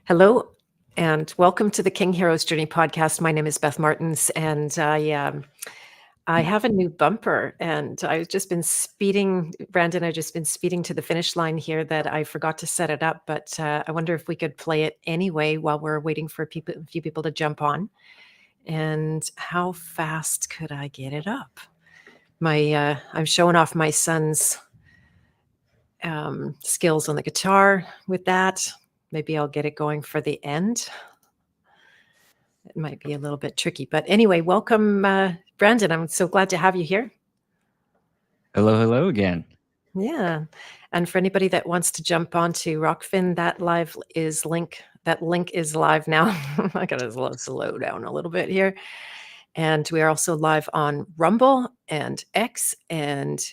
Hello, and welcome to the King Heroes Journey podcast. My name is Beth Martins, and I have a new bumper. And I've just been speeding, Brandon. I've just been speeding to the finish line here. That I forgot to set it up, but I wonder if we could play it anyway while we're waiting for a few people to jump on. And how fast could I get it up? I'm showing off my son's skills on the guitar with that. Maybe I'll get it going for the end. It might be a little bit tricky, but anyway, welcome, Brandon. I'm so glad to have you here. Hello again. Yeah, and for anybody that wants to jump onto Rockfin, that link is live now. I gotta slow down a little bit here, and we are also live on Rumble and X and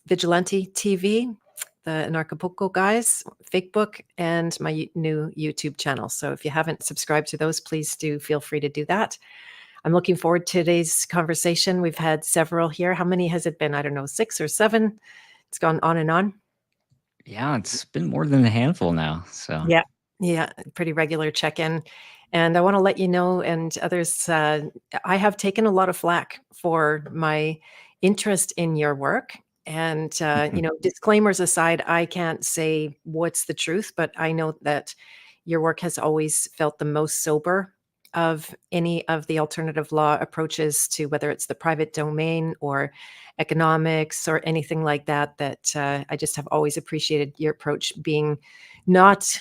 Vigilante TV, the Anarchapulco guys, Fakebook, and my new YouTube channel. So if you haven't subscribed to those, please do feel free to do that. I'm looking forward to today's conversation. We've had several here. How many has it been? I don't know, 6 or 7. It's gone on and on. Yeah, it's been more than a handful now. So Yeah, pretty regular check-in. And I want to let you know, and others, I have taken a lot of flack for my interest in your work. And, disclaimers aside, I can't say what's the truth, but I know that your work has always felt the most sober of any of the alternative law approaches to whether it's the private domain or economics or anything like that, I just have always appreciated your approach being not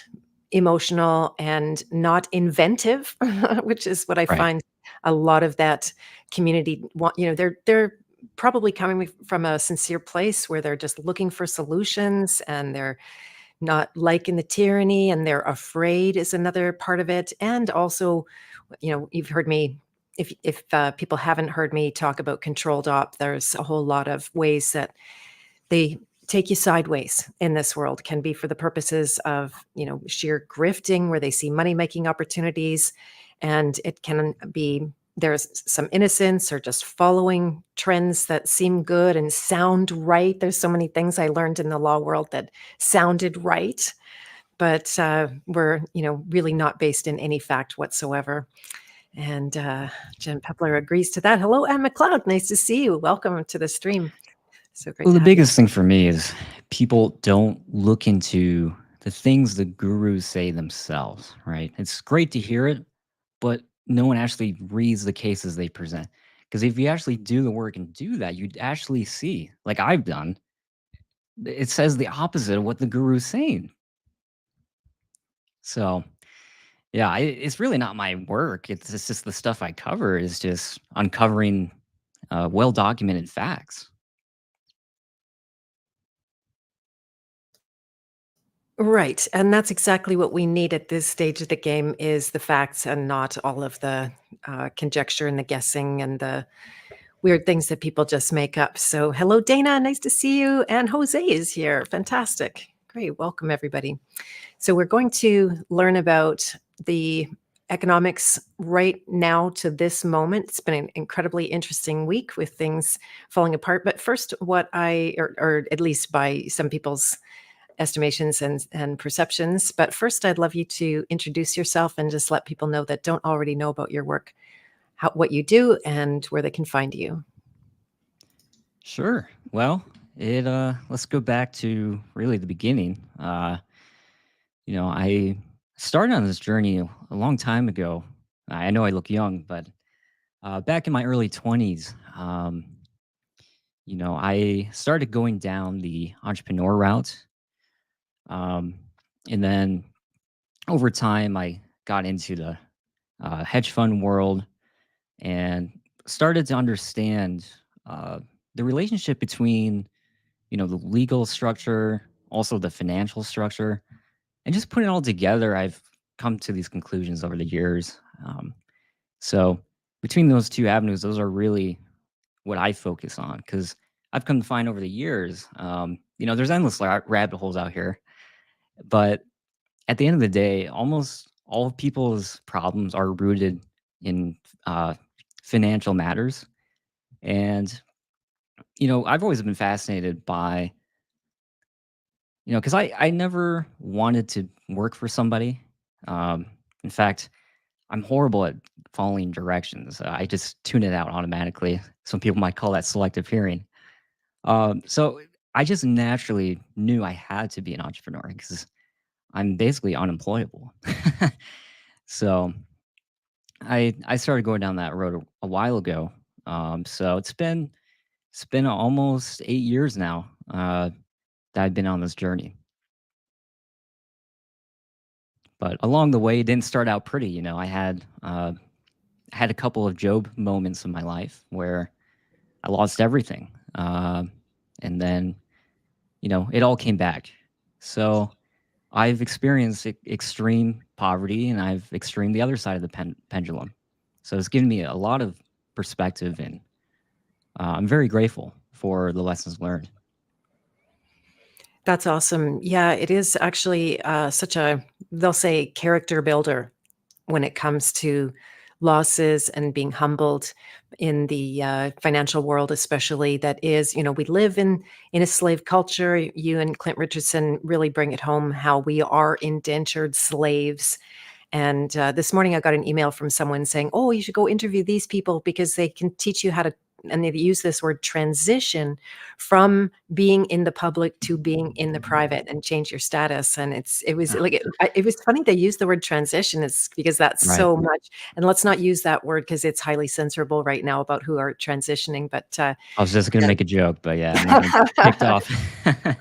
emotional and not inventive, which is what I right. find a lot of that community want. They're probably coming from a sincere place where they're just looking for solutions and they're not liking the tyranny and they're afraid is another part of it. And also, you've heard me. If people haven't heard me talk about controlled op, there's a whole lot of ways that they take you sideways in this world. Can be for the purposes of sheer grifting where they see money making opportunities, and it can be there's some innocence or just following trends that seem good and sound right. There's so many things I learned in the law world that sounded right, but were really not based in any fact whatsoever. And Jen Pepler agrees to that. Hello, Anne McLeod. Nice to see you. Welcome to the stream. So great Well, to the have you. biggest thing for me is people don't look into the things the gurus say themselves, right? It's great to hear it, but no one actually reads the cases they present. Because if you actually do the work and do that, you'd actually see, like I've done, it says the opposite of what the guru's saying. So, yeah, it's really not my work. It's just the stuff I cover is just uncovering well documented facts. Right, and that's exactly what we need at this stage of the game is the facts and not all of the conjecture and the guessing and the weird things that people just make up. So, hello, Dana. Nice to see you. And Jose is here. Fantastic. Great. Welcome, everybody. So, we're going to learn about the economics right now to this moment. It's been an incredibly interesting week with things falling apart. But first, or at least by some people's estimations and perceptions. But first, I'd love you to introduce yourself and just let people know that don't already know about your work, what you do, and where they can find you. Sure. Well, let's go back to really the beginning. I started on this journey a long time ago. I know I look young, but back in my early 20s, I started going down the entrepreneur route. And then over time, I got into the hedge fund world and started to understand the relationship between the legal structure, also the financial structure, and just putting it all together, I've come to these conclusions over the years. So between those two avenues, those are really what I focus on because I've come to find over the years, there's endless rabbit holes out here, but at the end of the day, almost all people's problems are rooted in financial matters. And, I've always been fascinated by because I never wanted to work for somebody. Um, in fact, I'm horrible at following directions. I just tune it out automatically. Some people might call that selective hearing. So I just naturally knew I had to be an entrepreneur because I'm basically unemployable. So I started going down that road a while ago. So it's been almost 8 years now that I've been on this journey. But along the way, it didn't start out pretty. I had a couple of Job moments in my life where I lost everything, and then it all came back. So I've experienced extreme poverty, and I've extreme the other side of the pendulum. So it's given me a lot of perspective, and I'm very grateful for the lessons learned. That's awesome. Yeah, it is actually such a, they'll say, character builder when it comes to losses and being humbled in the financial world, especially. That is, we live in a slave culture. You and Clint Richardson really bring it home how we are indentured slaves. And this morning, I got an email from someone saying, "Oh, you should go interview these people because they can teach you how to." And they use this word transition from being in the public to being in the private and change your status. And it was Ah, like it was funny they used the word transition. It's because that's right. so much. And let's not use that word because it's highly censorable right now about who are transitioning. But I was just gonna yeah. make a joke, but yeah, I'm not gonna get kicked off.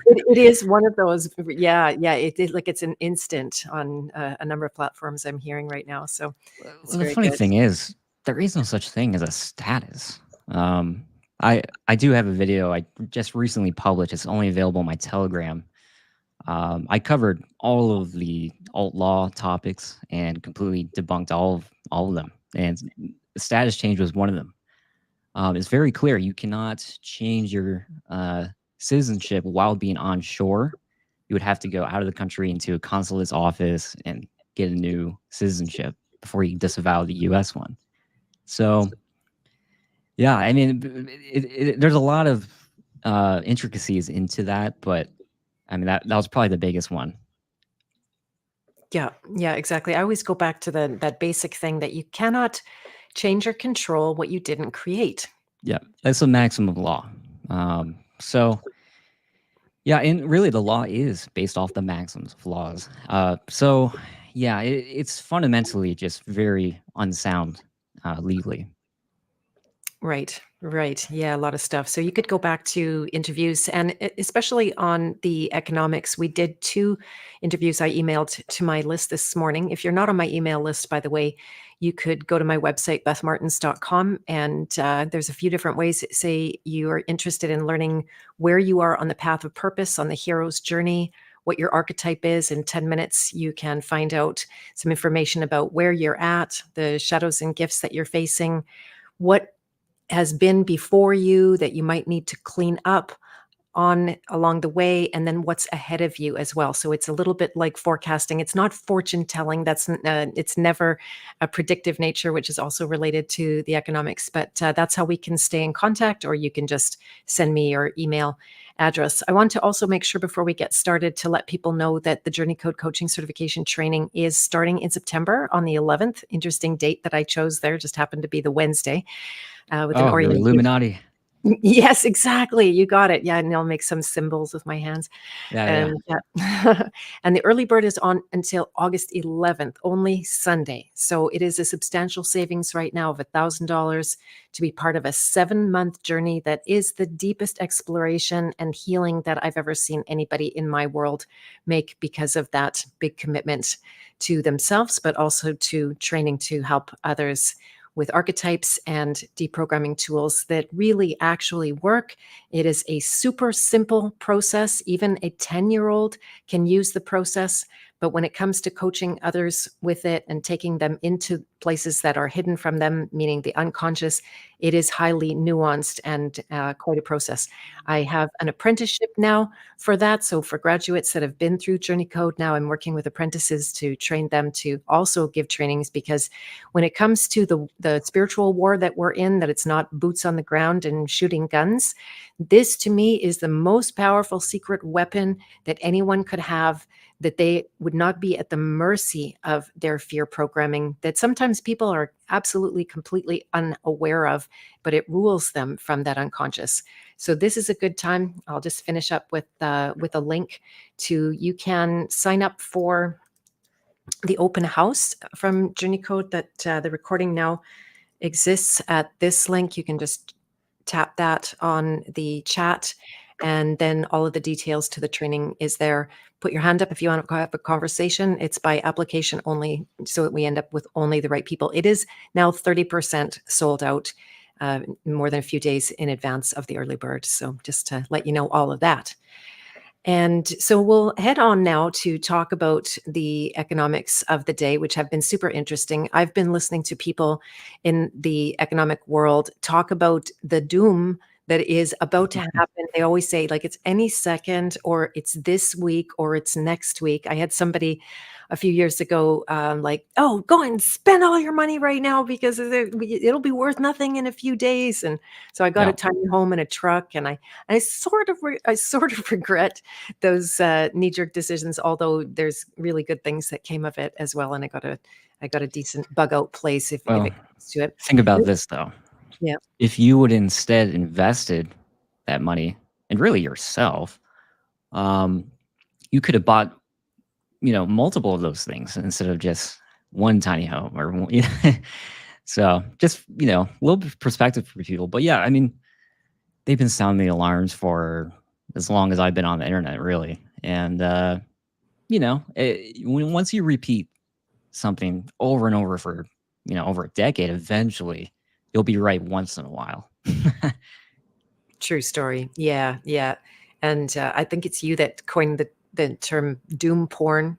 It is one of those, yeah, yeah, it is like it's an instant on a number of platforms I'm hearing right now. So it's Well, the very funny good. thing is, there is no such thing as a status. Um, I do have a video I just recently published. It's only available on my Telegram. I covered all of the alt law topics and completely debunked all of them. And the status change was one of them. It's very clear you cannot change your citizenship while being on shore. You would have to go out of the country into a consulate's office and get a new citizenship before you disavow the U.S. one. So, yeah, I mean, there's a lot of intricacies into that, but I mean that was probably the biggest one. Yeah, yeah, exactly. I always go back to that basic thing that you cannot change or control what you didn't create. Yeah, that's the maximum law. So yeah, and really the law is based off the maxims of laws. So yeah, it's fundamentally just very unsound legally. Right, right. Yeah, a lot of stuff. So you could go back to interviews and especially on the economics. We did two interviews I emailed to my list this morning. If you're not on my email list, by the way, you could go to my website, bethmartins.com, and there's a few different ways. Say you are interested in learning where you are on the path of purpose, on the hero's journey, what your archetype is. In 10 minutes, you can find out some information about where you're at, the shadows and gifts that you're facing, what has been before you that you might need to clean up on along the way, and then what's ahead of you as well. So it's a little bit like forecasting. It's not fortune telling. It's never a predictive nature, which is also related to the economics. But that's how we can stay in contact, or you can just send me your email address. I want to also make sure before we get started to let people know that the Journey Code Coaching Certification Training is starting in September on the 11th. Interesting date that I chose there, just happened to be the Wednesday with an Oh, you're orientation. Illuminati. Yes, exactly. You got it. Yeah, and I'll make some symbols with my hands. Yeah, yeah. And yeah. And the early bird is on until August 11th, only Sunday. So it is a substantial savings right now of $1,000 to be part of a 7-month journey that is the deepest exploration and healing that I've ever seen anybody in my world make, because of that big commitment to themselves, but also to training to help others with archetypes and deprogramming tools that really actually work. It is a super simple process. Even a 10-year-old can use the process. But when it comes to coaching others with it and taking them into places that are hidden from them, meaning the unconscious, it is highly nuanced and quite a process. I have an apprenticeship now for that. So for graduates that have been through Journey Code, now I'm working with apprentices to train them to also give trainings, because when it comes to the spiritual war that we're in, that it's not boots on the ground and shooting guns, This to me is the most powerful secret weapon that anyone could have, that they would not be at the mercy of their fear programming that sometimes people are absolutely completely unaware of, but it rules them from that unconscious. So this is a good time. I'll just finish up with a link to, you can sign up for the open house from Journey Code, that the recording now exists at this link. You can just tap that on the chat, and then all of the details to the training is there. Put your hand up if you want to have a conversation. It's by application only, so that we end up with only the right people. It is now 30% sold out, more than a few days in advance of the early bird. So just to let you know all of that. And so we'll head on now to talk about the economics of the day, which have been super interesting. I've been listening to people in the economic world talk about the doom that is about to happen. They always say, like, it's any second, or it's this week, or it's next week. I had somebody a few years ago, like, oh, go and spend all your money right now because it'll be worth nothing in a few days. And so I got a Yeah. tiny home and a truck, and I sort of regret those knee-jerk decisions, although there's really good things that came of it as well. And I got a decent bug out place if Well, it comes to it. think about this though. Yeah, If you would instead invested that money and really yourself, um, you could have bought, multiple of those things instead of just one tiny home or one. So just, a little bit of perspective for people. But yeah, I mean, they've been sounding the alarms for as long as I've been on the internet, really. And, once you repeat something over and over for, over a decade, eventually you'll be right once in a while. true story. Yeah, yeah. And I think it's you that coined the term doom porn,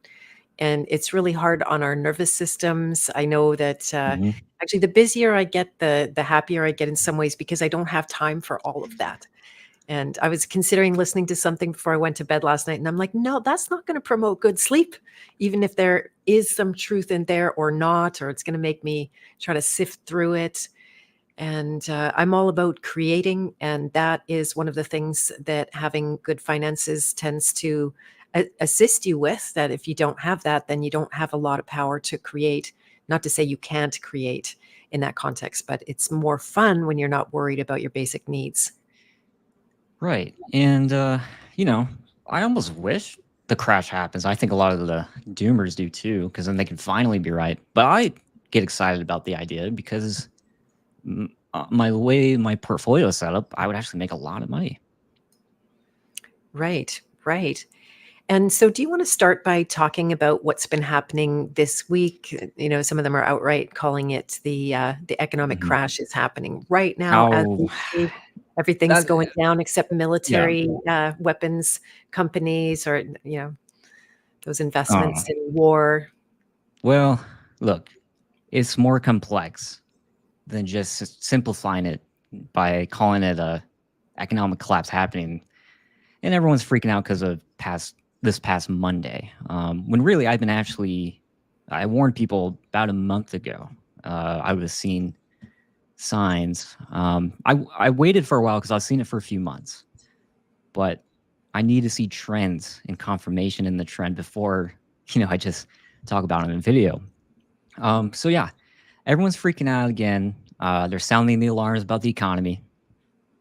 and it's really hard on our nervous systems. I know that Mhm. actually the busier I get, the happier I get in some ways, because I don't have time for all of that. And I was considering listening to something before I went to bed last night, and I'm like, no, that's not going to promote good sleep, even if there is some truth in there or not, or it's going to make me try to sift through it. And I'm all about creating. And that is one of the things that having good finances tends to assist you with. That if you don't have that, then you don't have a lot of power to create. Not to say you can't create in that context, but it's more fun when you're not worried about your basic needs. Right. And, I almost wish the crash happens. I think a lot of the doomers do too, because then they can finally be right. But I get excited about the idea because my way my portfolio is set up, I would actually make a lot of money. Right, right. And so do you want to start by talking about what's been happening this week? Some of them are outright calling it the economic Mhm. crash is happening right now as How we speak. Everything's that going down except yeah. military weapons companies, or those Oh, investments in war. well, look, it's more complex than just simplifying it by calling it a economic collapse happening, and everyone's freaking out because of this past Monday. When really I warned people about a month ago. I was seeing signs. I waited for a while because I was seeing it for a few months, but I need to see trends and confirmation in the trend before I just talk about it in a video. So yeah, everyone's freaking out again. They're sounding the alarms about the economy,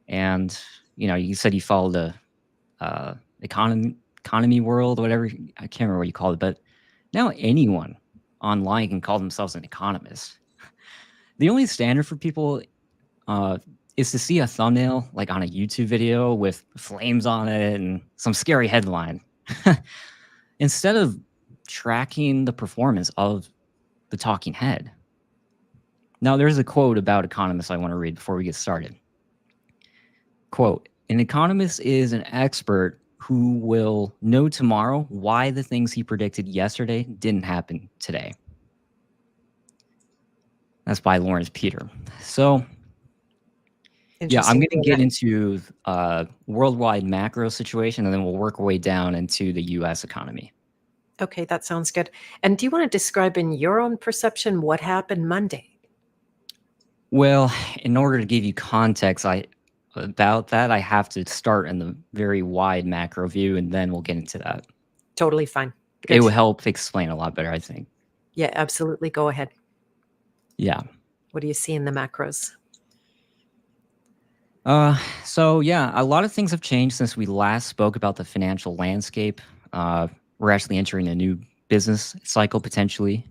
and you said you follow the uh, economy world, whatever. I can't remember what you called it, but now anyone online can call themselves an economist. The only standard for people uh, is to see a thumbnail like on a YouTube video with flames on it and some scary headline, instead of tracking the performance of the talking head. Now, there's a quote about economists I want to read before we get started. Quote, an economist is an expert who will know tomorrow why the things he predicted yesterday didn't happen today. That's by Lawrence Peter. So, yeah, I'm Interesting. going to get into worldwide macro situation, and then we'll work our way down into the U.S. economy. Okay, that sounds good. And do you want to describe in your own perception what happened Monday? Well, in order to give you context, about that, I have to start in the very wide macro view, and then we'll get into that. Totally fine. It Good. will help explain a lot better, I think. Yeah, absolutely. Go ahead. Yeah. What do you see in the macros? So yeah, a lot of things have changed since we last spoke about the financial landscape. We're actually entering a new business cycle potentially.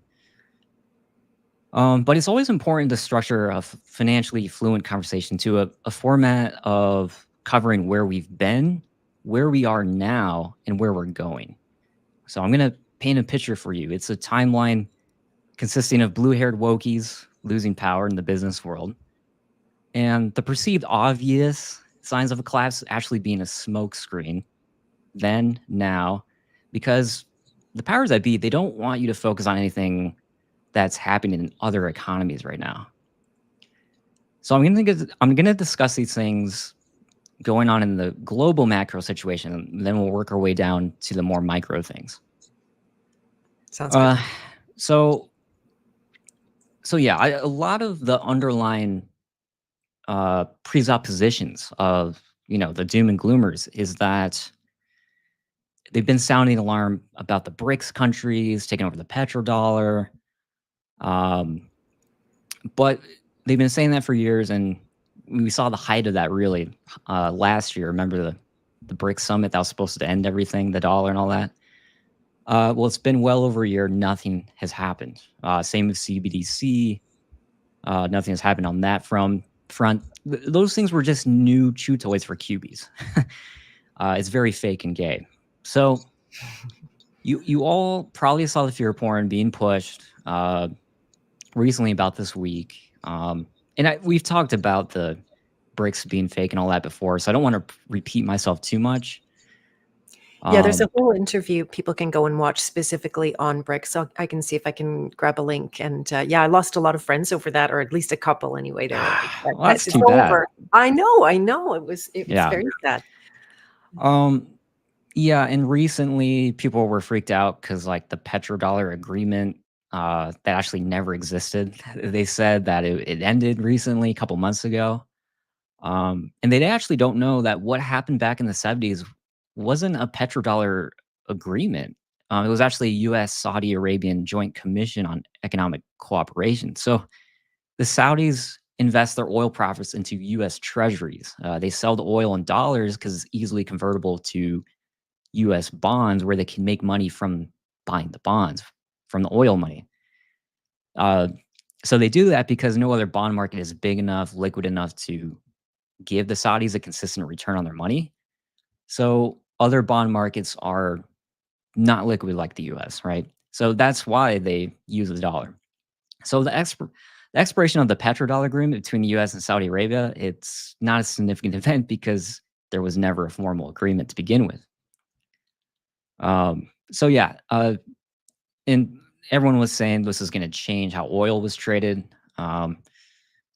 But it's always important to structure a financially fluent conversation to a format of covering where we've been, where we are now, and where we're going. So I'm gonna paint a picture for you. It's a timeline consisting of blue-haired wokies losing power in the business world, and the perceived obvious signs of a collapse actually being a smokescreen. Then, now, because the powers that be, they don't want you to focus on anything that's happening in other economies right now. So I'm gonna discuss these things going on in the global macro situation, and then we'll work our way down to the more micro things. Sounds good. Uh, so so yeah, a lot of the underlying presuppositions of the doom and gloomers is that they've been sounding alarm about the BRICS countries taking over the petrodollar, um, but they've been saying that for years, and we saw the height of that really last year. Remember the BRICS summit that was supposed to end everything, the dollar and all that. Well, it's been well over a year. Nothing has happened. Same with CBDC. Nothing has happened on that front. Those things were just new chew toys for cubies. It's very fake and gay. So you all probably saw the fear porn being pushed recently about this week. And we've talked about the bricks being fake and all that before, so I don't want to repeat myself too much. Yeah, there's a Um, whole interview people can go and watch specifically on bricks. So I can see if I can grab a link. And yeah, I lost a lot of friends over that, or at least a couple anyway. They were like, well, that's It's too bad. over." I know. It was Yeah. very sad. Um, yeah, and recently people were freaked out because like the petrodollar agreement that actually never existed. They said that it ended recently, a couple months ago. And they actually don't know that what happened back in the 70s wasn't a petrodollar agreement. It was actually a US Saudi Arabian Joint Commission on Economic Cooperation. So the Saudis invest their oil profits into US treasuries. They sell the oil in dollars because it's easily convertible to US bonds where they can make money from buying the bonds from the oil money. Uh, so they do that because no other bond market is big enough, liquid enough to give the Saudis a consistent return on their money. So other bond markets are not liquid like the US, right? So that's why they use the dollar. So the expiration of the petrodollar agreement between the US and Saudi Arabia, it's not a significant event because there was never a formal agreement to begin with. So yeah, and everyone was saying this is going to change how oil was traded. Let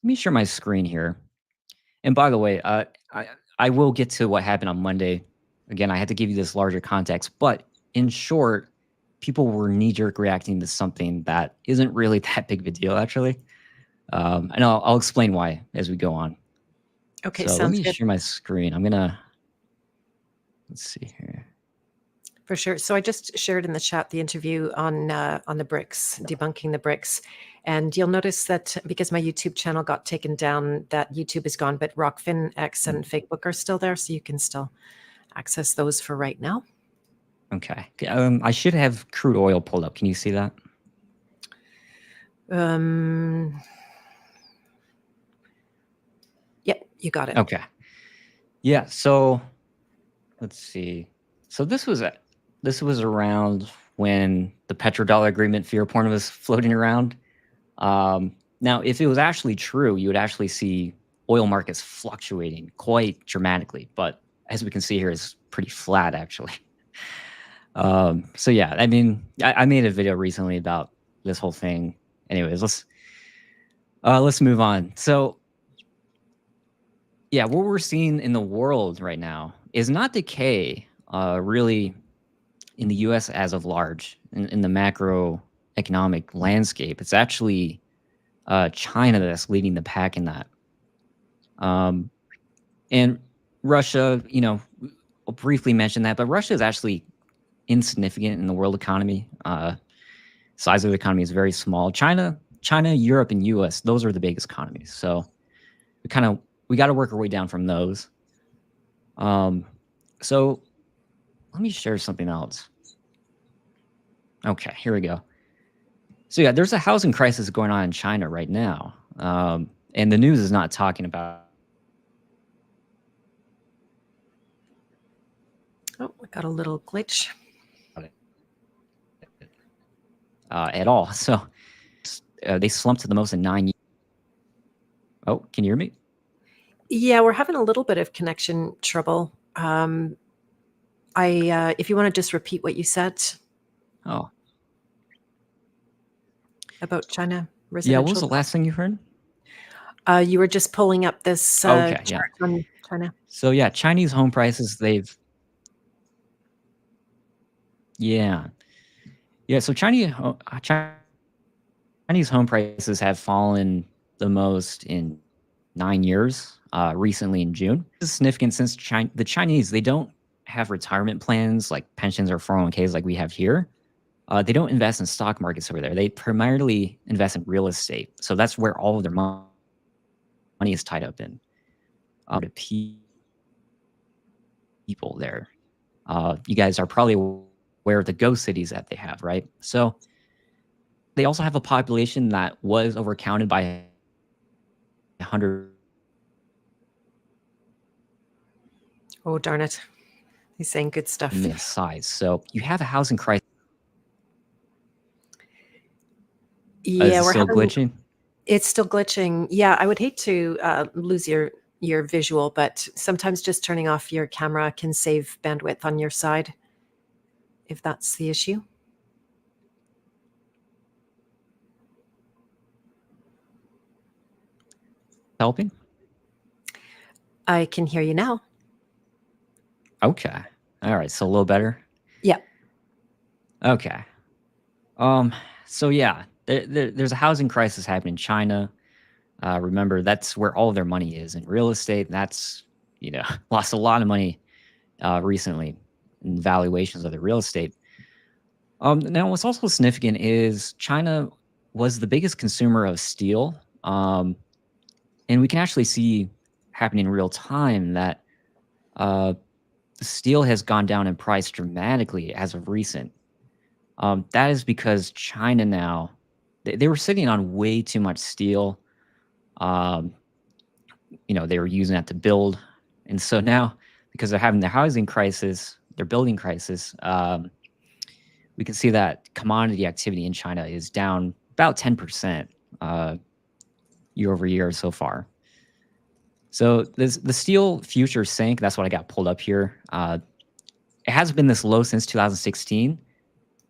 me share my screen here. And by the way, I will get to what happened on Monday. Again, I had to give you this larger context, but in short, people were knee jerk reacting to something that isn't really that big of a deal, actually. And I'll explain why as we go on. Okay, So let sounds me good. share my screen. Let's see here. For sure. So I just shared in the chat the interview on the bricks, debunking the bricks, and you'll notice that because my YouTube channel got taken down, that YouTube is gone, but Rockfin, X, and Facebook are still there, so you can still access those for right now. Okay. I should have crude oil pulled up. Can you see that? Yep, you got it. Okay. Yeah. So let's see. So this was around when the petrodollar agreement fear porn was floating around. Now, if it was actually true, you would actually see oil markets fluctuating quite dramatically. But as we can see here, it's pretty flat actually. So yeah, I mean, I made a video recently about this whole thing. Anyways, let's move on. So yeah, what we're seeing in the world right now is not decay, really in the US as of large, in the macroeconomic landscape. It's actually China that's leading the pack in that. Um, And Russia, I'll briefly mention that, but Russia is actually insignificant in the world economy. Size of the economy is very small. China, Europe, and U.S. Those are the biggest economies. So we got to work our way down from those. So let me share something else. Okay, here we go. So yeah, there's a housing crisis going on in China right now, and the news is not talking about Oh, I got a little glitch. it at all. So they slumped to the most in 9 years. Oh, can you hear me? Yeah, we're having a little bit of connection trouble. If you want to just repeat what you said Oh, about China yeah. What was residential. the last thing you heard? You were just pulling up this Okay, yeah. chart on China. So yeah, Chinese home prices, yeah. Yeah, so Chinese home prices have fallen the most in 9 years, recently in June. This is significant since the Chinese, they don't have retirement plans like pensions or 401ks like we have here. They don't invest in stock markets over there. They primarily invest in real estate. So that's where all of their money is tied up in. To people there. You guys are probably aware of the ghost cities that they have, right? So they also have a population that was overcounted by 100 Oh, darn it. He's saying good stuff. million size. So you have a housing crisis. Is Yeah, it still glitching? it's still glitching. Yeah, I would hate to lose your visual, but sometimes just turning off your camera can save bandwidth on your side, if that's the issue. Helping? I can hear you now. Okay. All right. So a little better. Yeah. Okay. So yeah, there's a housing crisis happening in China. Remember, that's where all their money is in real estate. That's lost a lot of money recently in valuations of the real estate. Now, what's also significant is China was the biggest consumer of steel, and we can actually see happening in real time that uh, steel has gone down in price dramatically as of recent. That is because China now they were sitting on way too much steel. Um, they were using that to build, and so now because they're having their housing crisis, their building crisis, we can see that commodity activity in China is down about 10% year over year so far. So the steel future sank. That's what I got pulled up here. It hasn't been this low since 2016,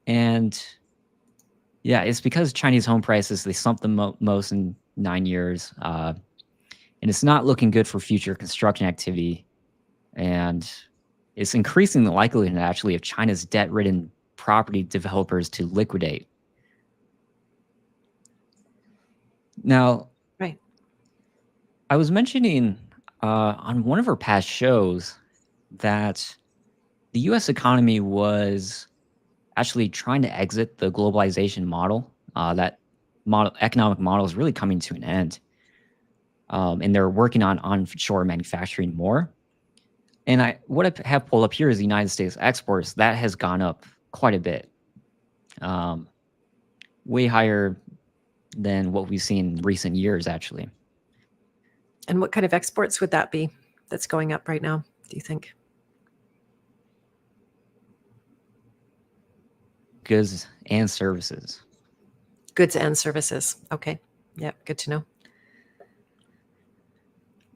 and yeah, it's because Chinese home prices they slumped the most in 9 years, and it's not looking good for future construction activity. And it's increasing the likelihood actually of China's debt-ridden property developers to liquidate. Now, Right. I was mentioning on one of our past shows that the U.S. economy was actually trying to exit the globalization model. That economic model is really coming to an end, and they're working on onshore manufacturing more. And what I have pulled up here is the United States exports that has gone up quite a bit, way higher than what we've seen in recent years, actually. And what kind of exports would that be that's going up right now, do you think? Goods and services. Goods and services. Okay. Yeah, good to know.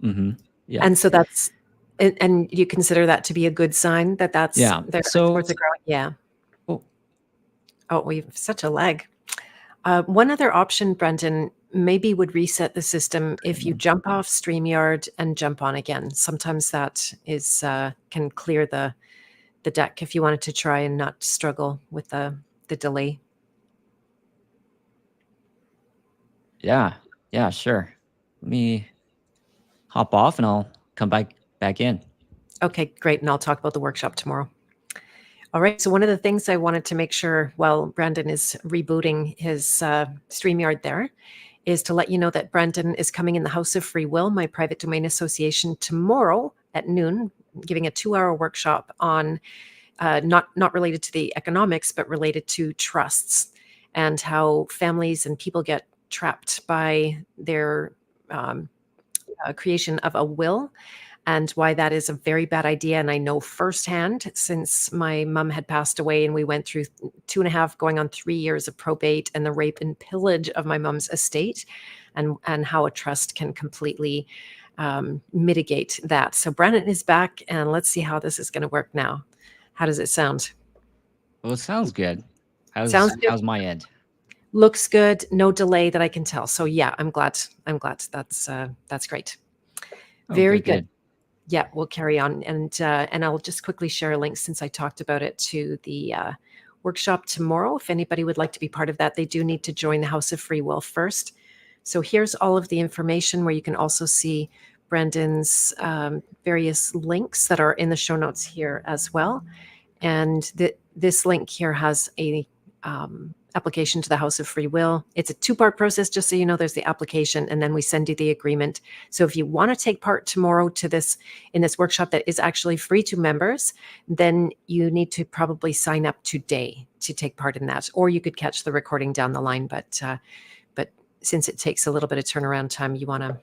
Mm-hmm. Yeah. And so and you consider that to be a good sign that Yeah. their So, exports are growing? Yeah. Oh, we have such a lag. One other option, Brendan, maybe would reset the system if you jump off StreamYard and jump on again. Sometimes that is can clear the deck if you wanted to try and not struggle with the delay. yeah, sure. Let me hop off and I'll come back back in. Okay, great. And I'll talk about the workshop tomorrow. All right. So one of the things I wanted to make sure while Brandon is rebooting his StreamYard there is to let you know that Brandon is coming in the House of Free Will, my private domain association, tomorrow at noon, giving a 2-hour workshop on not related to the economics, but related to trusts and how families and people get trapped by their creation of a will and why that is a very bad idea. And I know firsthand since my mom had passed away and we went through 2.5 going on 3 years of probate and the rape and pillage of my mom's estate and how a trust can completely mitigate that. So Brandon is back and let's see how this is going to work now. How does it sound? Well, it sounds good. Sounds good. How's my end? Looks good. No delay that I can tell. So yeah, I'm glad. That's great. Oh, Very good, good. good. Yeah, we'll carry on, and I'll just quickly share a link since I talked about it to the workshop tomorrow. If anybody would like to be part of that, they do need to join the House of Free Will first. So here's all of the information where you can also see Brendan's various links that are in the show notes here as well. And this link here has a application to the House of Free Will. It's a 2-part process, just so you know. There's the application, and then we send you the agreement. So if you want to take part tomorrow to this in this workshop that is actually free to members, then you need to probably sign up today to take part in that, or you could catch the recording down the line. But since it takes a little bit of turnaround time, you want to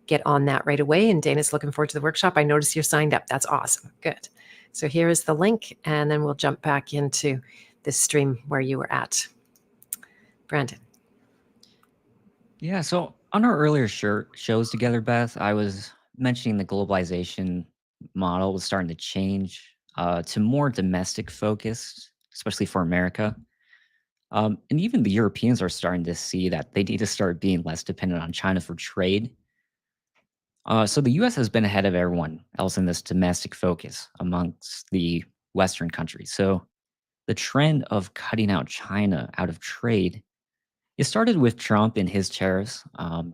get on that right away. And Dana's looking forward to the workshop. I noticed you're signed up. That's awesome. Good. So here is the link, and then we'll jump back into this stream where you were at. Brandon. Yeah, so on our earlier shows together, Beth, I was mentioning the globalization model was starting to change to more domestic focused, especially for America. And even the Europeans are starting to see that they need to start being less dependent on China for trade. So the US has been ahead of everyone else in this domestic focus amongst the Western countries. So the trend of cutting out China out of trade, it started with Trump and his tariffs. Now,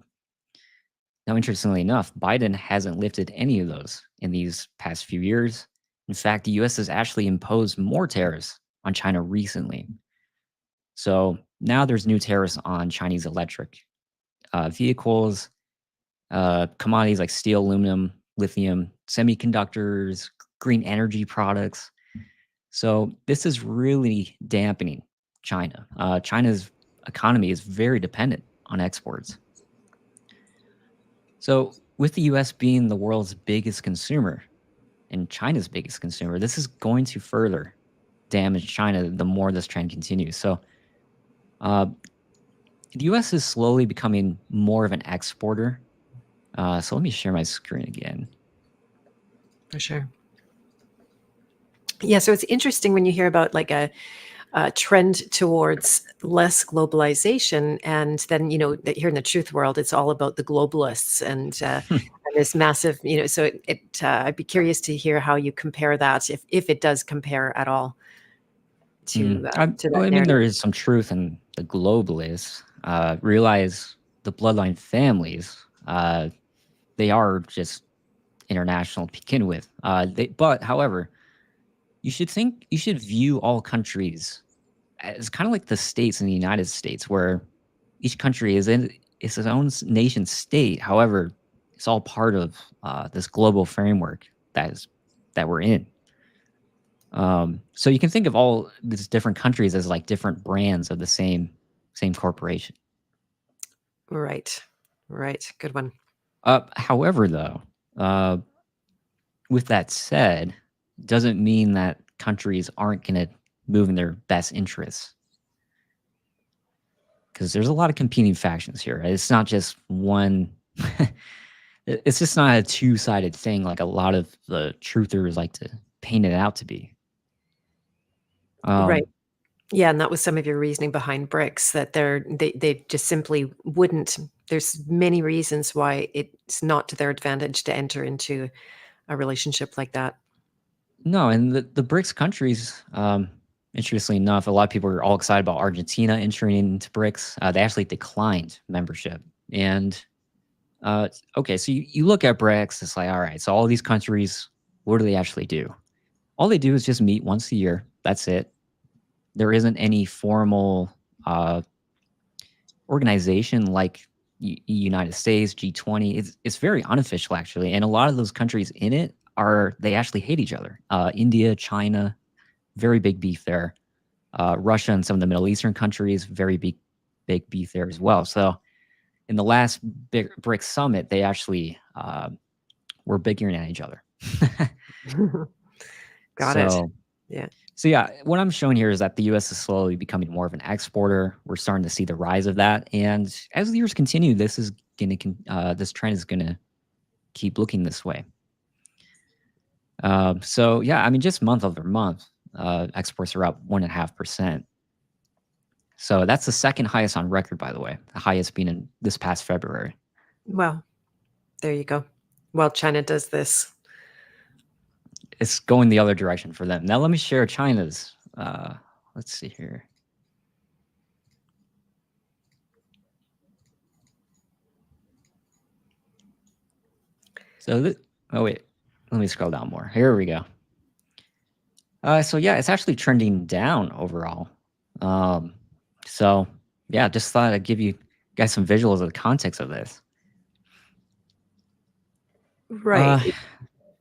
interestingly enough, Biden hasn't lifted any of those in these past few years. In fact, the US has actually imposed more tariffs on China recently. So now there's new tariffs on Chinese electric vehicles, commodities like steel, aluminum, lithium, semiconductors, green energy products. So this is really dampening China. China's economy is very dependent on exports. So with the US being the world's biggest consumer and China's biggest consumer, this is going to further damage China the more this trend continues. So uh, the US is slowly becoming more of an exporter. So let me share my screen again. For sure. Yeah, so it's interesting when you hear about like a trend towards less globalization, and then that here in the truth world, it's all about the globalists and this massive, So I'd be curious to hear how you compare that, if it does compare at all to Well, that I mean, there narrative. is some truth in the globalists. Realize the bloodline families, they are just international to begin with. But however, you should view all countries as kind of like the states in the United States, where each country is in its own nation state. However, it's all part of this global framework that we're in. So you can think of all these different countries as like different brands of the same corporation. Right. Good one. However, though, uh, with that said, doesn't mean that countries aren't going to move in their best interests, because there's a lot of competing factions here. Right? It's not just one. It's just not a two-sided thing like a lot of the truthers like to paint it out to be. Right. Um, Yeah, and that was some of your reasoning behind BRICS, that they just simply wouldn't. There's many reasons why it's not to their advantage to enter into a relationship like that. No, and the BRICS countries, interestingly enough, a lot of people are all excited about Argentina entering into BRICS. They actually declined membership, and Okay, so you look at BRICS, it's like, all right, so all these countries, what do they actually do? All they do is just meet once a year. That's it. There isn't any formal uh, organization like United States, G20. It's very unofficial actually, and a lot of those countries in it are they actually hate each other. India, China, very big beef there. Russia and some of the Middle Eastern countries, very big beef there as well. So in the last big BRICS summit, they actually were bickering at each other. Got it. so Yeah. So yeah, what I'm showing here is that the U.S. is slowly becoming more of an exporter. We're starting to see the rise of that, and as the years continue, this trend is gonna keep looking this way. So yeah, I mean, just month over month, exports are up 1.5%. So that's the second highest on record, by the way. The highest being in this past February. Well, there you go. While China does this. It's going the other direction for them. Now let me share China's. Let's see here. So, oh wait, let me scroll down more. Here we go. So yeah, it's actually trending down overall. Um, so yeah, just thought I'd give you guys some visuals of the context of this. Right. Uh,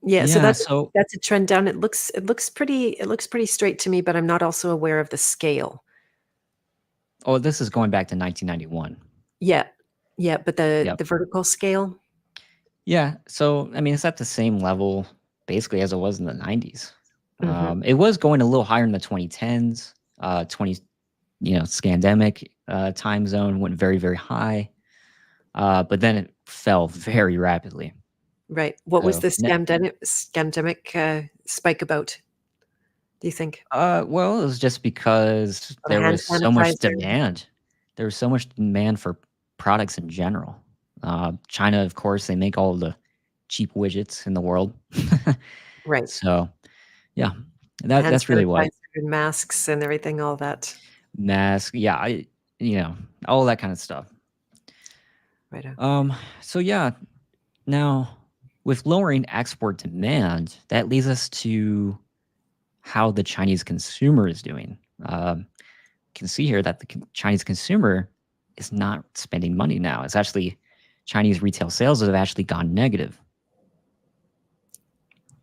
Yeah, so yeah. So that's a trend down. It looks pretty straight to me, but I'm not also aware of the scale. oh, this is going back to 1991. Yeah. Yeah, but the Yep. the vertical scale? Yeah. So I mean, it's at the same level basically as it was in the 90s. Mhm. It was going a little higher in the 2010s. 20, scandemic time zone went very high, but then it fell very rapidly. Right. What was So the scamdemic, spike about, do you think? well, it was just because About a there hand was so much sanitizer? demand. There was so much demand for products in general. China, of course, they make all the cheap widgets in the world. Right. So, yeah, Hand that's really sanitizer what and masks and everything, all that. mask. Yeah, you know, all that kind of stuff. Righto. So yeah, now with lowering export demand, that leads us to how the Chinese consumer is doing. Can see here that the Chinese consumer is not spending money now. It's actually Chinese retail sales have actually gone negative.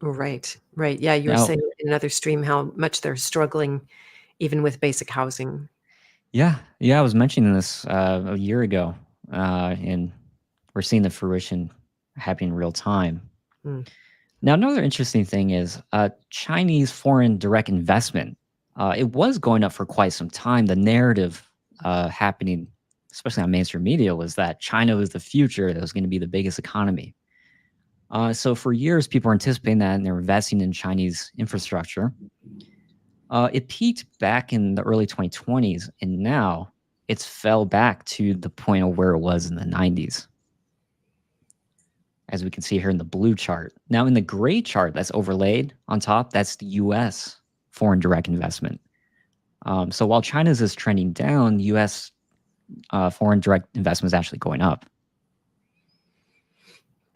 Right. Right. Yeah, you were Now, saying in another stream how much they're struggling even with basic housing. yeah, I was mentioning this a year ago, and we're seeing the fruition happening in real time. Mm. Now, another interesting thing is Chinese foreign direct investment. It was going up for quite some time. The narrative happening, especially on mainstream media, was that China was the future, that was going to be the biggest economy. So for years, people were anticipating that and they were investing in Chinese infrastructure. It peaked back in the early 2020s, and now it's fell back to the point of where it was in the 90s, as we can see here in the blue chart. Now, in the gray chart that's overlaid on top, that's the US foreign direct investment. So while China's is trending down, US foreign direct investment is actually going up.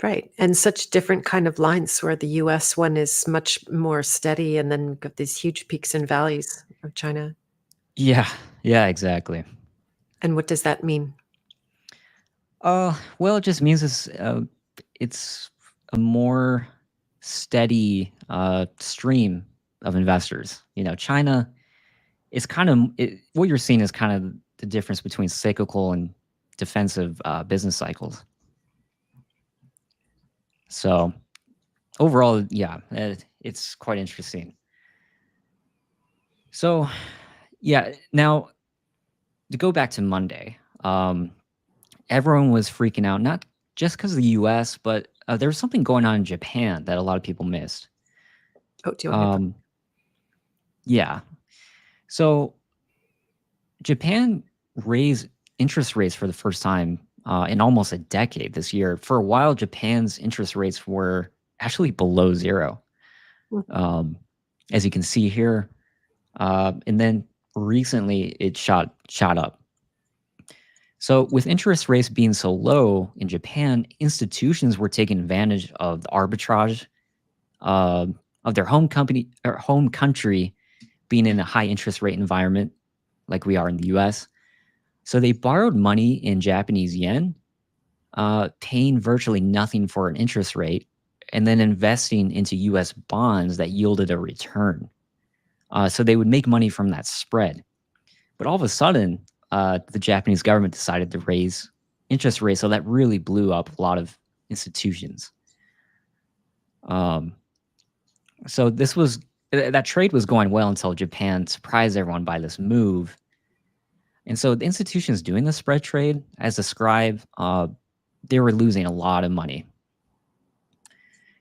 Right, and such different kind of lines where the US one is much more steady and then got these huge peaks and valleys of China. Yeah, yeah, exactly. And what does that mean? Well, it just means it's a more steady stream of investors. China is what you're seeing is kind of the difference between cyclical and defensive business cycles. So overall, yeah, it's quite interesting. So yeah, now to go back to Monday, everyone was freaking out, not just because of the U.S., but there was something going on in Japan that a lot of people missed. Oh, do you want me to put Um, yeah, so Japan raised interest rates for the first time in almost a decade this year. For a while, Japan's interest rates were actually below zero, mm, um, as you can see here. And then recently, it shot up. So, with interest rates being so low in Japan, institutions were taking advantage of the arbitrage uh, of their home company or home country being in a high interest rate environment like we are in the US. So, they borrowed money in Japanese yen, paying virtually nothing for an interest rate, and then investing into US bonds that yielded a return. So, they would make money from that spread. But all of a sudden, the Japanese government decided to raise interest rates, so that really blew up a lot of institutions. Um, so this was that trade was going well until Japan surprised everyone by this move. And so the institutions doing the spread trade, as described, they were losing a lot of money.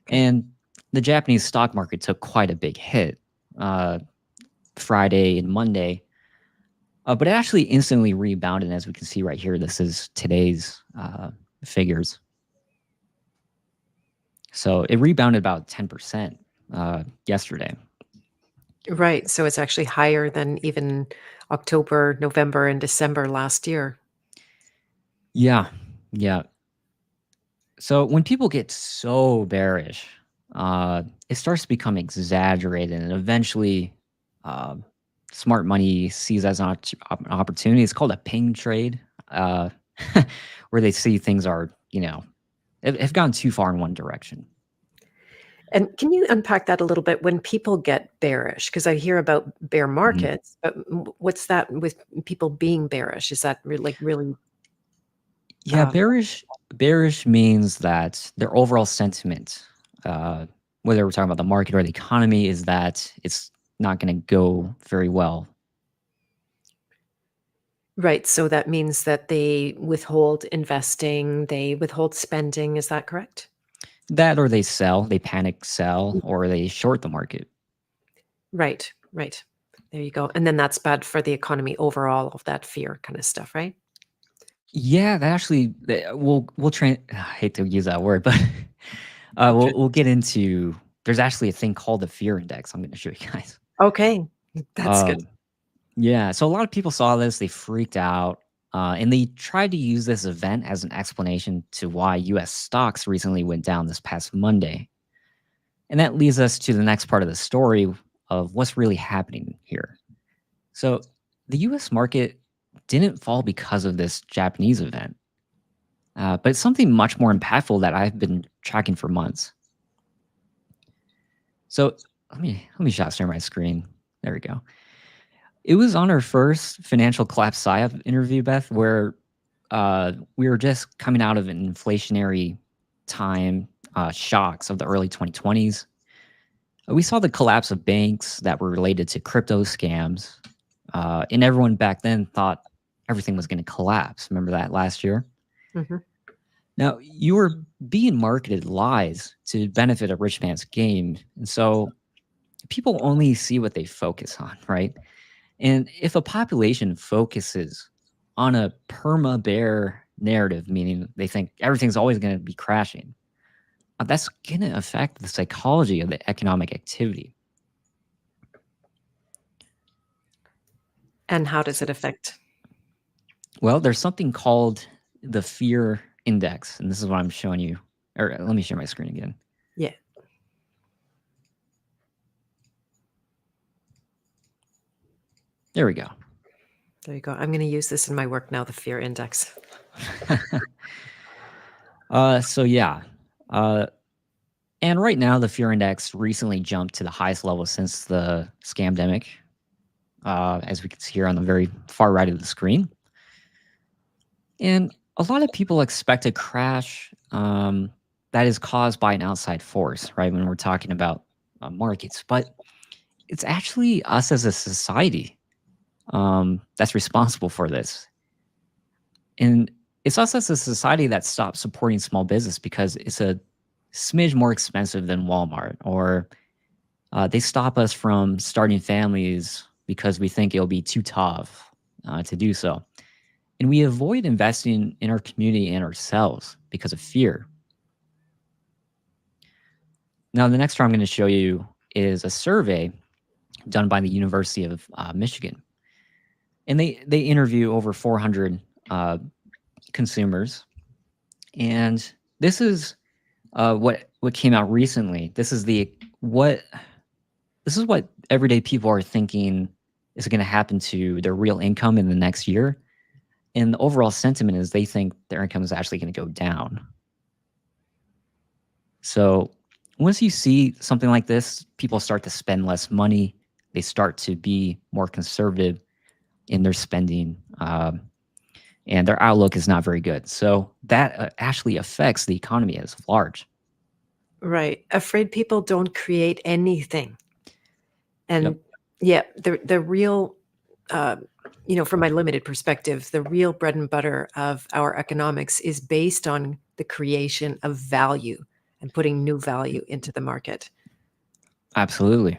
Okay. And the Japanese stock market took quite a big hit uh, Friday and Monday. But it actually instantly rebounded, as we can see right here. This is today's figures. So it rebounded about 10% yesterday. Right. So it's actually higher than even October, November, and December last year. Yeah, yeah. So when people get so bearish, it starts to become exaggerated, and eventually, uh, smart money sees as an opportunity. It's called a ping trade, uh, where they see things are, have gone too far in one direction. And can you unpack that a little bit when people get bearish? Because I hear about bear Mhm. markets, but what's that with people being bearish? Is that really, Yeah, um, bearish means that their overall sentiment, uh, whether we're talking about the market or the economy, is that it's not going to go very well. right? So that means that they withhold investing, they withhold spending. Is that correct? That or they panic sell, or they short the market. Right, right. There you go. And then that's bad for the economy overall, of that fear kind of stuff, right? Yeah, that actually, we'll train. I hate to use that word, but Okay. we'll get into. There's actually a thing called the fear index. I'm going to show you guys. Okay. That's good. Um, Yeah, so a lot of people saw this, they freaked out, and they tried to use this event as an explanation to why US stocks recently went down this past Monday. And that leads us to the next part of the story of what's really happening here. So, the US market didn't fall because of this Japanese event, but it's something much more impactful that I've been tracking for months. So, let me share my screen. There we go. It was on our first financial collapse PSYOP interview, Beth, where we were just coming out of an inflationary time, shocks of the early 2020s. We saw the collapse of banks that were related to crypto scams, and everyone back then thought everything was going to collapse. Remember that last year? Mhm. Now, you were being marketed lies to benefit a rich man's game. And so people only see what they focus on, right? And if a population focuses on a perma bear narrative, meaning they think everything's always going to be crashing, that's going to affect the psychology of the economic activity. And how does So, it affect? well, there's something called the fear index. And this is what I'm showing you. Or let me share my screen again. Yeah, There we go. there you go. I'm gonna use this in my work now, the fear index. So, yeah. Uh, and right now, the fear index recently jumped to the highest level since the scamdemic, as we can see here on the very far right of the screen. And a lot of people expect a crash that is caused by an outside force, right? When we're talking about markets, but it's actually us as a society that's responsible for this. And it's us as a society that stopped supporting small business because it's a smidge more expensive than Walmart, or they stop us from starting families because we think it'll be too tough to do so. And we avoid investing in our community and ourselves because of fear. Now, the next one I'm going to show you is a survey done by the University of Michigan, and they interview over 400 consumers, and this is what came out recently. This is what everyday people are thinking is going to happen to their real income in the next year. And the overall sentiment is they think their income is actually going to go down. So once you see something like this, people start to spend less money. They start to be more conservative in their spending, and their outlook is not very good. So that actually affects the economy as large. Right. Afraid people don't create anything. And Yep, yeah, the real, uh, from my limited perspective, the real bread and butter of our economics is based on the creation of value and putting new value into the market. absolutely.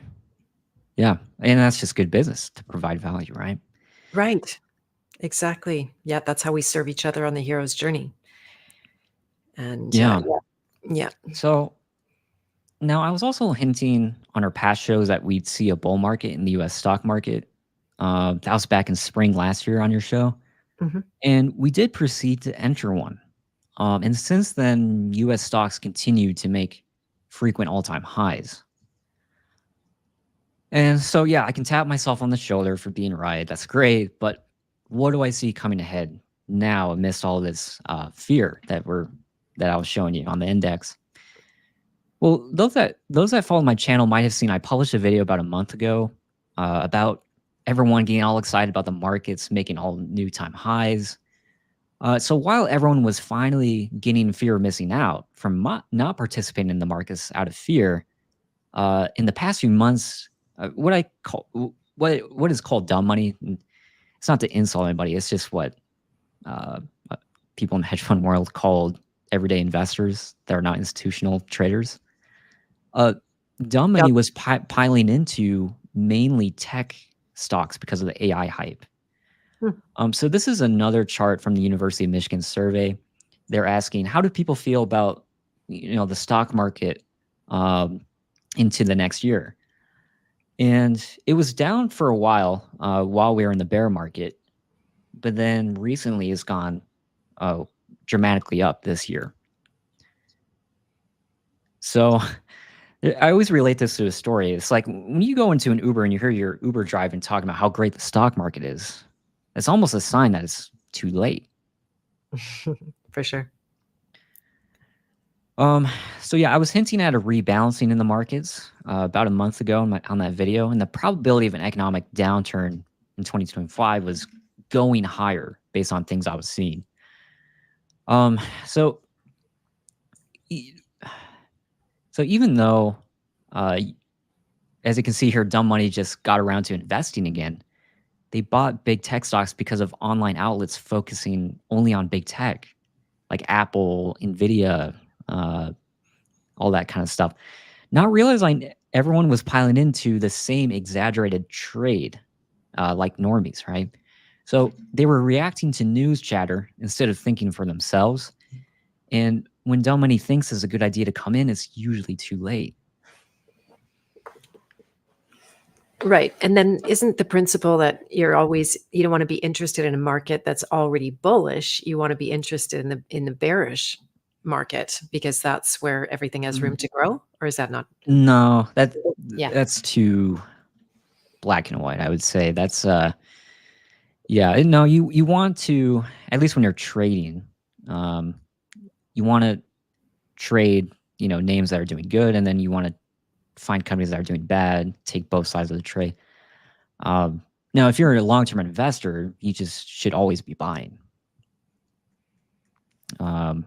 Yeah, and that's just good business to provide value, right? Right. Exactly. Yeah, that's how we serve each other on the hero's journey. And Yeah. yeah. So now I was also hinting on our past shows that we'd see a bull market in the U.S. stock market. That was back in spring last year on your show, Mhm. and we did proceed to enter one. And since then, U.S. stocks continue to make frequent all-time highs. And so, yeah, I can tap myself on the shoulder for being right. That's great. But what do I see coming ahead now amidst all this fear that I was showing you on the index? Well, those that follow my channel might have seen I published a video about a month ago about everyone getting all excited about the markets making all new time highs. So while everyone was finally getting fear of missing out from not participating in the markets out of fear, in the past few months, what is called dumb money. It's not to insult anybody. It's just what uh, uh, people in the hedge fund world call everyday investors that are not institutional traders. Uh, Dumb Yep. money was piling into mainly tech stocks because of the AI hype. Hmm. So this is another chart from the University of Michigan survey. They're asking, how do people feel about the stock market um, into the next year? And it was down for a while we were in the bear market, but then recently it's gone dramatically up this year. So I always relate this to a story. It's like when you go into an Uber and you hear your Uber driver talking about how great the stock market is, it's almost a sign that it's too late. For sure. Um, so yeah, I was hinting at a rebalancing in the markets about a month ago on that video, and the probability of an economic downturn in 2025 was going higher based on things I was seeing. Um, so e- so even though, uh, as you can see here, dumb money just got around to investing again. They bought big tech stocks because of online outlets focusing only on big tech, like Apple, Nvidia, uh, all that kind of stuff. Not realizing everyone was piling into the same exaggerated trade, like normies, right? So they were reacting to news chatter instead of thinking for themselves. And when dumb money thinks it's a good idea to come in, it's usually too late. Right. And then isn't the principle that you don't want to be interested in a market that's already bullish. You want to be interested in the bearish market because that's where everything has room to grow? Or is that not? No, Yeah. that's too black and white, I would say. That's yeah, no, you want to, at least when you're trading, um, you want to trade, names that are doing good, and then you want to find companies that are doing bad, take both sides of the trade. Now, if you're a long-term investor, you just should always be buying. Um,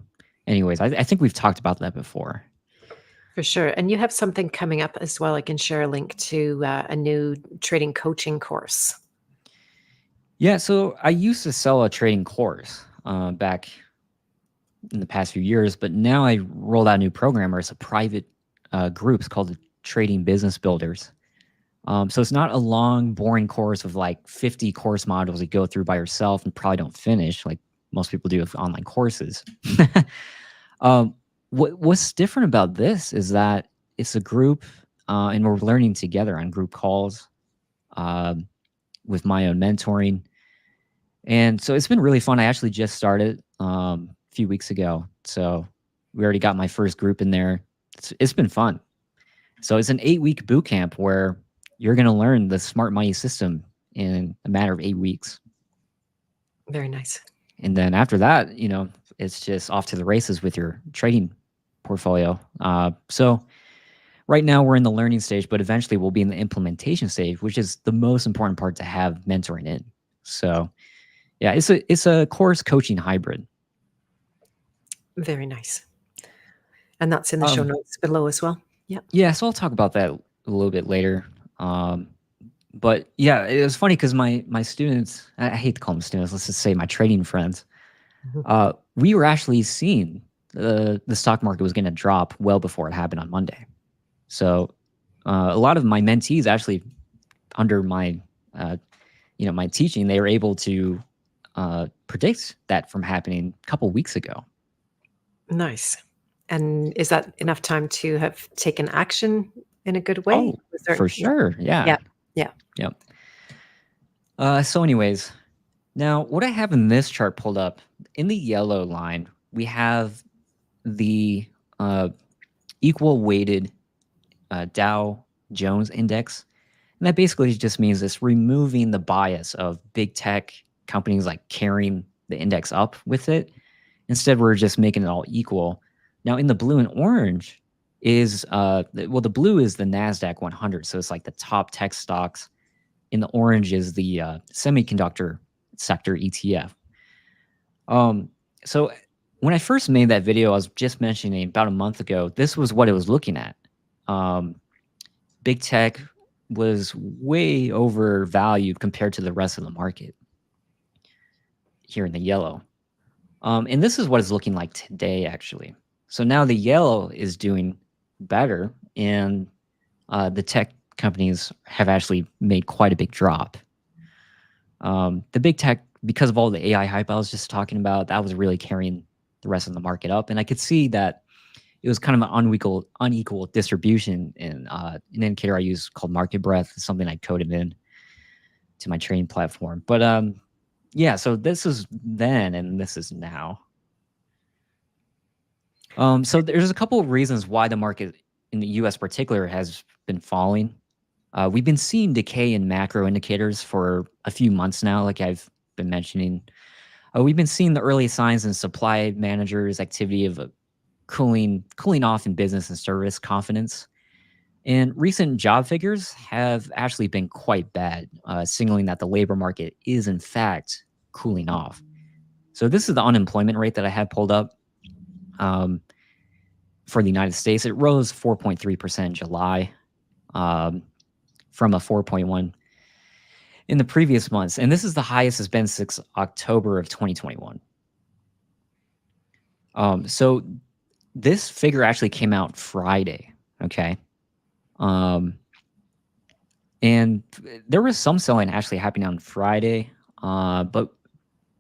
Anyways, I think we've talked about that before. For sure. And you have something coming up as well. I can share a link to a new trading coaching course. Yeah, so I used to sell a trading course back in the past few years, but now I rolled out a new program where it's a private group. It's called the Trading Business Builders. So it's not a long, boring course of like 50 course modules you go through by yourself and probably don't finish like most people do with online courses. What's different about this is that it's a group, and we're learning together on group calls um, with my own mentoring. And so it's been really fun. I actually just started a few weeks ago. So we already got my first group in there. It's been fun. So it's an 8-week boot camp where you're going to learn the smart money system in a matter of 8 weeks. Very nice. And then after that, it's just off to the races with your trading portfolio. So right now we're in the learning stage, but eventually we'll be in the implementation stage, which is the most important part to have mentoring in. So yeah, it's a course coaching hybrid. Very nice. And that's in the show notes below as well. Yeah. Yeah, so I'll talk about that a little bit later. But yeah, it was funny because my students, I hate to call them students, let's just say my trading friends, we were actually seeing the stock market was going to drop well before it happened on Monday. So a lot of my mentees actually, under my my teaching, they were able to predict that from happening a couple weeks ago. Nice. And is that enough time to have taken action in a good way? Oh, for sure. Yeah. Yeah. Yep. So anyways, now what I have in this chart pulled up, in the yellow line, we have the equal weighted Dow Jones index. And that basically just means it's removing the bias of big tech companies like carrying the index up with it. Instead, we're just making it all equal. Now, in the blue and orange is, the blue is the NASDAQ 100. So it's like the top tech stocks. In the orange is the semiconductor sector ETF. So when I first made that video, I was just mentioning about a month ago, this was what it was looking at. Big tech was way overvalued compared to the rest of the market here in the yellow. And this is what it's looking like today, actually. So now the yellow is doing better, and the tech companies have actually made quite a big drop. The big tech, because of all the AI hype I was just talking about, that was really carrying the rest of the market up. And I could see that it was kind of an unequal distribution in an indicator I use called market breadth, something I coded in to my trading platform. But yeah, so this is then and this is now. So there's a couple of reasons why the market in the US particular has been falling. We've been seeing decay in macro indicators for a few months now, like I've been mentioning. We've been seeing the early signs in supply managers' activity of cooling off in business and service confidence. And recent job figures have actually been quite bad, signaling that the labor market is in fact cooling off. So this is the unemployment rate that I had pulled up for the United States. It rose 4.3% in July from a 4.1 in the previous months. And this is the highest it's been since October of 2021. So this figure actually came out Friday, okay? And there was some selling actually happening on Friday, but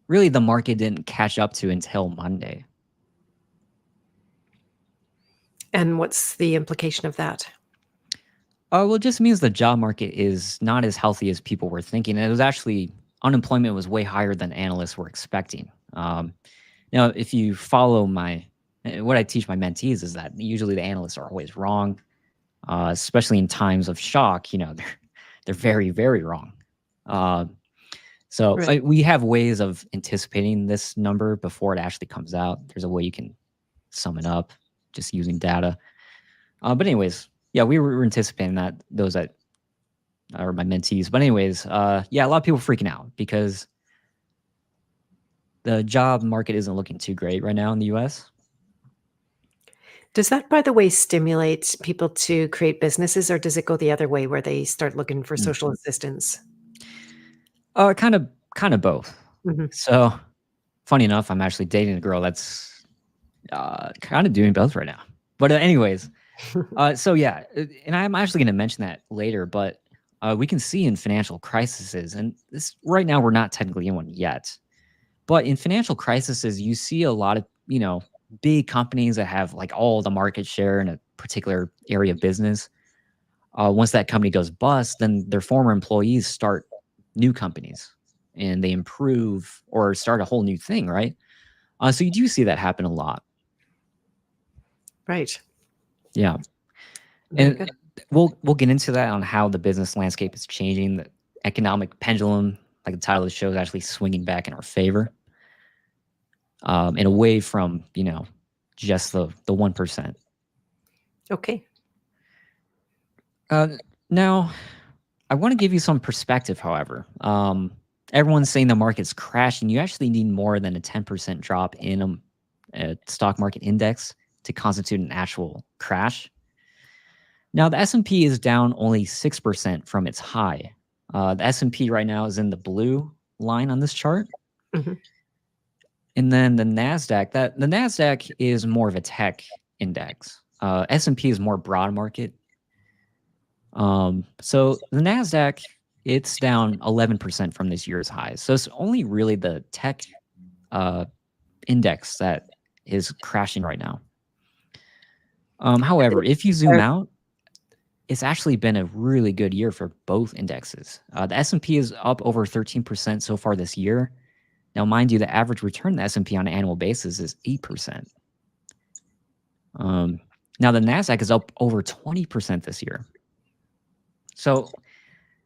really the market didn't catch up to until Monday. And what's the implication of that? Well, it just means the job market is not as healthy as people were thinking. It was actually, unemployment was way higher than analysts were expecting. Now, if you follow what I teach my mentees is that usually the analysts are always wrong, especially in times of shock. They're very, very wrong. So Right. we have ways of anticipating this number before it actually comes out. There's a way you can sum it up just using data. But anyways, yeah, we were anticipating that, those that are my mentees. But anyways, yeah, a lot of people freaking out because the job market isn't looking too great right now in the US. Does that, by the way, stimulate people to create businesses, or does it go the other way where they start looking for Mm. social assistance? Kind of both. Mhm. So funny enough, I'm actually dating a girl that's kind of doing both right now. But anyways, so yeah, and I'm actually going to mention that later, but we can see in financial crises, and this right now we're not technically in one yet, but in financial crises, you see a lot of big companies that have like all the market share in a particular area of business. Once that company goes bust, then their former employees start new companies, and they improve or start a whole new thing, right? So you do see that happen a lot. Right. Yeah. Very And good. we'll get into that on how the business landscape is changing. The economic pendulum, like the title of the show, is actually swinging back in our favor, and away from just the 1%. Okay. Now, I want to give you some perspective. However, everyone's saying the market's crashing. You actually need more than a 10% drop in a stock market index to constitute an actual crash. Now, the S&P is down only 6% from its high. The S&P right now is in the blue line on this chart. Hmm. And then the Nasdaq is more of a tech index. S&P is more broad market. So the Nasdaq, it's down 11% from this year's highs. So it's only really the tech index that is crashing right now. However, if you zoom out, it's actually been a really good year for both indexes. The S&P is up over 13% so far this year. Now, mind you, the average return in the S&P on an annual basis is 8%. Now, the Nasdaq is up over 20% this year. So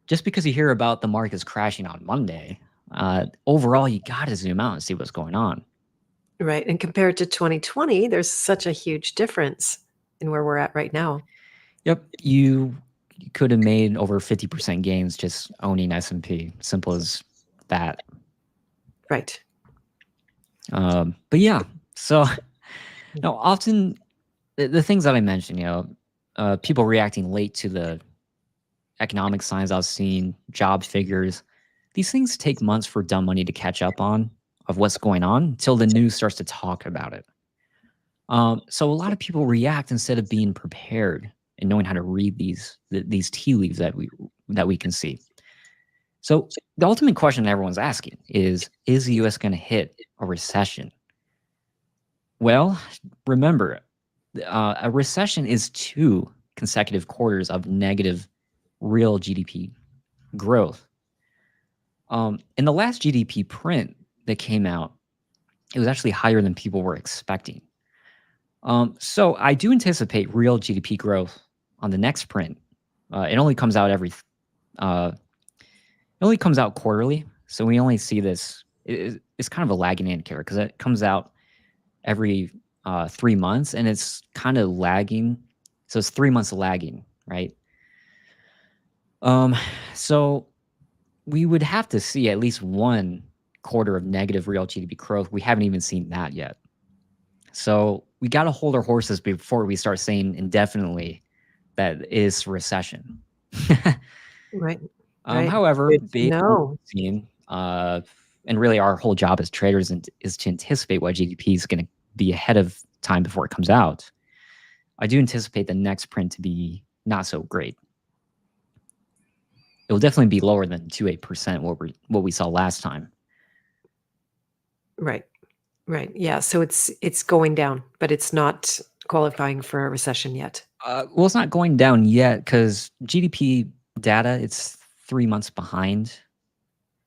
just because you hear about the markets crashing on Monday, overall, you got to zoom out and see what's going on. Right. And compared to 2020, there's such a huge difference in where we're at right now. Yep, you could have made over 50% gains just owning S&P. Simple as that. Right. But yeah, so now often the things that I mentioned, people reacting late to the economic signs I was seeing, job figures, these things take months for dumb money to catch up on of what's going on until the news starts to talk about it. So a lot of people react instead of being prepared and knowing how to read these tea leaves that we can see. So the ultimate question everyone's asking is the U.S. going to hit a recession? Well, remember, a recession is 2 consecutive quarters of negative real GDP growth. In the last GDP print that came out, it was actually higher than people were expecting. So I do anticipate real GDP growth on the next print. It only comes out quarterly, so we only see this. It's kind of a lagging indicator because it comes out every 3 months, and it's kind of lagging. So it's 3 months lagging, right? So we would have to see at least 1 quarter of negative real GDP growth. We haven't even seen that yet. So we got to hold our horses before we start saying indefinitely that is recession. Right. Right. However, Good to based on what know. we've seen, and really our whole job as traders is to anticipate what GDP is going to be ahead of time before it comes out. I do anticipate the next print to be not so great. It will definitely be lower than 2.8% what we saw last time. Right. Right. Yeah. So it's going down, but it's not qualifying for a recession yet. Well, it's not going down yet because GDP data, it's 3 months behind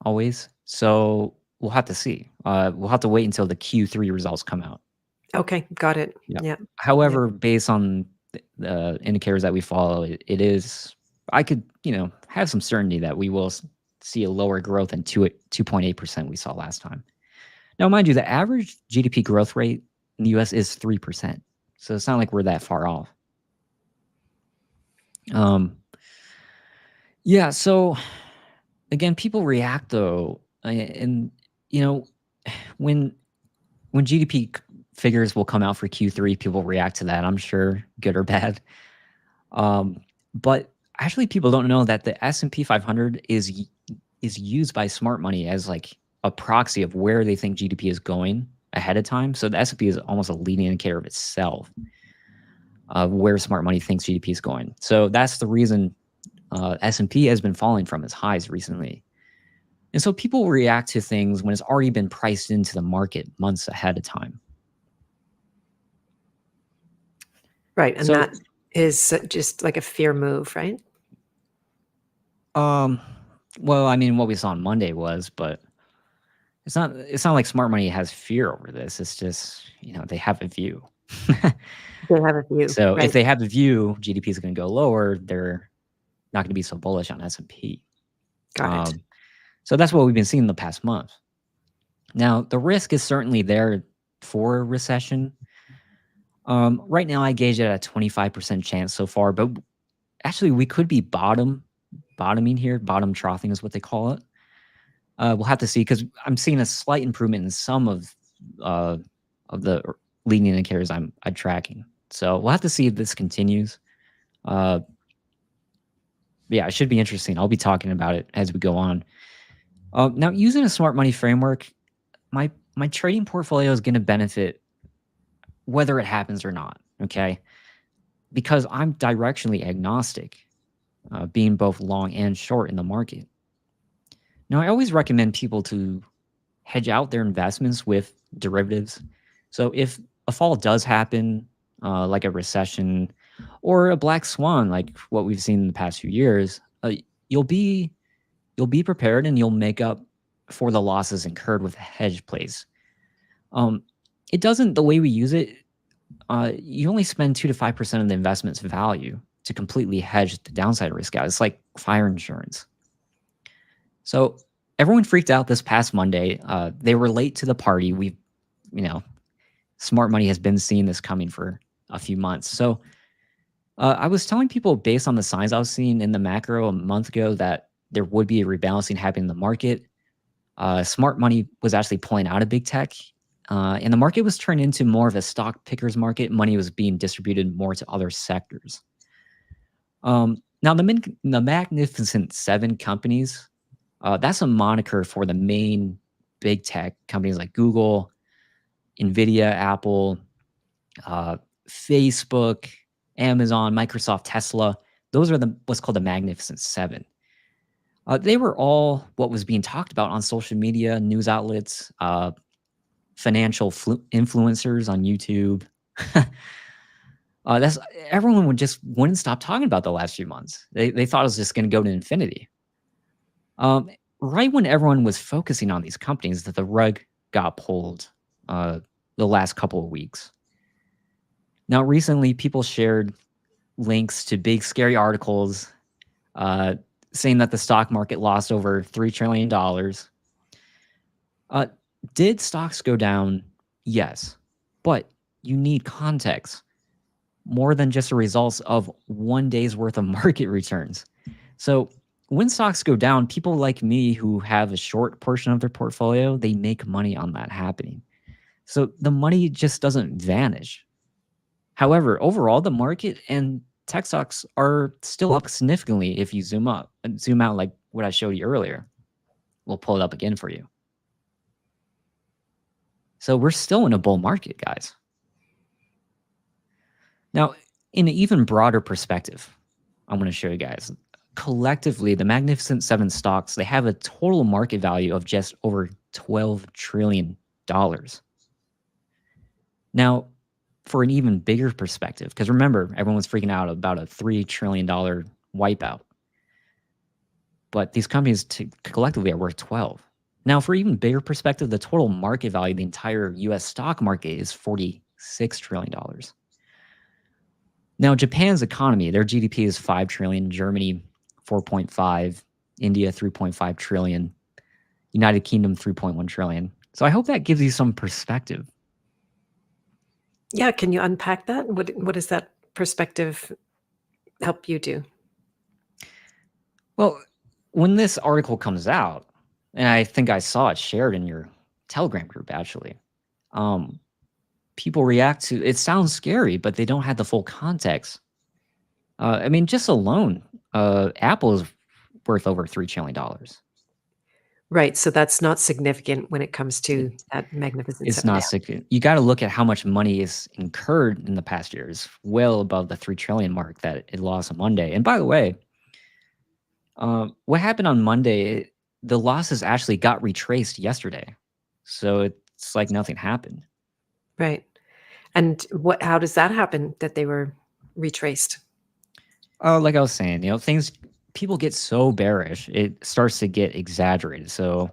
always. So we'll have to see. We'll have to wait until the Q3 results come out. Okay. Got it. Yeah. Yeah. However, based on the indicators that we follow, it is, I could, have some certainty that we will see a lower growth than 2.8% we saw last time. Now, mind you, the average GDP growth rate in the US is 3%. So it's not like we're that far off. Yeah, so again, people react though, and when GDP figures will come out for Q3, people react to that. I'm sure, good or bad. But actually, people don't know that the S&P 500 is used by smart money as like a proxy of where they think GDP is going ahead of time. So the S&P is almost a leading indicator of itself of where smart money thinks GDP is going. So that's the reason S&P has been falling from its highs recently. And so people react to things when it's already been priced into the market months ahead of time. Right. And that is just like a fear move, right? Well, I mean, what we saw on Monday was, but it's not like smart money has fear over this. It's just, they have a view. They have a view, So if right? they have the view GDP is going to go lower, they're not going to be so bullish on S&P. Got it. So that's what we've been seeing in the past month. Now, the risk is certainly there for a recession. Right now, I gauge it at a 25% chance so far, but actually, we could be bottoming here. Bottom troughing is what they call it. We'll have to see, because I'm seeing a slight improvement in some of the leading indicators I'm tracking. So we'll have to see if this continues. Yeah, it should be interesting. I'll be talking about it as we go on. Now, using a smart money framework, my trading portfolio is going to benefit whether it happens or not. Okay, because I'm directionally agnostic, being both long and short in the market. Now, I always recommend people to hedge out their investments with derivatives. So if a fall does happen, like a recession or a black swan, like what we've seen in the past few years, you'll be prepared and you'll make up for the losses incurred with hedge plays. It doesn't, the way we use it, you only spend 2 to 5% of the investment's value to completely hedge the downside risk out. It's like fire insurance. So everyone freaked out this past Monday. They were late to the party. Smart money has been seeing this coming for a few months. So I was telling people, based on the signs I was seeing in the macro a month ago, that there would be a rebalancing happening in the market. Smart money was actually pulling out of big tech, and the market was turned into more of a stock pickers market. Money was being distributed more to other sectors. Now, the Magnificent Seven companies, that's a moniker for the main big tech companies like Google, NVIDIA, Apple, Facebook, Amazon, Microsoft, Tesla. Those are what's called the Magnificent Seven. They were all what was being talked about on social media, news outlets, financial influencers on YouTube. That's everyone wouldn't stop talking about the last few months. They thought it was just going to go to infinity. Right when everyone was focusing on these companies, that the rug got pulled the last couple of weeks. Now, recently, people shared links to big, scary articles saying that the stock market lost over $3 trillion. Did stocks go down? Yes. But you need context, more than just the results of one day's worth of market returns. So when stocks go down, people like me who have a short portion of their portfolio, they make money on that happening. So the money just doesn't vanish. However, overall, the market and tech stocks are still up significantly if you zoom out like what I showed you earlier. We'll pull it up again for you. So we're still in a bull market, guys. Now, in an even broader perspective, I'm going to show you guys. Collectively, the Magnificent Seven stocks, they have a total market value of just over $12 trillion. Now, for an even bigger perspective, because remember, everyone was freaking out about a $3 trillion wipeout. But these companies collectively are worth 12. Now, for even bigger perspective, the total market value of the entire US stock market is $46 trillion. Now, Japan's economy, their GDP is 5 trillion, Germany 4.5, India 3.5 trillion, United Kingdom 3.1 trillion. So I hope that gives you some perspective. Yeah, can you unpack that? What does that perspective help you do? Well, when this article comes out, and I think I saw it shared in your Telegram group, actually, people react to it. Sounds scary, but they don't have the full context. I mean, just alone, Apple is worth over $3 trillion. Right, so that's not significant when it comes to that Magnificent It's Seven. not significant. You got to look at how much money is incurred in the past years, well above the 3 trillion mark that it lost on Monday. And by the way, what happened on Monday, the losses actually got retraced yesterday. So it's like nothing happened. Right. And how does that happen, that they were retraced? Like I was saying, people get so bearish, it starts to get exaggerated. So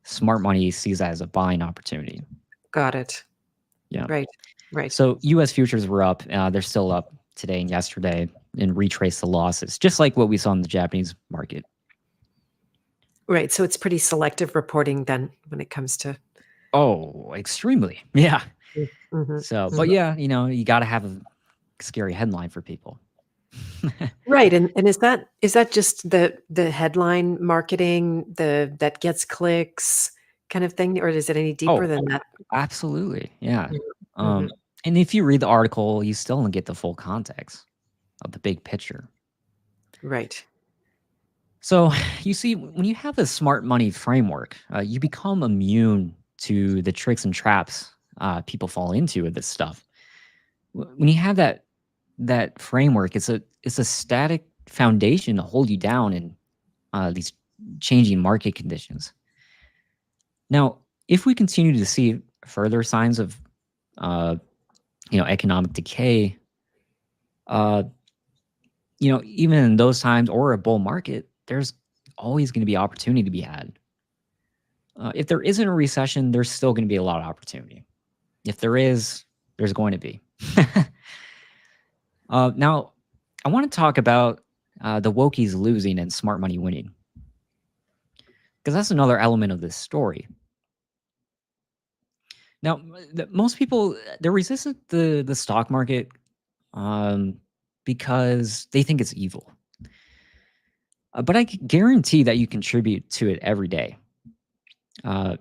smart money sees that as a buying opportunity. Got it. Yeah. Right. Right. So U.S. futures were up. They're still up today and yesterday, and retrace the losses, just like what we saw in the Japanese market. Right. So it's pretty selective reporting then when it comes to. Oh, extremely. Yeah. Mhm, So, but mhm. yeah, you got to have a scary headline for people. Right, and is that just the headline marketing, that gets clicks kind of thing, or is it any deeper Oh, than that? absolutely. Yeah. Yeah. Um, Mhm. and if you read the article, you still don't get the full context of the big picture. Right. So, you see, when you have a smart money framework, you become immune to the tricks and traps people fall into with this stuff. When you have that framework, it's a static foundation to hold you down in these changing market conditions. Now, if we continue to see further signs of uh, economic decay, uh, even in those times or a bull market, there's always going to be opportunity to be had. If there isn't a recession, there's still going to be a lot of opportunity. If there is, there's going to be. Now, I want to talk about the wokies losing and smart money winning, because that's another element of this story. Now, most people they're resistant to the stock market um, because they think it's evil. But I can guarantee that you contribute to it every day. Uh,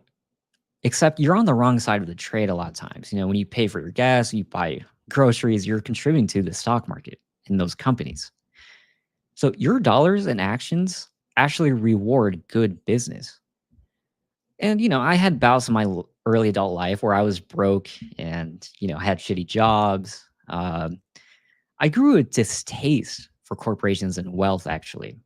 except you're on the wrong side of the trade a lot of times. When you pay for your gas, you buy groceries, you're contributing to the stock market in those companies. So your dollars and actions actually reward good business. And I had bouts in my early adult life where I was broke and I had shitty jobs. I grew a distaste for corporations and wealth. Actually,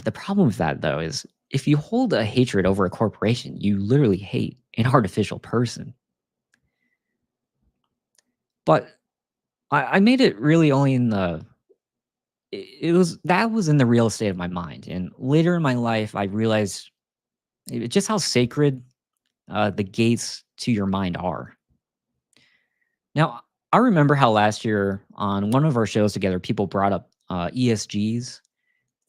the problem with that though is if you hold a hatred over a corporation, you literally hate an artificial person. But I made it really only in the that was in the real estate of my mind, and later in my life, I realized just how sacred the gates to your mind are. Now, I remember how last year on one of our shows together, people brought up ESGs,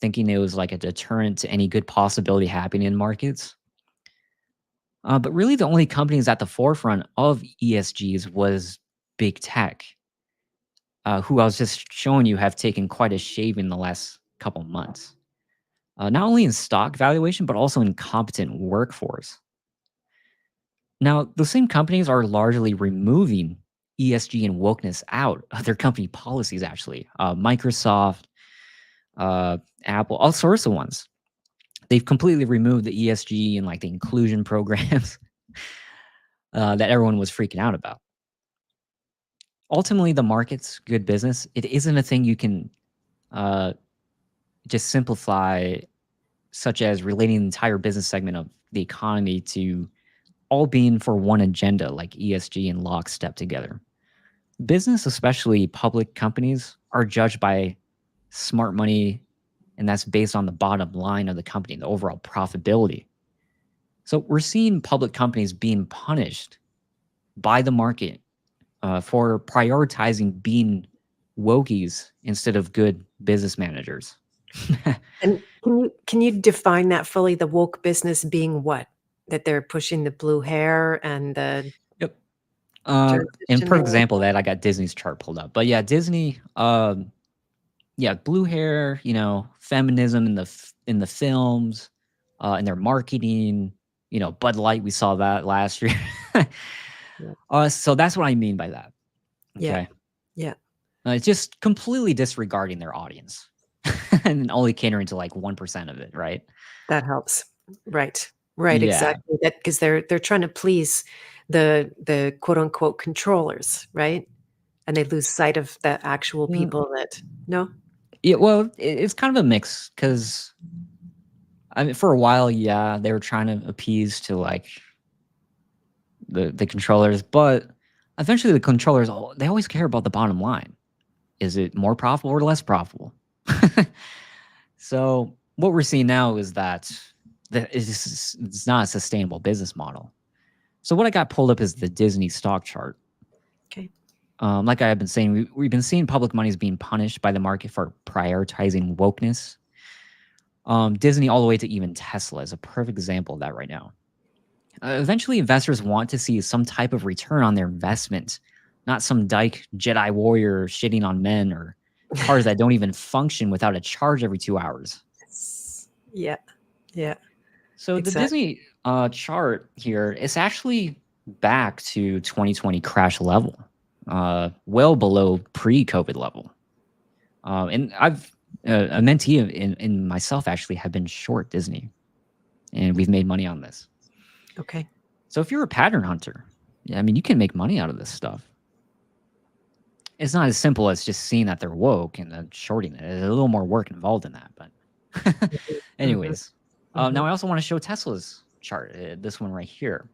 thinking it was like a deterrent to any good possibility happening in markets. But really, the only companies at the forefront of ESGs was big tech, who I was just showing you have taken quite a shave in the last couple months. Not only in stock valuation, but also in competent workforce. Now, those same companies are largely removing ESG and wokeness out of their company policies, actually. Microsoft, Apple, all sorts of ones. They've completely removed the ESG and like the inclusion programs that everyone was freaking out about. Ultimately, the market's good business. It isn't a thing you can uh, just simplify, such as relating the entire business segment of the economy to all being for one agenda, like ESG and lockstep together. Business, especially public companies, are judged by smart money, and that's based on the bottom line of the company, the overall profitability. So we're seeing public companies being punished by the market for prioritizing being wokies instead of good business managers. And can you define that fully, the woke business being what? That they're pushing the blue hair and the Yep. And transition perfect there? example of that, I got Disney's chart pulled up. But yeah, Disney, yeah, blue hair, feminism in the films, in their marketing, Bud Light, we saw that last year. Yeah. So that's what I mean by that. Yeah. Okay. Yeah. It's just completely disregarding their audience and only catering to like 1% of it, right? That helps. Right. Right, Yeah. exactly. That because they're trying to please the quote unquote controllers, right? And they lose sight of the actual Mm, people that no? yeah, well, it's kind of a mix because I mean, for a while, yeah, they were trying to appease to like the controllers, but eventually the controllers they always care about the bottom line. Is it more profitable or less profitable? So what we're seeing now is that that it's not a sustainable business model. So what I got pulled up is the Disney stock chart. Okay. Like I have been saying, we've been seeing public monies being punished by the market for prioritizing wokeness. Disney all the way to even Tesla is a perfect example of that right now. Eventually, investors want to see some type of return on their investment, not some dyke Jedi warrior shitting on men or cars that don't even function without a charge every 2 hours. Yeah. Yeah. So the Exactly. Disney chart here is actually back to 2020 crash level, well below pre-COVID level. And I've a mentee in myself actually have been short Disney, and we've made money on this. Okay. So if you're a pattern hunter, yeah, I mean, you can make money out of this stuff. It's not as simple as just seeing that they're woke and then shorting it. There's a little more work involved in that. But Hmm. anyways, Hmm. now I also want to show Tesla's chart, this one right here.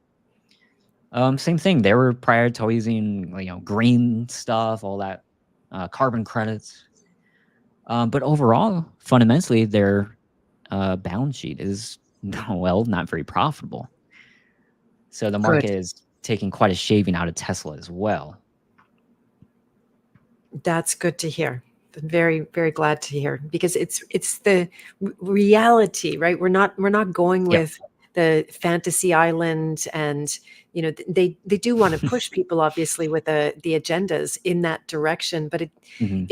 Same thing. They were prioritizing, green stuff, all that, carbon credits. But overall, fundamentally, their balance sheet is well not very profitable. So the Good. market is taking quite a shaving out of Tesla as well. That's good to hear. I'm very, very glad to hear, because it's the reality, right? We're not going Yep. with the fantasy island, and they do want to push people, obviously, with the agendas in that direction. But Hmm.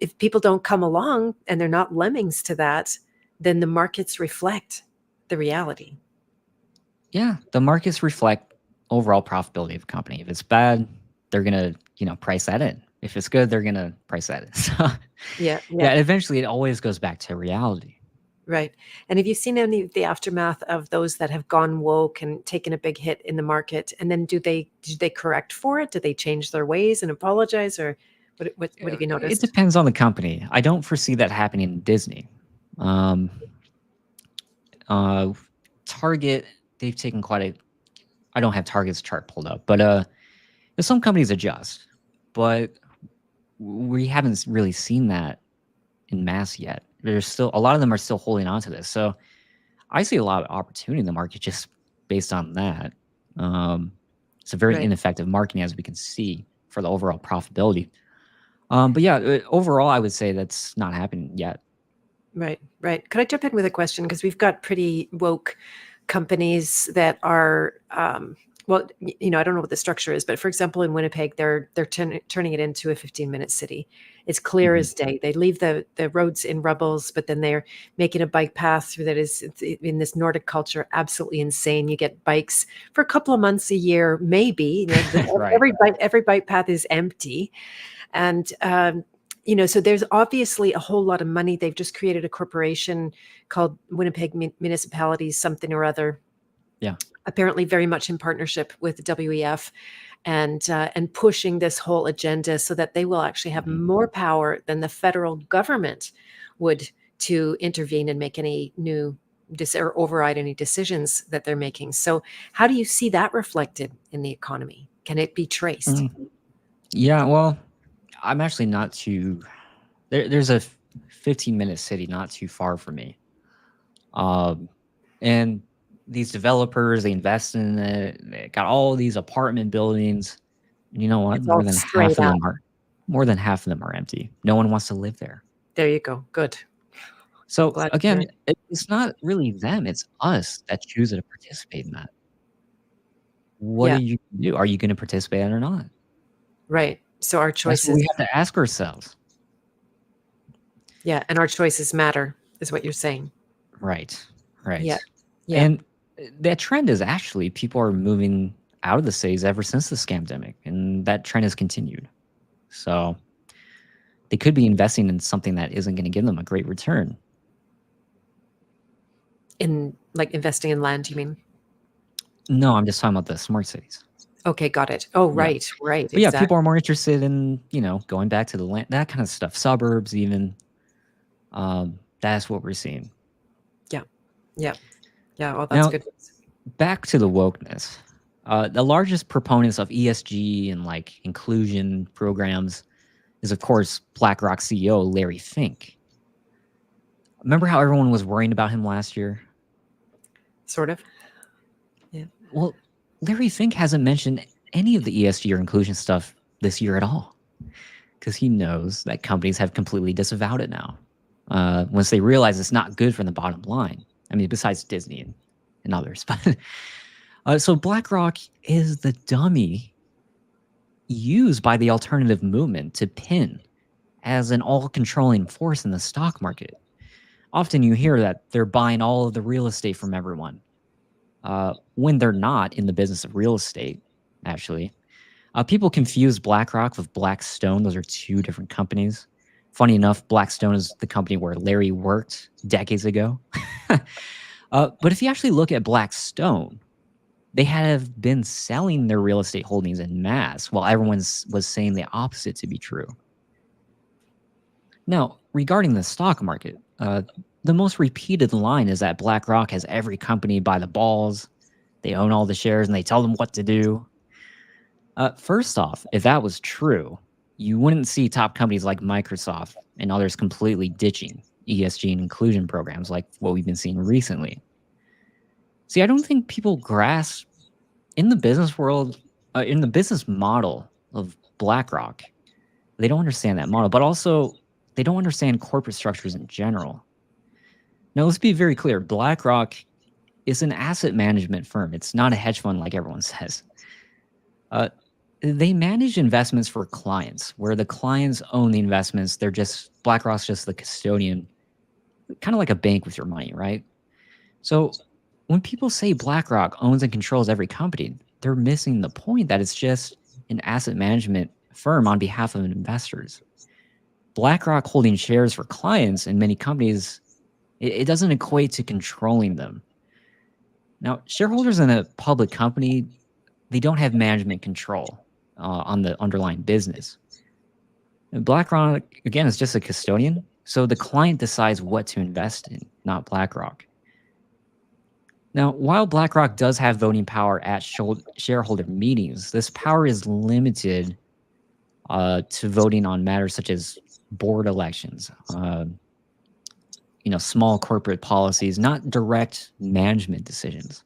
if people don't come along and they're not lemmings to that, then the markets reflect the reality. Yeah, the markets reflect overall profitability of a company. If it's bad, they're gonna, price that in. If it's good, they're gonna price that in. So, Yeah, yeah. yeah, eventually it always goes back to reality. Right. And have you seen any of the aftermath of those that have gone woke and taken a big hit in the market? And then do they correct for it? Do they change their ways and apologize, or what have you It noticed? depends on the company. I don't foresee that happening in Disney. Um, uh, Target, they've taken quite a. I don't have Target's chart pulled up, but some companies adjust, but we haven't really seen that in mass yet. There's still a lot of them are still holding on to this. So I see a lot of opportunity in the market just based on that. Um, it's a very Right. ineffective marketing, as we can see, for the overall profitability. But yeah, overall, I would say that's not happening yet. Right, right. Could I jump in with a question? Because we've got pretty woke companies that are, well, I don't know what the structure is, but for example, in Winnipeg, they're turning it into a 15-minute city. It's clear Hmm. as day. They leave the roads in rubbles, but then they're making a bike path through that is, in this Nordic culture, absolutely insane. You get bikes for a couple of months a year, maybe. Right. Every bike path is empty, and so there's obviously a whole lot of money. They've just created a corporation called Winnipeg Municipalities something or other, Yeah. apparently very much in partnership with WEF, and pushing this whole agenda so that they will actually have Hmm. more power than the federal government would to intervene and make any new or override any decisions that they're making. So how do you see that reflected in the economy? Can it be traced? Yeah. Well, I'm actually not too. There's a 15-minute city not too far from me. Um, and these developers, they invest in it. They got all these apartment buildings. You know what? It's all straight up. More than half of them are empty. No one wants to live there. There you go. Good. So Glad to hear again, it. it's not really them, it's us that choose to participate in that. What Yeah, do you do? Are you gonna participate in it or not? right. So our That's what choices, we have to ask ourselves. yeah, and our choices matter, is what you're saying. Right. Yeah, Right. yeah. And that trend is actually people are moving out of the cities ever since the scamdemic, and that trend has continued. So they could be investing in something that isn't gonna give them a great return. In like investing in land, you mean? No, I'm just talking about the smart cities. Okay, got it. Oh, Yeah. right, right, But yeah, people are exactly. more interested in, going back to the land, that kind of stuff, suburbs even. That's what we're seeing. Yeah, yeah, yeah. Oh, that's Now, good. back to the wokeness. The largest proponents of ESG and like inclusion programs is, of course, BlackRock CEO Larry Fink. Remember how everyone was worrying about him last year? Sort of. Yeah. Well, Larry Fink hasn't mentioned any of the ESG or inclusion stuff this year at all, because he knows that companies have completely disavowed it now. Once they realize it's not good for the bottom line. I mean, besides Disney and others. But so BlackRock is the dummy used by the alternative movement to pin as an all-controlling force in the stock market. Often you hear that they're buying all of the real estate from everyone, when they're not in the business of real estate, actually. People confuse BlackRock with Blackstone. Those are two different companies. Funny enough, Blackstone is the company where Larry worked decades ago. But if you actually look at Blackstone, they have been selling their real estate holdings en masse while everyone was saying the opposite to be true. Now, regarding the stock market, the most repeated line is that BlackRock has every company by the balls. They own all the shares and they tell them what to do. First off, if that was true, you wouldn't see top companies like Microsoft and others completely ditching ESG and inclusion programs like what we've been seeing recently. See, I don't think people grasp in the business world, in the business model of BlackRock, they don't understand that model, but also they don't understand corporate structures in general. Now, let's be very clear. BlackRock is an asset management firm. It's not a hedge fund like everyone says. They manage investments for clients, where the clients own the investments. BlackRock's just the custodian, kind of like a bank with your money, right? So when people say BlackRock owns and controls every company, they're missing the point that it's just an asset management firm on behalf of investors. BlackRock holding shares for clients in many companies, it doesn't equate to controlling them. Now, shareholders in a public company, they don't have management control on the underlying business. And BlackRock, again, is just a custodian, so the client decides what to invest in, not BlackRock. Now, while BlackRock does have voting power at shareholder meetings, this power is limited to voting on matters such as board elections, small corporate policies, not direct management decisions.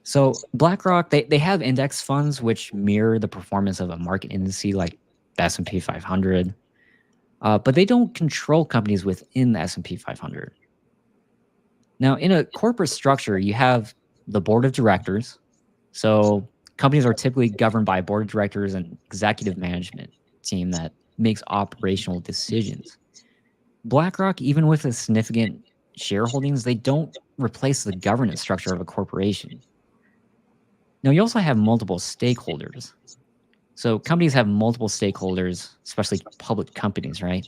So BlackRock, they have index funds which mirror the performance of a market index like the S&P 500, but they don't control companies within the S&P 500. Now, in a corporate structure, you have the board of directors. So companies are typically governed by a board of directors and executive management team that makes operational decisions. BlackRock, even with a significant shareholdings, they don't replace the governance structure of a corporation. Now, you also have multiple stakeholders. So companies have multiple stakeholders, especially public companies, right?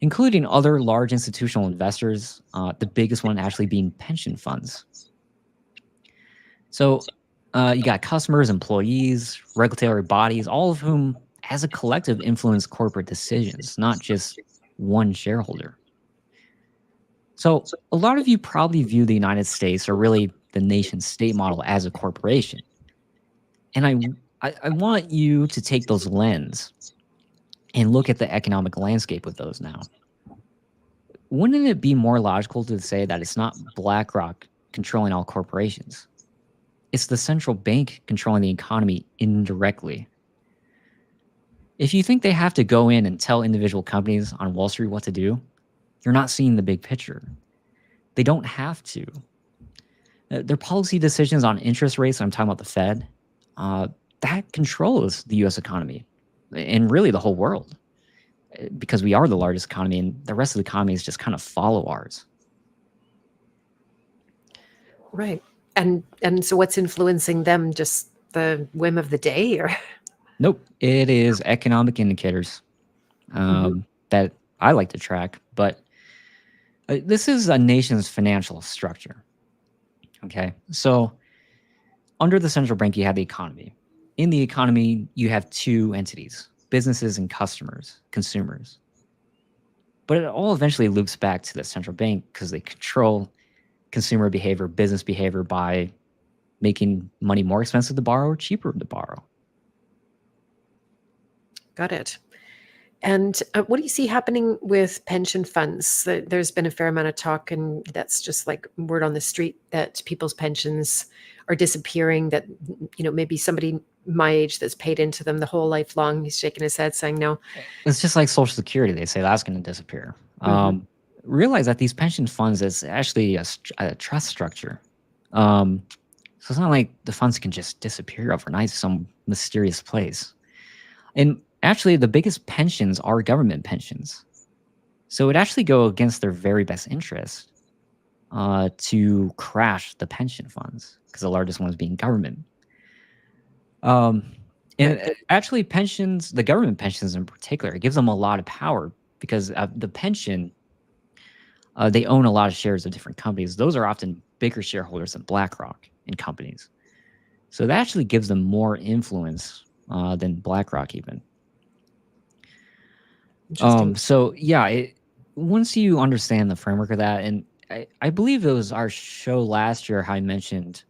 Including other large institutional investors, the biggest one actually being pension funds. So you got customers, employees, regulatory bodies, all of whom, as a collective, influence corporate decisions, not just one shareholder. So a lot of you probably view the United States, or really the nation state model, as a corporation. And I want you to take those lens and look at the economic landscape with those now. Wouldn't it be more logical to say that it's not BlackRock controlling all corporations? It's the central bank controlling the economy indirectly. If you think they have to go in and tell individual companies on Wall Street what to do, you're not seeing the big picture. They don't have to. Their policy decisions on interest rates, I'm talking about the Fed, that controls the U.S. economy and really the whole world, because we are the largest economy and the rest of the economies just kind of follow ours. Right. And so what's influencing them? Just the whim of the day, or? Nope. It is economic indicators that I like to track. But this is a nation's financial structure. Okay. So under the central bank, you have the economy. In the economy, you have two entities: businesses and customers, consumers. But it all eventually loops back to the central bank because they control consumer behavior, business behavior, by making money more expensive to borrow or cheaper to borrow. Got it. And what do you see happening with pension funds? There's been a fair amount of talk, and that's just like word on the street that people's pensions are disappearing. That maybe somebody my age that's paid into them the whole life long. He's shaking his head, saying no. It's just like Social Security. They say that's going to disappear. Hmm. Realize that these pension funds is actually a trust structure. So it's not like the funds can just disappear overnight to some mysterious place. And actually, the biggest pensions are government pensions. So it would actually go against their very best interest to crash the pension funds, because the largest ones being government. Um, Right. and actually, pensions, the government pensions in particular, it gives them a lot of power because the pension, they own a lot of shares of different companies. Those are often bigger shareholders than BlackRock in companies. So that actually gives them more influence than BlackRock even. Interesting. So yeah, once you understand the framework of that, and I believe it was our show last year how I mentioned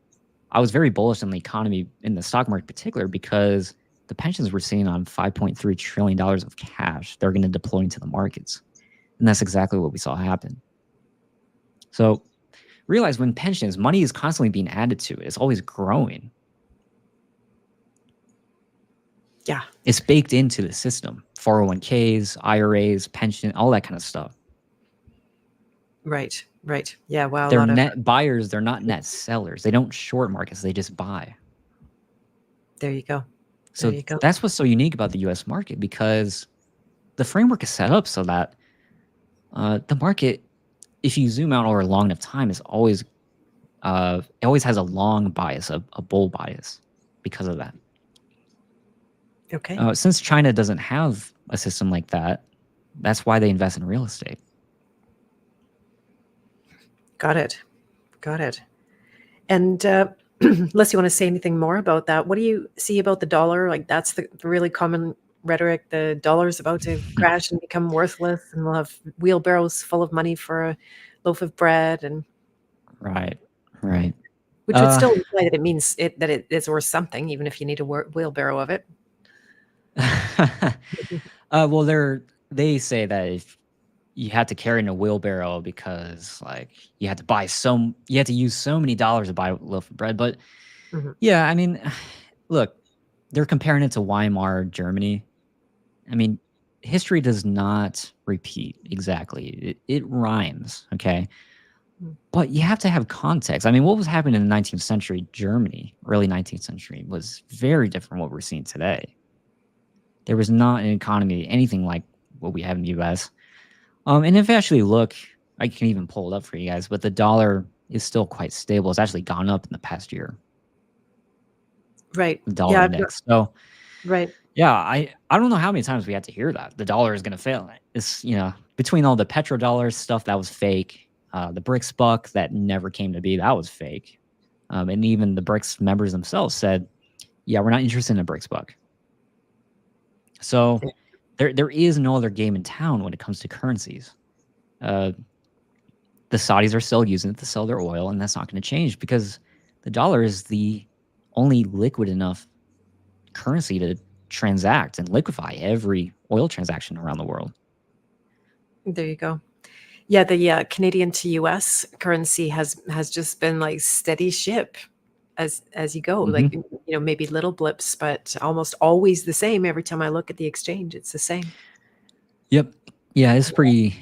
I was very bullish on the economy in the stock market in particular because the pensions we're seeing on $5.3 trillion of cash they're going to deploy into the markets. And that's exactly what we saw happen. So realize when pensions, money is constantly being added to it. It's always growing. Yeah. It's baked into the system. 401ks, IRAs, pension, all that kind of stuff. Right. Right. Yeah. Wow. A They're lot of. net buyers. They're not net sellers. They don't short markets. They just buy. There you go. There So you go. that's what's so unique about the U.S. market, because the framework is set up so that the market, if you zoom out over a long enough time, is always it always has a long bias, a bull bias, because of that. Okay. Since China doesn't have a system like that, that's why they invest in real estate. Got it. Got it. And unless you want to say anything more about that, what do you see about the dollar? Like that's the really common rhetoric. The dollar's about to crash and become worthless, and we'll have wheelbarrows full of money for a loaf of bread, and Right. Right. which would still imply that it means that it is worth something, even if you need a wheelbarrow of it. Well, they say that if you had to carry in a wheelbarrow because like you had to use so many dollars to buy a loaf of bread. But Mhm. yeah, I mean, look, they're comparing it to Weimar Germany. I mean, history does not repeat exactly. It rhymes, okay? Mm. But you have to have context. I mean, what was happening in the 19th century Germany, early 19th century, was very different from what we're seeing today. There was not an economy anything like what we have in the US. And if you actually look, I can even pull it up for you guys, but the dollar is still quite stable. It's actually gone up in the past year, Right. the dollar Yeah. I've not, index. So right. yeah, I don't know how many times we had to hear that the dollar is going to fail. It's between all the petrodollar stuff that was fake, the BRICS buck that never came to be, that was fake, and even the BRICS members themselves said, "Yeah, we're not interested in a BRICS buck." So there is no other game in town when it comes to currencies. Uh, the Saudis are still using it to sell their oil, and that's not going to change because the dollar is the only liquid enough currency to transact and liquefy every oil transaction around the world. There you go. Yeah, the Canadian to US currency has just been like steady ship as you go. Like Mm-hmm. maybe little blips, but almost always the same. Every time I look at the exchange, it's the same. Yep. Yeah, it's pretty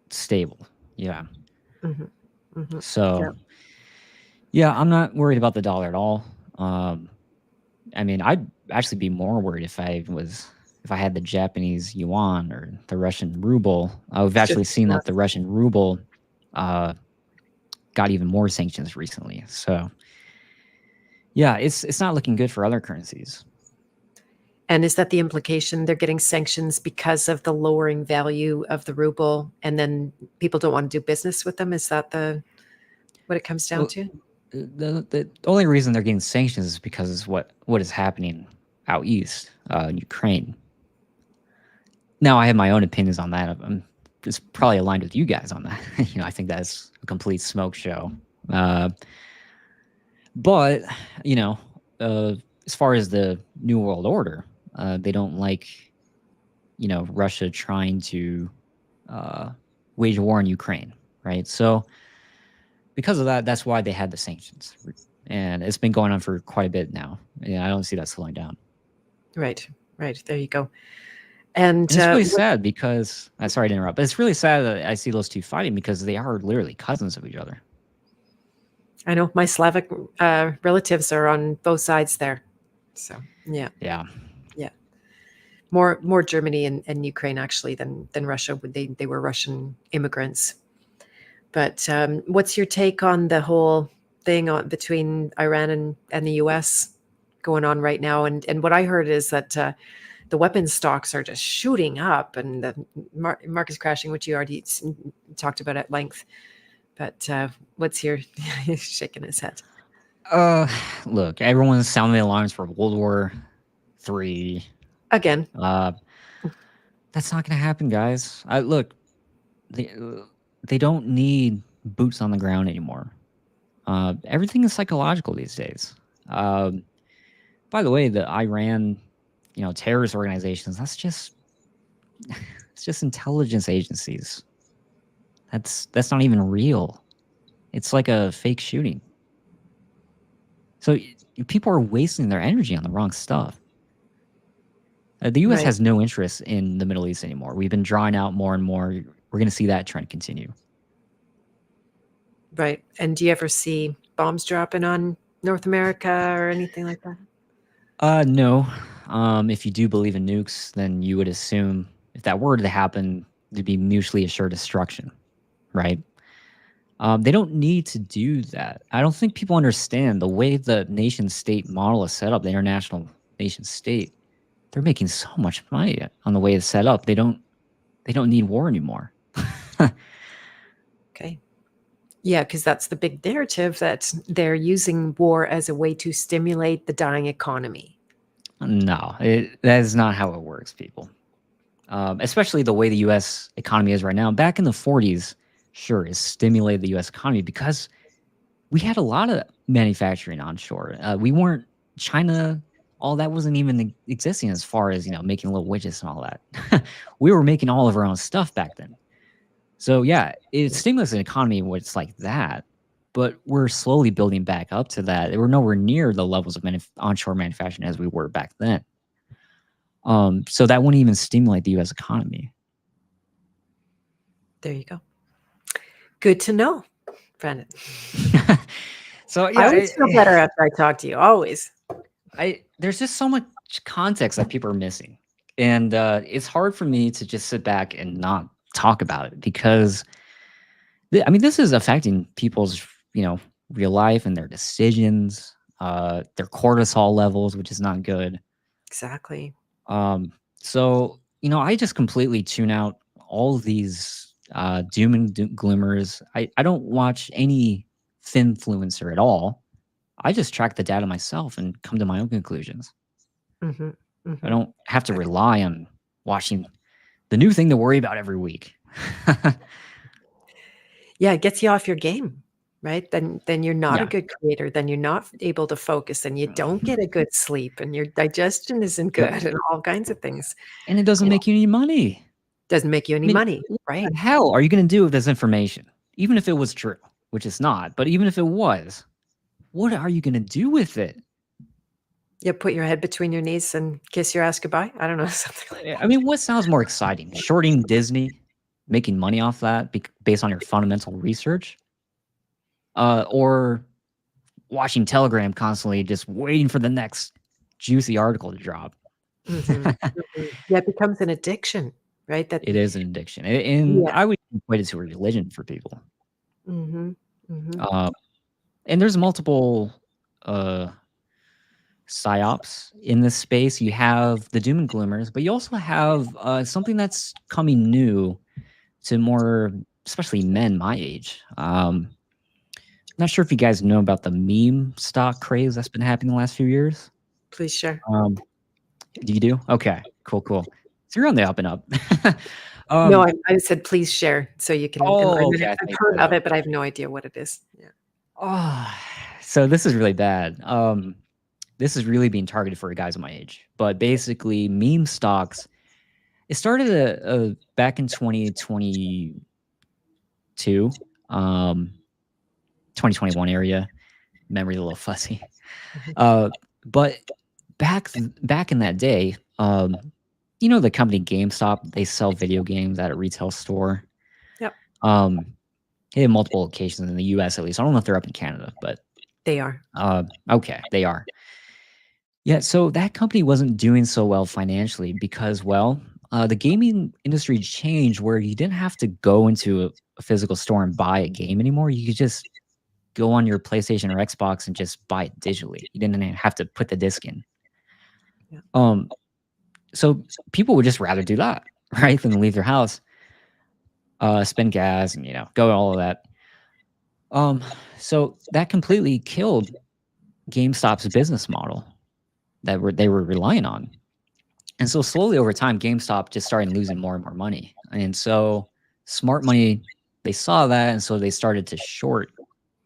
stable. Yeah. Hmm. Hmm. So Yeah. yeah, I'm not worried about the dollar at all. Um, I mean, I'd actually be more worried if I had the Japanese yuan or the Russian ruble. I've It's just actually seen that the Russian ruble uh, got even more sanctions recently. So yeah, it's not looking good for other currencies. and is that the implication? They're getting sanctions because of the lowering value of the ruble, and then people don't want to do business with them? Is that the what it comes down Well, to? the only reason they're getting sanctions is because of what is happening out east in Ukraine. Now, I have my own opinions on that. I'm just probably aligned with you guys on that. I think that's a complete smoke show. Uh, but you know, uh, as far as the New World Order, They don't like, Russia trying to wage a war in Ukraine, right? So because of that, that's why they had the sanctions, and it's been going on for quite a bit now. Yeah, I don't see that slowing down. Right. Right. There you go. And And it's really sad because sorry to interrupt, but it's really sad that I see those two fighting because they are literally cousins of each other. I know my Slavic relatives are on both sides there. So yeah, Yeah. yeah. More Germany and Ukraine actually than Russia. They were Russian immigrants. But what's your take on the whole thing between Iran and the U.S. going on right now? And what I heard is that the weapons stocks are just shooting up, and the market's crashing, which you already talked about at length. But what's your he's shaking his head. Look, everyone's sounding the alarms for World War III. Again. That's not going to happen, guys. Look, they don't need boots on the ground anymore. Everything is psychological these days. By the way, the Iran, terrorist organizations, it's just intelligence agencies. That's not even real. It's like a fake shooting. So people are wasting their energy on the wrong stuff. The U.S. Right. has no interest in the Middle East anymore. We've been drawing out more and more. We're going to see that trend continue. Right. And do you ever see bombs dropping on North America or anything like that? No. If you do believe in nukes, then you would assume if that were to happen, there'd be mutually assured destruction, right? They don't need to do that. I don't think people understand the way the nation state model is set up, the international nation state. They're making so much money on the way it's set up. They don't need war anymore. Okay. Yeah, because that's the big narrative that they're using war as a way to stimulate the dying economy. No, that is not how it works, people. Especially the way the U.S. economy is right now. Back in the 40s, sure, it stimulated the U.S. economy because we had a lot of manufacturing onshore. We weren't China. All that wasn't even existing as far as making little widgets and all that. We were making all of our own stuff back then. So yeah, it stimulates an economy where it's like that. But we're slowly building back up to that. We're nowhere near the levels of onshore manufacturing as we were back then. So that wouldn't even stimulate the U.S. economy. There you go. Good to know, Brandon. So I always feel better after I talk to you. Always. There's just so much context that people are missing, and it's hard for me to just sit back and not talk about it because, this is affecting people's real life and their decisions, their cortisol levels, which is not good. Exactly. So I just completely tune out all of these doom and gloomers. I don't watch any finfluencer at all. I just track the data myself and come to my own conclusions. Mm-hmm. Mm-hmm. I don't have to rely on watching the new thing to worry about every week. Yeah, it gets you off your game, right? Then you're not a Yeah. good creator. Then you're not able to focus, and you don't get a good sleep, and your digestion isn't Yep. good, and all kinds of things. And it doesn't make you any money. Doesn't make you any money, what right? the hell are you going to do with this information? Even if it was true, which it's not, but even if it was, what are you going to do with it? You put your head between your knees and kiss your ass goodbye. I don't know, something like that. What sounds more exciting? Shorting Disney, making money off that based on your fundamental research? Or watching Telegram constantly, just waiting for the next juicy article to drop? Mm-hmm. Mm-hmm. Yeah, it becomes an addiction, right? It is an addiction. And Yeah. I would equate it to a religion for people. Mm-hmm. Mm-hmm. And there's multiple psyops in this space. You have the doom and gloomers, but you also have something that's coming new to more, especially men my age. Not sure if you guys know about the meme stock craze that's been happening the last few years. Please share. Do you do? Okay, cool. So you're on the up and up. No, I said please share so you can. Okay. I've heard of it, but I have no idea what it is. Yeah. Oh, so this is really bad. this is really being targeted for guys my age. But basically, meme stocks. It started back in 2022, 2021 area. Memory's a little fuzzy. Mhm. But back in that day, the company GameStop, they sell video games at a retail store. Yep, Um, they have multiple locations in the US at least. I don't know if they're up in Canada, but they are. okay, they are. Yeah, so that company wasn't doing so well financially because, well, the gaming industry changed where you didn't have to go into a physical store and buy a game anymore. You could just go on your PlayStation or Xbox and just buy it digitally. You didn't have to put the disc in. Yeah. Um, so people would just rather do that, right, than leave their house, spend gas, and go all of that. So that completely killed GameStop's business model that they were relying on. And so slowly over time, GameStop just started losing more and more money. And so smart money, they saw that, and so they started to short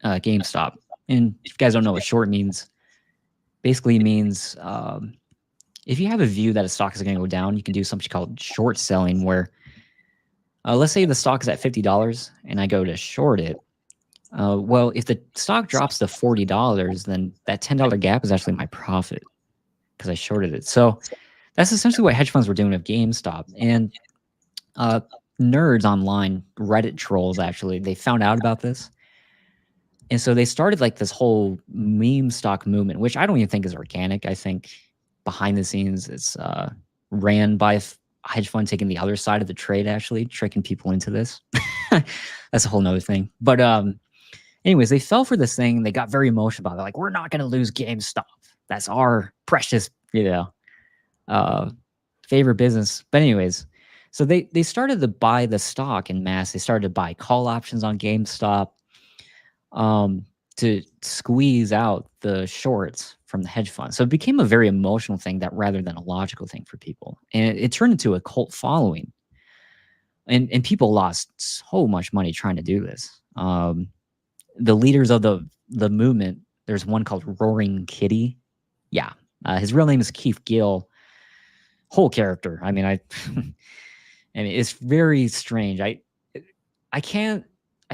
GameStop. And if you guys don't know what short means, basically means if you have a view that a stock is going to go down, you can do something called short selling, where let's say the stock is at $50 and I go to short it. Well, if the stock drops to $40, then that $10 gap is actually my profit because I shorted it. So that's essentially what hedge funds were doing with GameStop. And uh, nerds online, Reddit trolls, actually, they found out about this. And so they started like this whole meme stock movement, which I don't even think is organic. I think behind the scenes, it's ran by a hedge fund taking the other side of the trade, actually tricking people into this. That's a whole nother thing. But anyways, they fell for this thing. They got very emotional about it. Like, we're not going to lose GameStop. That's our precious, uh, favorite business. But anyways, so they started to buy the stock in mass. They started to buy call options on GameStop um, to squeeze out the shorts from the hedge fund. So it became a very emotional thing that rather than a logical thing for people. And it turned into a cult following. And people lost so much money trying to do this. The leaders of the movement, there's one called Roaring Kitty. Yeah. His real name is Keith Gill. Whole character. I mean, I mean, it's very strange. I can't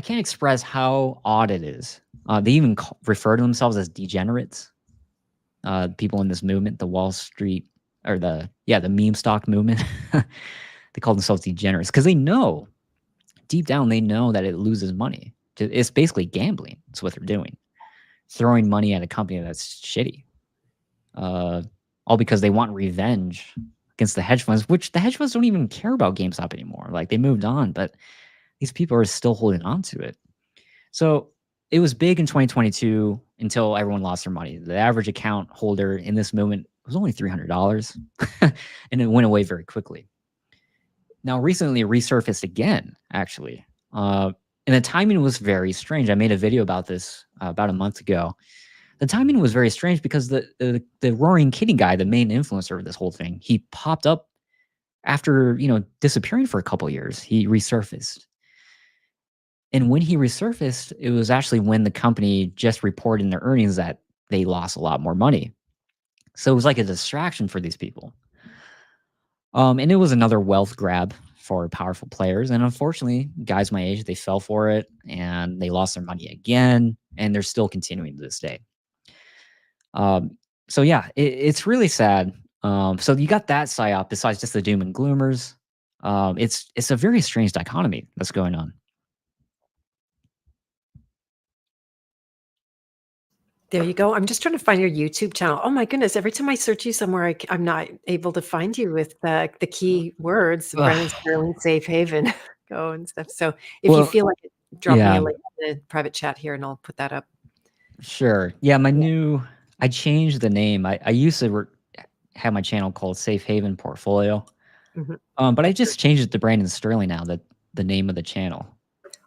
express how odd it is. They even refer to themselves as degenerates. People in this movement, the Wall Street or the meme stock movement, they call themselves degenerates because they know deep down they know that it loses money. It's basically gambling. That's what they're doing, throwing money at a company that's shitty, all because they want revenge against the hedge funds, which the hedge funds don't even care about GameStop anymore. Like, they moved on, but these people are still holding on to it. So it was big in 2022 until everyone lost their money. The average account holder in this movement was only $300, and it went away very quickly. Now, recently it resurfaced again, actually. And the timing was very strange. I made a video about this about a month ago. The timing was very strange because the Roaring Kitty guy, the main influencer of this whole thing, he popped up after disappearing for a couple years. He resurfaced. And when he resurfaced, it was actually when the company just reported in their earnings that they lost a lot more money. So it was like a distraction for these people. And it was another wealth grab for powerful players. And unfortunately, guys my age, they fell for it and they lost their money again. And they're still continuing to this day. So yeah, it's really sad. So you got that psyop besides just the doom and gloomers. It's a very strange dichotomy that's going on. There you go. I'm just trying to find your YouTube channel. Oh my goodness! Every time I search you somewhere, I'm not able to find you with the key words, Brennan Ugh. Sterling, safe haven, go and stuff. So if you Well, feel like it, drop me yeah, a link in the private chat here, and I'll put that up. sure. Yeah, I changed the name. I used to have my channel called Safe Haven Portfolio. Mhm. But I just changed it to Brandon Sterling now, the name of the channel.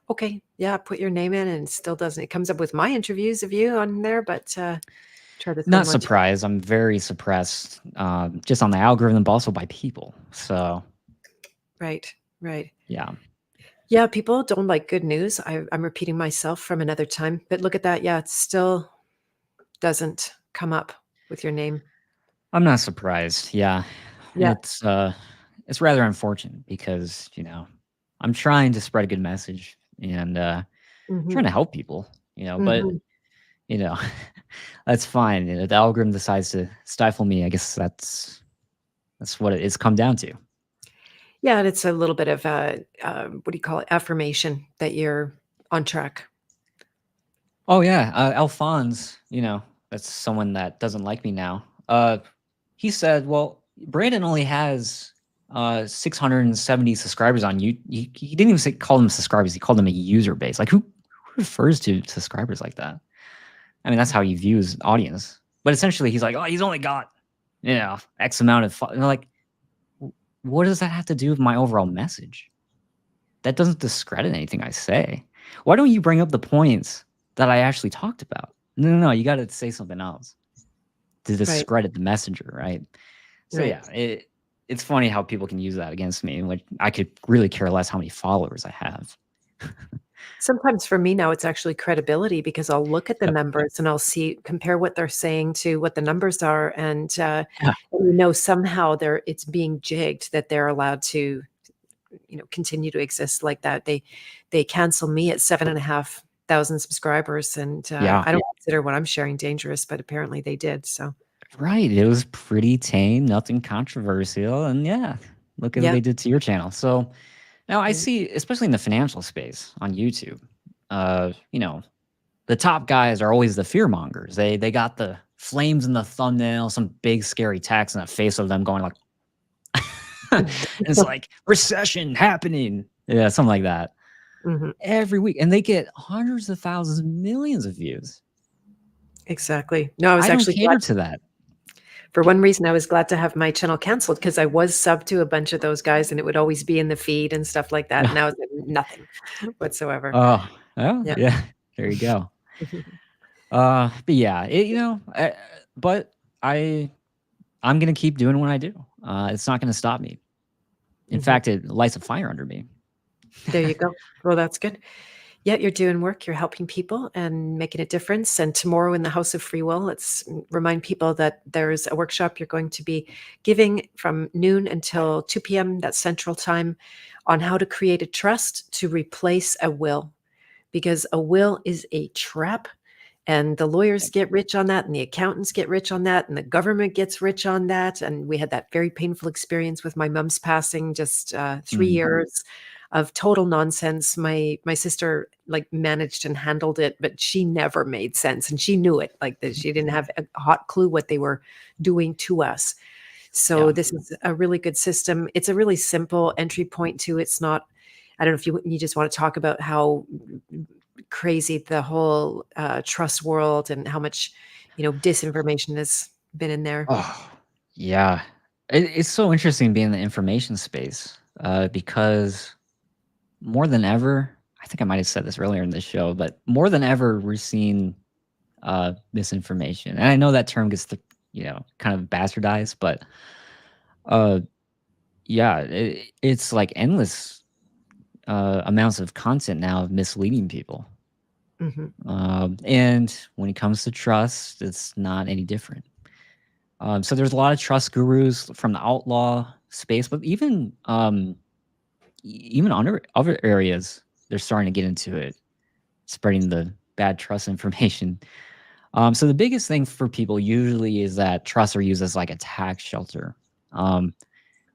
Okay, yeah, put your name in, and it still doesn't. It comes up with my interviews of you on there, but try this one Not more time. surprised. I'm very suppressed, just on the algorithm, but also by people. So Right, right. yeah. Yeah, people don't like good news. I'm repeating myself from another time, but look at that. Yeah, it still doesn't come up. with your name. I'm not surprised. Yeah. Yeah. It's rather unfortunate because, I'm trying to spread a good message and trying Mhm. to help people, but Mhm. you know, that's fine. The algorithm decides to stifle me. I guess that's what it's come down to. Yeah, and it's a little bit of a, what do you call it, affirmation that you're on track. Oh yeah, Alphonse, that's someone that doesn't like me now. He said, "Well, Brandon only has 670 subscribers on you." He didn't even call them subscribers. He called them a user base. Like who refers to subscribers like that? I mean, that's how he views audience. But essentially, he's like, "Oh, he's only got X amount of." And I'm like, what does that have to do with my overall message? That doesn't discredit anything I say. Why don't you bring up the points that I actually talked about? No, no, no. You got to say something else to Right, discredit the messenger, right? So right. yeah, it's funny how people can use that against me. Like I could really care less how many followers I have. Sometimes for me now, it's actually credibility because I'll look at the Yep. numbers and I'll see compare what they're saying to what the numbers are, Yeah. and somehow it's being jigged that they're allowed to, continue to exist like that. They cancel me at 7,500 subscribers, and Yeah. I don't consider what I'm sharing dangerous, but apparently they did. So Right. It was pretty tame, nothing controversial, and yeah, look at what yeah, they did to your channel. So now I right. see, especially in the financial space on YouTube, the top guys are always the fear mongers. They got the flames in the thumbnail, some big scary text and a face of them going like, and it's like recession happening, yeah, something like that Mhm. every week, and they get hundreds of thousands, millions of views. Exactly. No, I was I don't actually glad. cater to that. For one reason, I was glad to have my channel canceled because I was sub to a bunch of those guys, and it would always be in the feed and stuff like that. Now it's like nothing whatsoever. Oh, oh, Yeah. yeah. There you go. But yeah, but I I'm gonna keep doing what I do. It's not gonna stop me. In Mhm. fact, it lights a fire under me. There you go. Well, that's good. Yeah, you're doing work, you're helping people and making a difference. And tomorrow in the House of Free Will, let's remind people that there's a workshop you're going to be giving from noon until 2 p.m. That's Central Time on how to create a trust to replace a will, because a will is a trap. And the lawyers get rich on that, and the accountants get rich on that, and the government gets rich on that. And we had that very painful experience with my mom's passing, just 3 years of total nonsense. My sister like managed and handled it, but she never made sense, and she knew it. Like that, she didn't have a hot clue what they were doing to us. So Yeah. this is a really good system. It's a really simple entry point to. It's not. I don't know if you just want to talk about how crazy the whole trust world and how much disinformation has been in there. Oh, yeah. It's so interesting being in the information space because more than ever, I think I might have said this earlier in the show, but more than ever, we're seeing misinformation. And I know that term gets, kind of bastardized, but uh, yeah, it's like endless amounts of content now of misleading people. Hmm. And when it comes to trust, it's not any different. So there's a lot of trust gurus from the outlaw space, but even other areas, they're starting to get into it, spreading the bad trust information. So the biggest thing for people usually is that trusts are used as like a tax shelter. Um,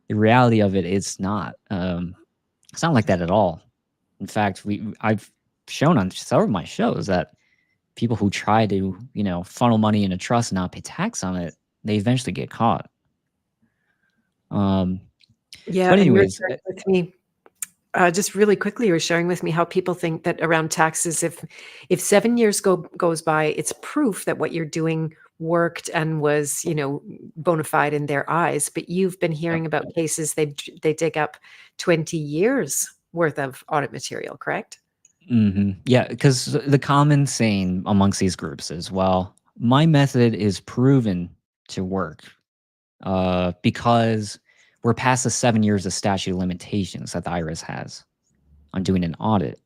the reality of it is not. It's not like that at all. In fact, I've shown on several of my shows that people who try to, funnel money into trust and not pay tax on it, they eventually get caught. Um, Yeah, but and you were anyways, sharing with me just really quickly. You were sharing with me how people think that around taxes, if 7 years goes by, it's proof that what you're doing worked and was bona fide in their eyes. But you've been yep. hearing about cases they dig up 20 years worth of audit material, correct? Yeah, because the common saying amongst these groups is, well, my method is proven to work because we're past the 7 years of statute of limitations that the IRS has on doing an audit.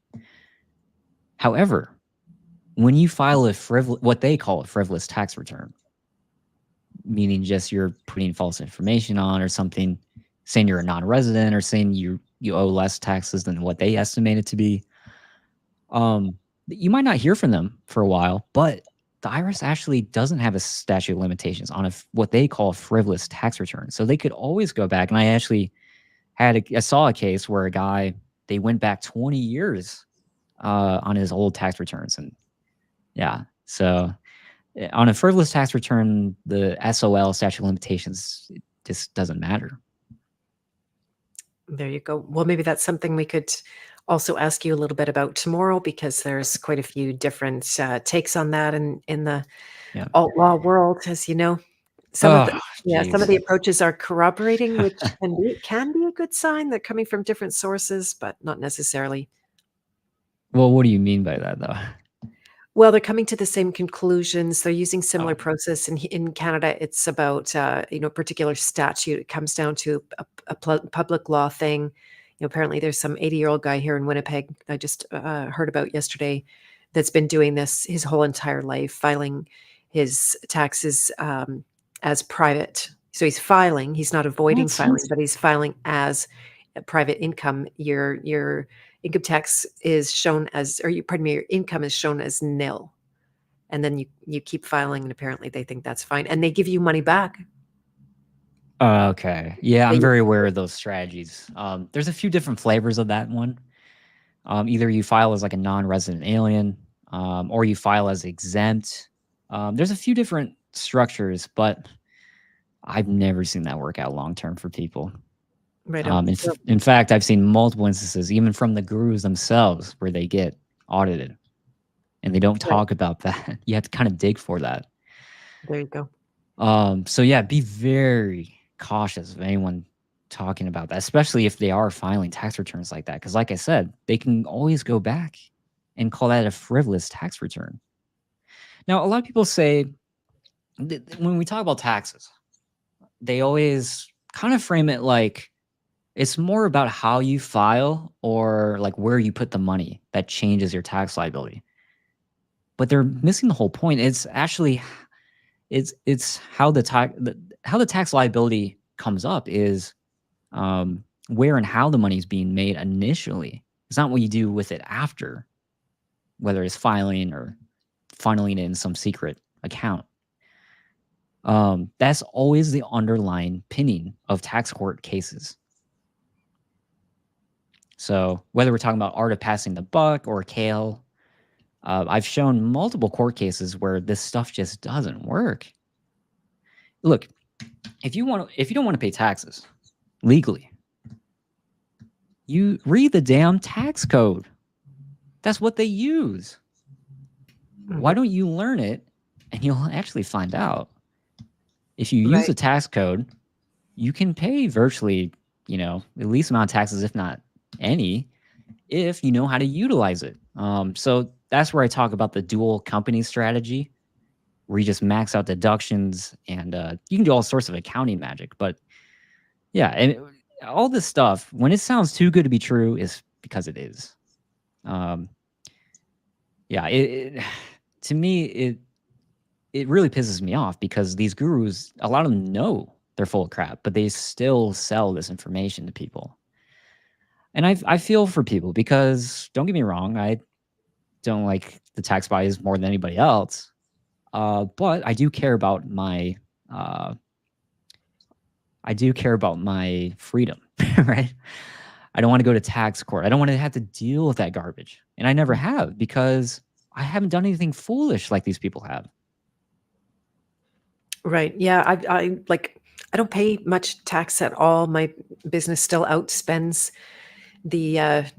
However, when you file what they call a frivolous tax return, meaning just you're putting false information on or something, saying you're a non-resident or saying you owe less taxes than what they estimate it to be. You might not hear from them for a while, but the IRS actually doesn't have a statute of limitations on what they call a frivolous tax return. So they could always go back. And I actually I saw a case where a guy, they went back 20 years on his old tax returns. And yeah, so on a frivolous tax return, the SOL statute of limitations, it just doesn't matter. There you go. Well, maybe that's something we could also ask you a little bit about tomorrow, because there's quite a few different takes on that in the Yeah. alt law world, as you know. Some of Oh, the some of jeez. the approaches are corroborating, which can be a good sign. They're coming from different sources, but not necessarily. Well, what do you mean by that, though? Well, they're coming to the same conclusions. They're using similar Oh, process. In Canada, it's about particular statute. It comes down to a public law thing. Apparently, there's some 80-year-old guy here in Winnipeg I just heard about yesterday that's been doing this his whole entire life, filing his taxes as private. So he's filing. He's not avoiding what? filing, but he's filing as a private income. Your income tax is shown as, pardon me, your income is shown as nil. And then you keep filing, and apparently they think that's fine. And they give you money back. Okay. Yeah, That I'm you- very aware of those strategies. There's a few different flavors of that one. Either you file as like a non-resident alien, or you file as exempt. There's a few different structures, but I've never seen that work out long term for people. Right on. Well, In fact, I've seen multiple instances, even from the gurus themselves, where they get audited, and they don't right. talk about that. You have to kind of dig for that. There you go. So yeah, be very cautious of anyone talking about that, especially if they are filing tax returns like that. Because like I said, they can always go back and call that a frivolous tax return. Now, a lot of people say when we talk about taxes, they always kind of frame it like it's more about how you file or like where you put the money that changes your tax liability. But they're missing the whole point. It's actually it's how the tax liability comes up is where and how the money is being made initially. It's not what you do with it after, whether it's filing or funneling it in some secret account. That's always the underlying pinning of tax court cases. So whether we're talking about art of passing the buck or kale, I've shown multiple court cases where this stuff just doesn't work. Look, if you don't want to pay taxes legally, you read the damn tax code. That's what they use. Why don't you learn it, and you'll actually find out. If you use Right. a tax code, you can pay virtually, the least amount of taxes, if not any, if you know how to utilize it. So that's where I talk about the dual company strategy, where you just max out deductions, and you can do all sorts of accounting magic. But yeah, and all this stuff, when it sounds too good to be true, is because it is. Yeah, to me, it really pisses me off because these gurus, a lot of them know they're full of crap, but they still sell this information to people. And I feel for people because, don't get me wrong, I don't like the tax bias more than anybody else, but I do care about my freedom, right? I don't want to go to tax court. I don't want to have to deal with that garbage, and I never have because I haven't done anything foolish like these people have. Right. Yeah. I don't pay much tax at all. My business still outspends the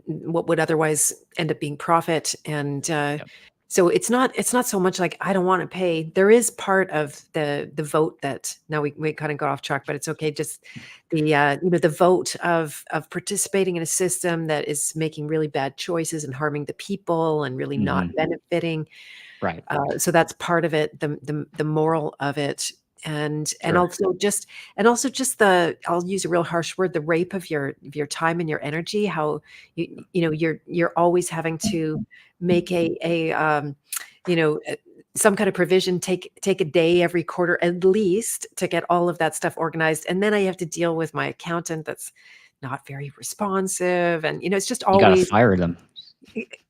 what would otherwise end up being profit. And Yep. so it's not so much like I don't want to pay. There is part of the vote that, now we kind of got off track, but it's okay. Just the vote of participating in a system that is making really bad choices and harming the people and really not benefiting. Right. So that's part of it, the moral of it, and Sure. also just the, I'll use a real harsh word, the rape of your time and your energy. How you're always having to make a you know some kind of provision, take a day every quarter at least to get all of that stuff organized. And then I have to deal with my accountant that's not very responsive. And, it's just You gotta always, fire them.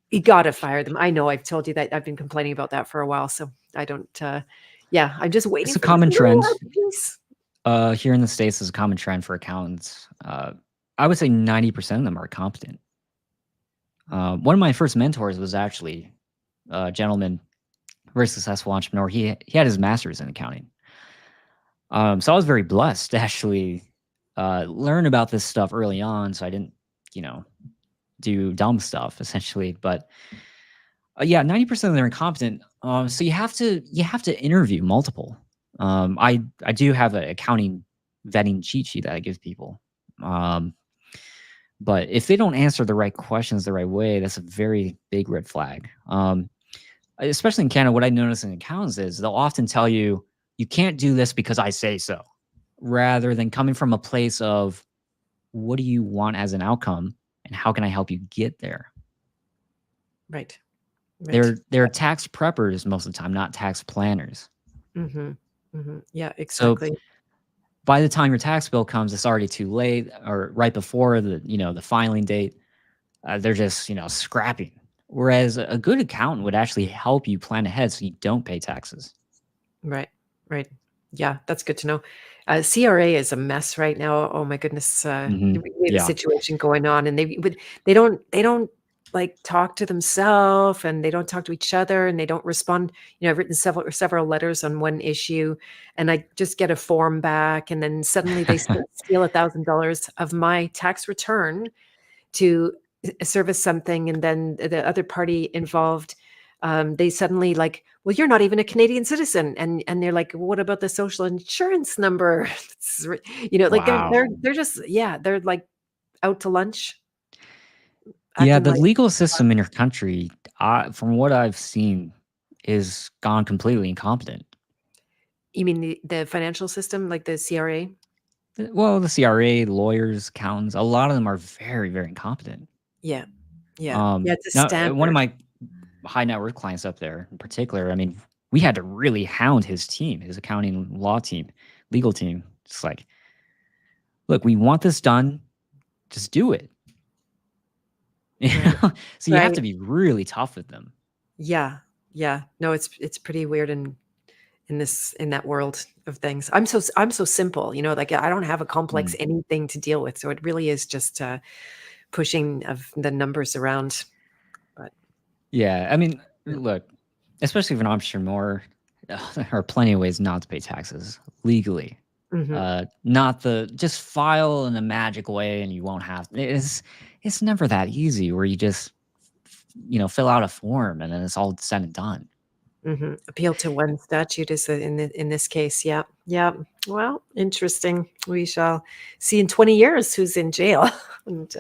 you got to fire them. I know I've told you that. I've been complaining about that for a while. So I don't, yeah, I'm just waiting It's a for this common little trend. piece. Here in the States, is a common trend for accountants. I would say 90% of them are competent. One of my first mentors was actually a gentleman, very successful entrepreneur. He had his master's in accounting. So I was very blessed to actually learn about this stuff early on, so I didn't, do dumb stuff essentially. But yeah, 90% of them are incompetent. So you have to interview multiple. I do have an accounting vetting cheat sheet that I give people. But if they don't answer the right questions the right way, that's a very big red flag. Especially in Canada, what I notice in accountants is they'll often tell you, you can't do this because I say so, rather than coming from a place of, what do you want as an outcome and how can I help you get there? Right. Right. They're tax preppers most of the time, not tax planners. Mm-hmm. Mm-hmm. Yeah, So exactly. by the time your tax bill comes, it's already too late, or right before the filing date. They're just scrapping. Whereas a good accountant would actually help you plan ahead so you don't pay taxes. Right. Right. Yeah, that's good to know. CRA is a mess right now. Oh my goodness. We have a Yeah. situation going on, and they don't like talk to themselves, and they don't talk to each other, and they don't respond. I've written several letters on one issue, and I just get a form back, and then suddenly they steal $1,000 of my tax return to service something, and then the other party involved, they suddenly like, well, you're not even a Canadian citizen, and they're like, what about the social insurance number? Like Wow. they're just, yeah, they're like out to lunch, Yeah, acting the like, legal system in your country, from what I've seen, is gone completely incompetent. you mean the financial system, like the CRA? Well, the CRA, lawyers, accountants, a lot of them are very, very incompetent. Yeah, yeah, it's a Now, one of standard. my high net worth clients up there in particular, I mean, we had to really hound his team, his accounting law team, legal team. It's like, look, we want this done. Just do it. Right, So you have to right. be really tough with them. Yeah, yeah. No, it's pretty weird in that world of things. I'm so simple, like I don't have a complex Mm. anything to deal with. So it really is just pushing of the numbers around. But Yeah, I mean, yeah. look, especially for an entrepreneur, there are plenty of ways not to pay taxes legally. Hmm. Not the just file in a magic way and you won't have. It's never that easy where you just fill out a form and then it's all said and done. Hmm. Appeal to one statute is in this case. Yeah, yeah. Well, interesting. We shall see in 20 years who's in jail. And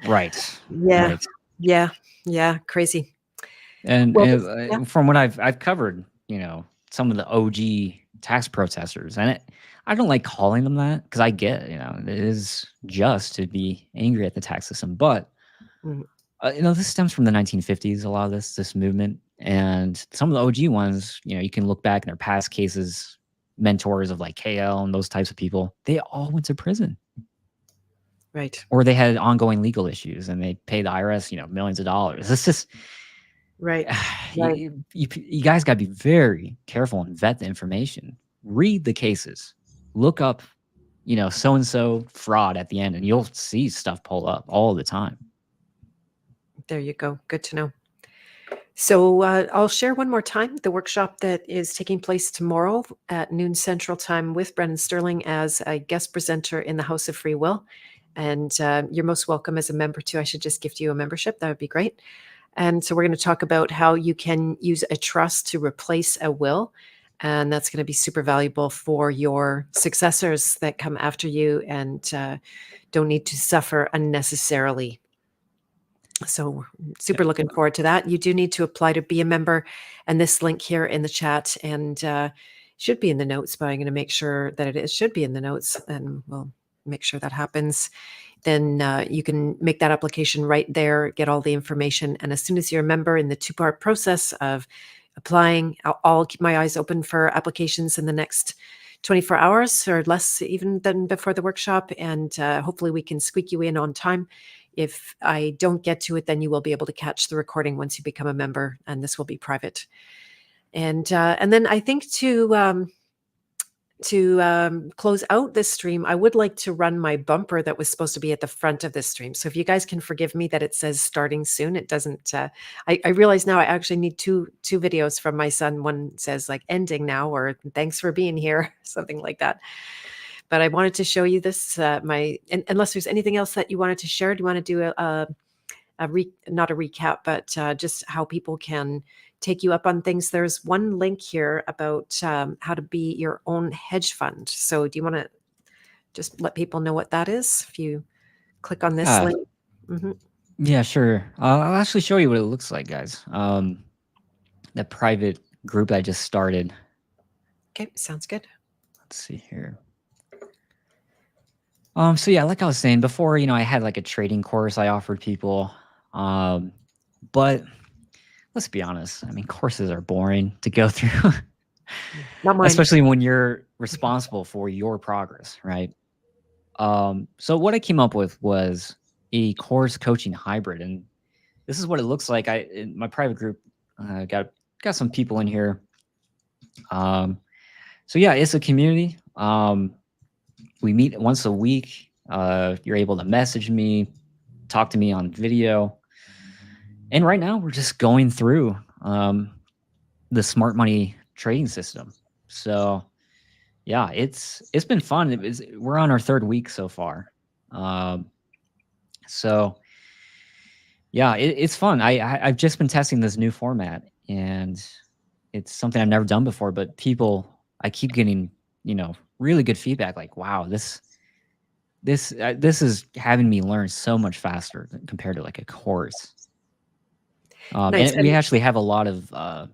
Right, yeah, right. yeah, yeah. Crazy. And, Well, yeah. from what I've covered, some of the OG tax protesters, and I don't like calling them that because I get, it is just to be angry at the tax system, but Mhm. this stems from the 1950s. A lot of this movement, and some of the OG ones, you can look back in their past cases, mentors of like KL and those types of people, they all went to prison. Right, Or they had ongoing legal issues and they paid the IRS, millions of dollars. It's just right, right. you guys got to be very careful and vet the information. Read the cases. Look up, so and so fraud at the end, and you'll see stuff pull up all the time. There you go. Good to know. So I'll share one more time the workshop that is taking place tomorrow at noon Central Time with Brennan Sterling as a guest presenter in the House of Free Will. And you're most welcome as a member too. I should just gift you a membership. That would be great. And so we're going to talk about how you can use a trust to replace a will. And that's going to be super valuable for your successors that come after you and don't need to suffer unnecessarily. So Yeah. super looking forward to that. You do need to apply to be a member, and this link here in the chat and should be in the notes, but I'm going to make sure that it should be in the notes, and we'll make sure that happens. Then you can make that application right there, get all the information, and as soon as you're a member in the two-part process of applying. I'll keep my eyes open for applications in the next 24 hours or less even than before the workshop. And hopefully we can squeak you in on time. If I don't get to it, then you will be able to catch the recording once you become a member, and this will be private. And then I think to close out this stream, I would like to run my bumper that was supposed to be at the front of this stream. So if you guys can forgive me that it says starting soon, it doesn't. I realize now I actually need two videos from my son. One says like ending now or thanks for being here, something like that. But I wanted to show you this. Unless there's anything else that you wanted to share, do you want to do not a recap, but just how people can take you up on things? There's one link here about how to be your own hedge fund. So do you want to just let people know what that is? If you click on this link. Mm-hmm. Yeah, sure. I'll actually show you what it looks like, guys. The private group I just started. Okay, sounds good. Let's see here. So yeah, like I was saying before, I had like a trading course I offered people. But let's be honest. I mean, courses are boring to go through, Not mine. especially when you're responsible for your progress, right? So what I came up with was a course coaching hybrid, and this is what it looks like. In my private group got some people in here. So yeah, it's a community. We meet once a week. You're able to message me, talk to me on video. And right now we're just going through the smart money trading system. So yeah, it's been fun. We're on our third week so far. So yeah, it's fun. I've just been testing this new format, and it's something I've never done before. But I keep getting really good feedback. Like, wow, this is having me learn so much faster compared to like a course. Nice. And we actually have a lot of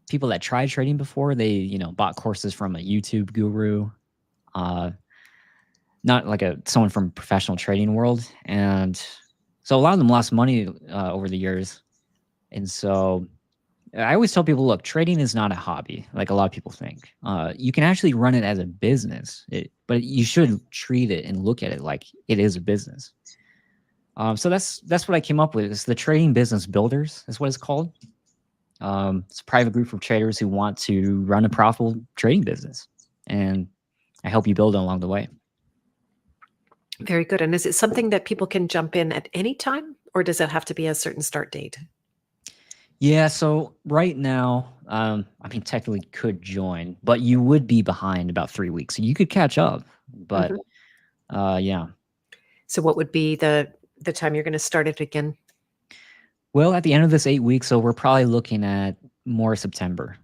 people that tried trading before. They bought courses from a YouTube guru, not like someone from professional trading world, and so a lot of them lost money over the years. And so I always tell people, look, trading is not a hobby like a lot of people think. You can actually run it as a business, but you should treat it and look at it like it is a business. So that's what I came up with. It's the Trading Business Builders is what it's called. It's a private group of traders who want to run a profitable trading business, and I help you build it along the way. Very good. And is it something that people can jump in at any time, or does it have to be a certain start date? Yeah, so right now, I mean, technically could join, but you would be behind about 3 weeks. So you could catch up, but yeah. So what would be the time you're going to start it again? Well, at the end of this 8 weeks, so we're probably looking at more September.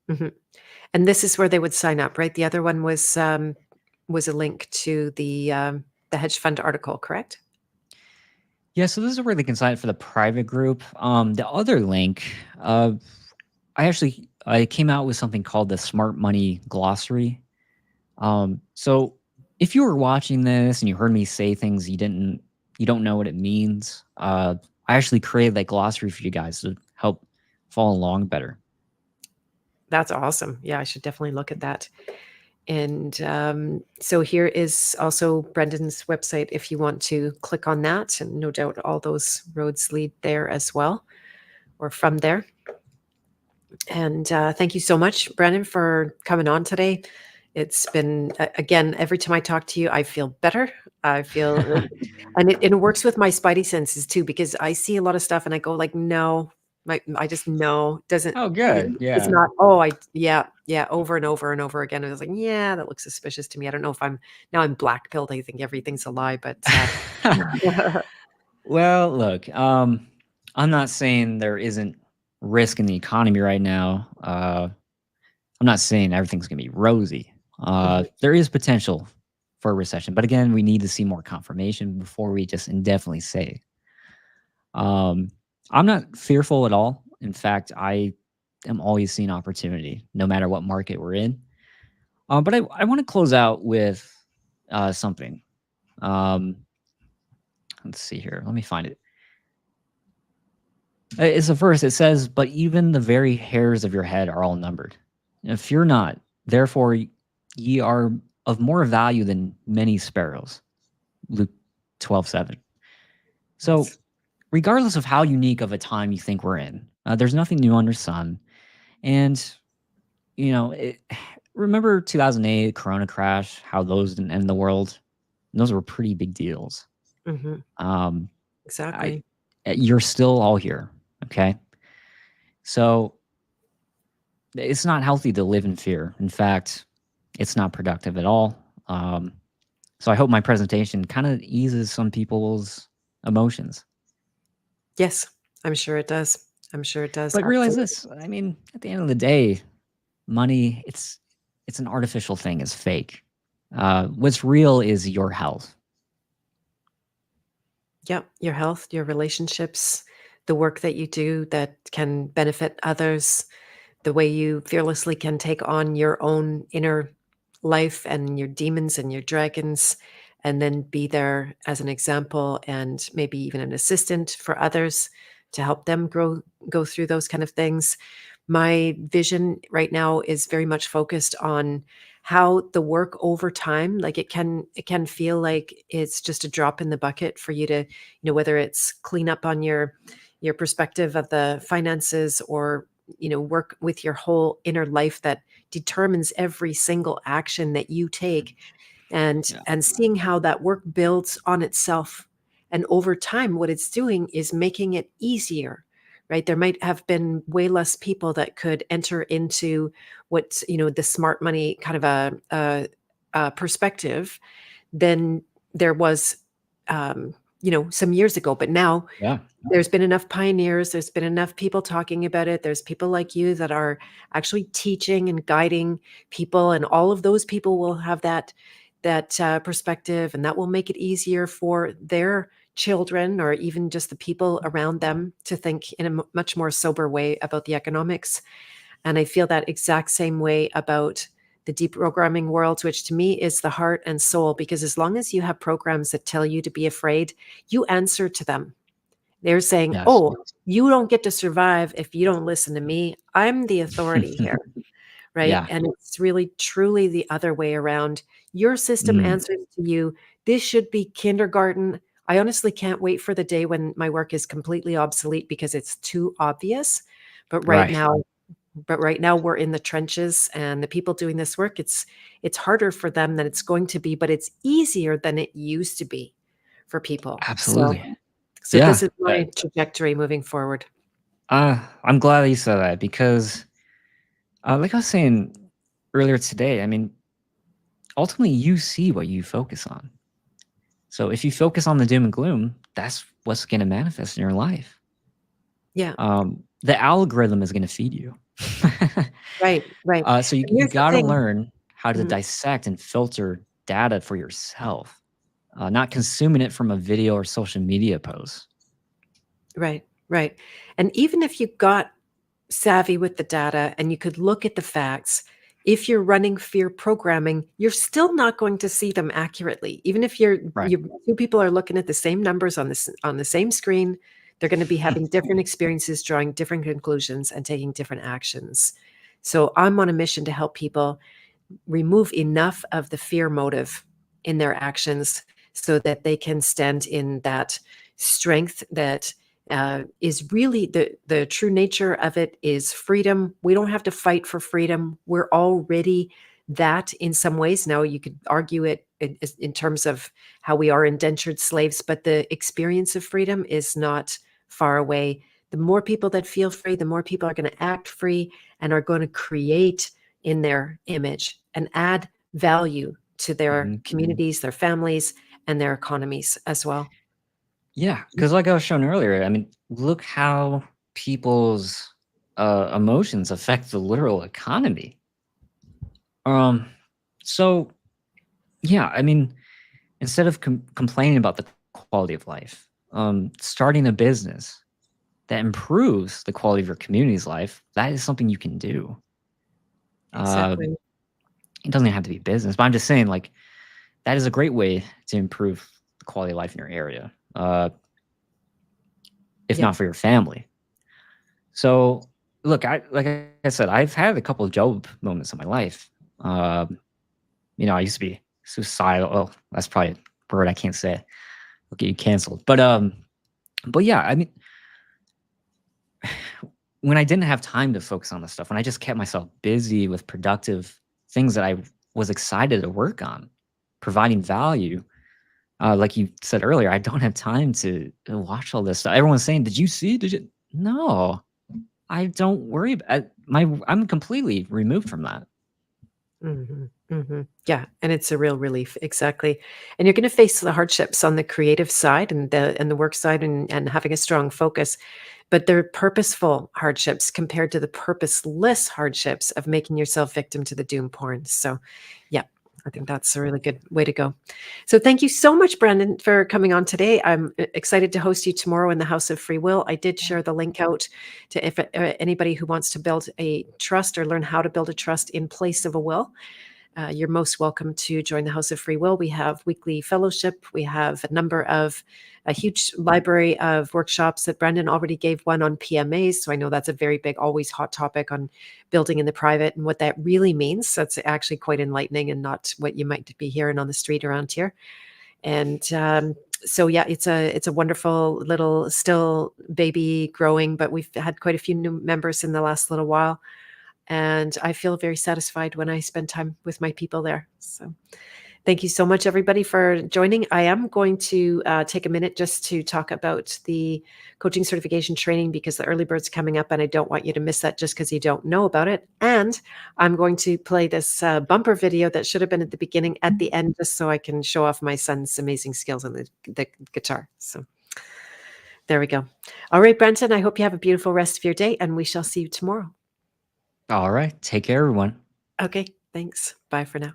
Mm-hmm. And this is where they would sign up, right? The other one was a link to the hedge fund article, correct? Yeah, so this is where they can sign up for the private group. The other link, I came out with something called the Smart Money Glossary. So if you were watching this and you heard me say things you don't know what it means, I actually created that glossary for you guys to help follow along better. That's awesome. Yeah, I should definitely look at that. And so here is also Brendan's website if you want to click on that. And no doubt all those roads lead there as well, or from there. And thank you so much, Brendan, for coming on today. It's been, again, every time I talk to you, I feel better. I feel, and it works with my spidey senses too, because I see a lot of stuff and I go like, no, I just know doesn't. Oh, good. It's Yeah. not. Yeah, over and over and over again. I was like, yeah, that looks suspicious to me. I don't know if I'm black pilled. I think everything's a lie, but. Well, look, I'm not saying there isn't risk in the economy right now. I'm not saying everything's going to be rosy. There is potential for a recession, but again, we need to see more confirmation before we just indefinitely say. I'm not fearful at all. In fact, I am always seeing opportunity, no matter what market we're in. But I want to close out with something. Let's see here. Let me find it. It's a verse. It says, "But even the very hairs of your head are all numbered. Fear not, therefore ye are of more value than many sparrows." Luke 12:7. So, Yes. regardless of how unique of a time you think we're in, there's nothing new under the sun. And, you know, remember 2008 Corona crash, how those didn't end the world? Those were pretty big deals. Mhm. Um, I, Exactly. you're still all here. Okay. So it's not healthy to live in fear. In fact, it's not productive at all. So I hope my presentation kind of eases some people's emotions. Yes, I'm sure it does. I'm sure it does, But realize absolutely. this, I mean, at the end of the day, money, it's an artificial thing, it's fake. What's real is your health. Yep, your health, your relationships, the work that you do that can benefit others, the way you fearlessly can take on your own inner life and your demons and your dragons, and then be there as an example and maybe even an assistant for others to help them go through those kind of things. My vision right now is very much focused on how the work over time, like it can feel like it's just a drop in the bucket for you to, whether it's clean up on your perspective of the finances, or work with your whole inner life that determines every single action that you take, and Yeah. seeing how that work builds on itself. And over time, what it's doing is making it easier, right? There might have been way less people that could enter into what, the smart money kind of a perspective than there was, some years ago. But now Yeah. there's been enough pioneers, there's been enough people talking about it, there's people like you that are actually teaching and guiding people, and all of those people will have that perspective, and that will make it easier for their children, or even just the people around them, to think in a much more sober way about the economics. And I feel that exact same way about the deprogramming world, which to me is the heart and soul, because as long as you have programs that tell you to be afraid, you answer to them. They're saying, Yes. "Oh, you don't get to survive if you don't listen to me. I'm the authority here." Right? Yeah. And it's really truly the other way around. Your system Mm, answers to you. This should be kindergarten. I honestly can't wait for the day when my work is completely obsolete because it's too obvious. But right right. now, we're in the trenches, and the people doing this work, it's harder for them than it's going to be, but it's easier than it used to be for people. So Absolutely. this Yeah. is my trajectory moving forward. I'm glad that you said that because, like I was saying earlier today, I mean, ultimately you see what you focus on. So if you focus on the doom and gloom, that's what's going to manifest in your life. Yeah. The algorithm is going to feed you. Right, right. So you, And you here's the got to thing. learn how to Mhm. dissect and filter data for yourself, not consuming it from a video or social media post. Right, right. And even if you got savvy with the data and you could look at the facts, if you're running fear programming, you're still not going to see them accurately. Even if Right. you two people are looking at the same numbers on the same screen, they're going to be having different experiences, drawing different conclusions, and taking different actions. So I'm on a mission to help people remove enough of the fear motive in their actions so that they can stand in that strength that is really the true nature of it is freedom. We don't have to fight for freedom. We're already that in some ways. Now you could argue it in terms of how we are indentured slaves, but the experience of freedom is not far away. The more people that feel free, the more people are going to act free and are going to create in their image and add value to their Mhm. communities, their families, and their economies as well. Yeah, because like I was showing earlier, I mean, look how people's emotions affect the literal economy. Um, so yeah, I mean, instead of complaining about the quality of life, starting a business that improves the quality of your community's life, that is something you can do. Uh, Exactly. it doesn't have to be business, but I'm just saying, like, that is a great way to improve the quality of life in your area, if Yeah. not for your family. So, look, I said, I've had a couple of Job moments in my life. Um, I used to be suicidal. Oh, that's probably a word I can't say. I'll get you canceled. But yeah, I mean, when I didn't have time to focus on this stuff, when I just kept myself busy with productive things that I was excited to work on, providing value, like you said earlier, I don't have time to watch all this stuff. Everyone's saying, "Did you see? Did you?" No, I don't worry about my. I'm completely removed from that. Mhm, mhm. Yeah, and it's a real relief, exactly. And you're gonna face the hardships on the creative side and the work side and having a strong focus, but they're purposeful hardships compared to the purposeless hardships of making yourself victim to the doom porn. So, yeah, I think that's a really good way to go. So thank you so much, Brandon, for coming on today. I'm excited to host you tomorrow in the House of Free Will. I did share the link out to if anybody who wants to build a trust or learn how to build a trust in place of a will. You're most welcome to join the House of Free Will. We have weekly fellowship. We have a huge library of workshops that Brendan already gave one on PMAs. So I know that's a very big, always hot topic on building in the private and what that really means. That's actually quite enlightening and not what you might be hearing on the street around here. And so yeah, it's a wonderful little still baby growing, but we've had quite a few new members in the last little while. And I feel very satisfied when I spend time with my people there. So thank you so much, everybody, for joining. I am going to take a minute just to talk about the coaching certification training because the early bird's coming up and I don't want you to miss that just because you don't know about it. And I'm going to play this bumper video that should have been at the beginning at the end just so I can show off my son's amazing skills on the guitar. So there we go. All right, Brenton, I hope you have a beautiful rest of your day and we shall see you tomorrow. All right, take care, everyone. Okay, thanks. Bye for now.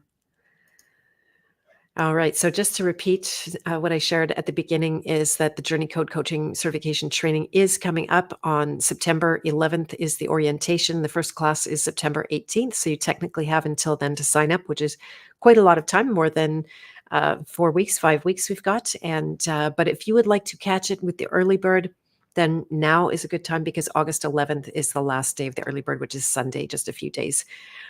All right. So just to repeat, what I shared at the beginning is that the Journey Code Coaching Certification Training is coming up on September 11th is the orientation. The first class is September 18th. So you technically have until then to sign up, which is quite a lot of time, more than 4 weeks, 5 weeks we've got. And but if you would like to catch it with the early bird, then now is a good time because August 11th is the last day of the early bird, which is Sunday, just a few days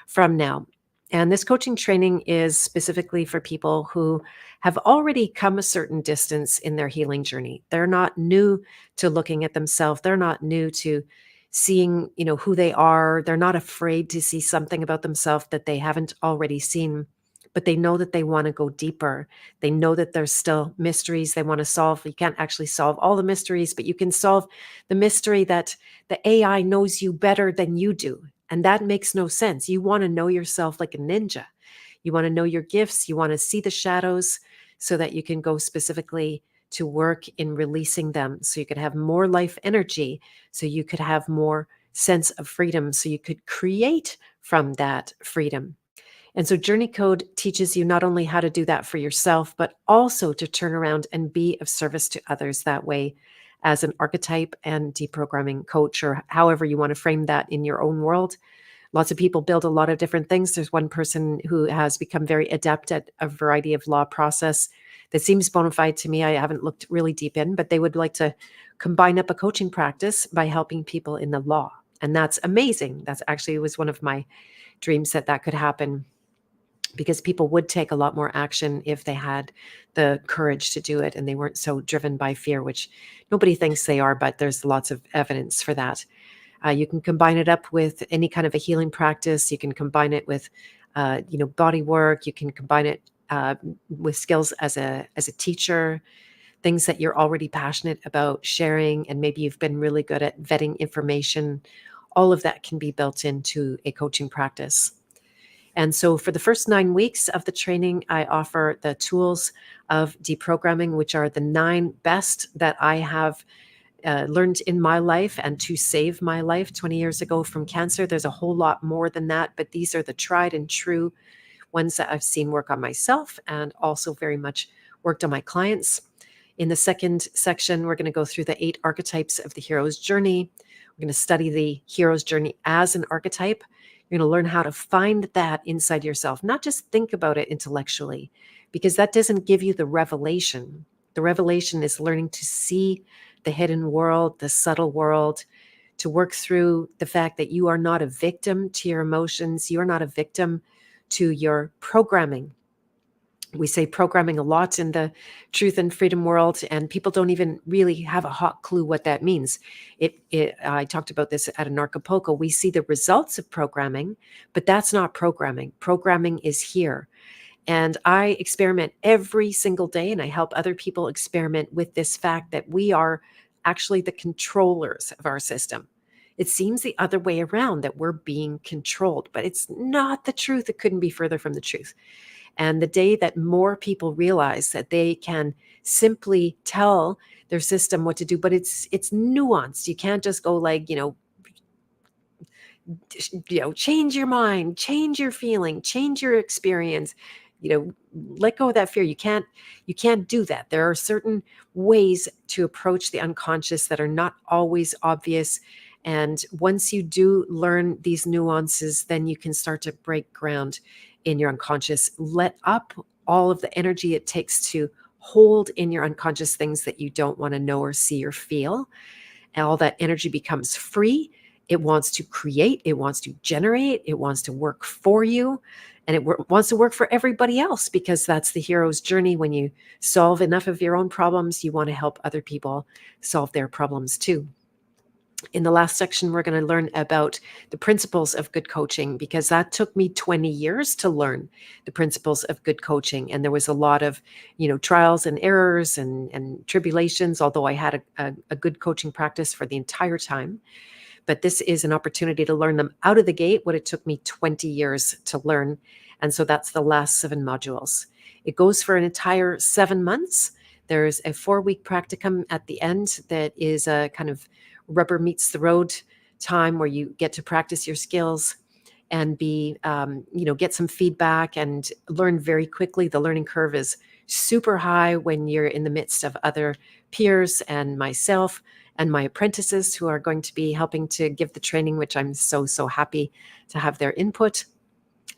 from now. And this coaching training is specifically for people who have already come a certain distance in their healing journey. They're not new to looking at themselves. They're not new to seeing, who they are. They're not afraid to see something about themselves that they haven't already seen, but they know that they want to go deeper. They know that there's still mysteries they want to solve. You can't actually solve all the mysteries, but you can solve the mystery that the AI knows you better than you do. And that makes no sense. You want to know yourself like a ninja. You want to know your gifts. You want to see the shadows so that you can go specifically to work in releasing them. So you could have more life energy. So you could have more sense of freedom. So you could create from that freedom. And so Journey Code teaches you not only how to do that for yourself, but also to turn around and be of service to others that way as an archetype and deprogramming coach, or however you want to frame that in your own world. Lots of people build a lot of different things. There's one person who has become very adept at a variety of law process that seems bona fide to me. I haven't looked really deep in, but they would like to combine up a coaching practice by helping people in the law. And that's amazing. That's actually was one of my dreams that could happen because people would take a lot more action if they had the courage to do it and they weren't so driven by fear, which nobody thinks they are, but there's lots of evidence for that. You can combine it up with any kind of a healing practice. You can combine it with, body work. You can combine it with skills as a teacher, things that you're already passionate about sharing, and maybe you've been really good at vetting information. All of that can be built into a coaching practice. And so for the first 9 weeks of the training, I offer the tools of deprogramming, which are the 9 best that I have learned in my life and to save my life 20 years ago from cancer. There's a whole lot more than that, but these are the tried and true ones that I've seen work on myself and also very much worked on my clients. In the second section, we're going to go through the 8 archetypes of the hero's journey. We're going to study the hero's journey as an archetype. You're going to learn how to find that inside yourself, not just think about it intellectually, because that doesn't give you the revelation. The revelation is learning to see the hidden world, the subtle world, to work through the fact that you are not a victim to your emotions. You're not a victim to your programming. We say programming a lot in the truth and freedom world, and people don't even really have a hot clue what that means. I talked about this at Anarchapulco. We see the results of programming, but that's not programming. Programming is here. And I experiment every single day, and I help other people experiment with this fact that we are actually the controllers of our system. It seems the other way around, that we're being controlled, but it's not the truth. It couldn't be further from the truth. And the day that more people realize that they can simply tell their system what to do, but it's nuanced. You can't just go like, change your mind, change your feeling, change your experience, let go of that fear. You can't do that. There are certain ways to approach the unconscious that are not always obvious. And once you do learn these nuances, then you can start to break ground in your unconscious. Let up all of the energy it takes to hold in your unconscious things that you don't want to know or see or feel. And all that energy becomes free. It wants to create, it wants to generate, it wants to work for you, and it wants to work for everybody else, because that's the hero's journey. When you solve enough of your own problems, you want to help other people solve their problems too. In the last section, we're going to learn about the principles of good coaching, because that took me 20 years to learn the principles of good coaching. And there was a lot of, trials and errors and tribulations, although I had a good coaching practice for the entire time. But this is an opportunity to learn them out of the gate, what it took me 20 years to learn. And so that's the last 7 modules. It goes for an entire 7 months. There's a 4-week practicum at the end that is a kind of rubber meets the road time, where you get to practice your skills and get some feedback and learn very quickly. The learning curve is super high when you're in the midst of other peers and myself and my apprentices who are going to be helping to give the training, which I'm so happy to have their input.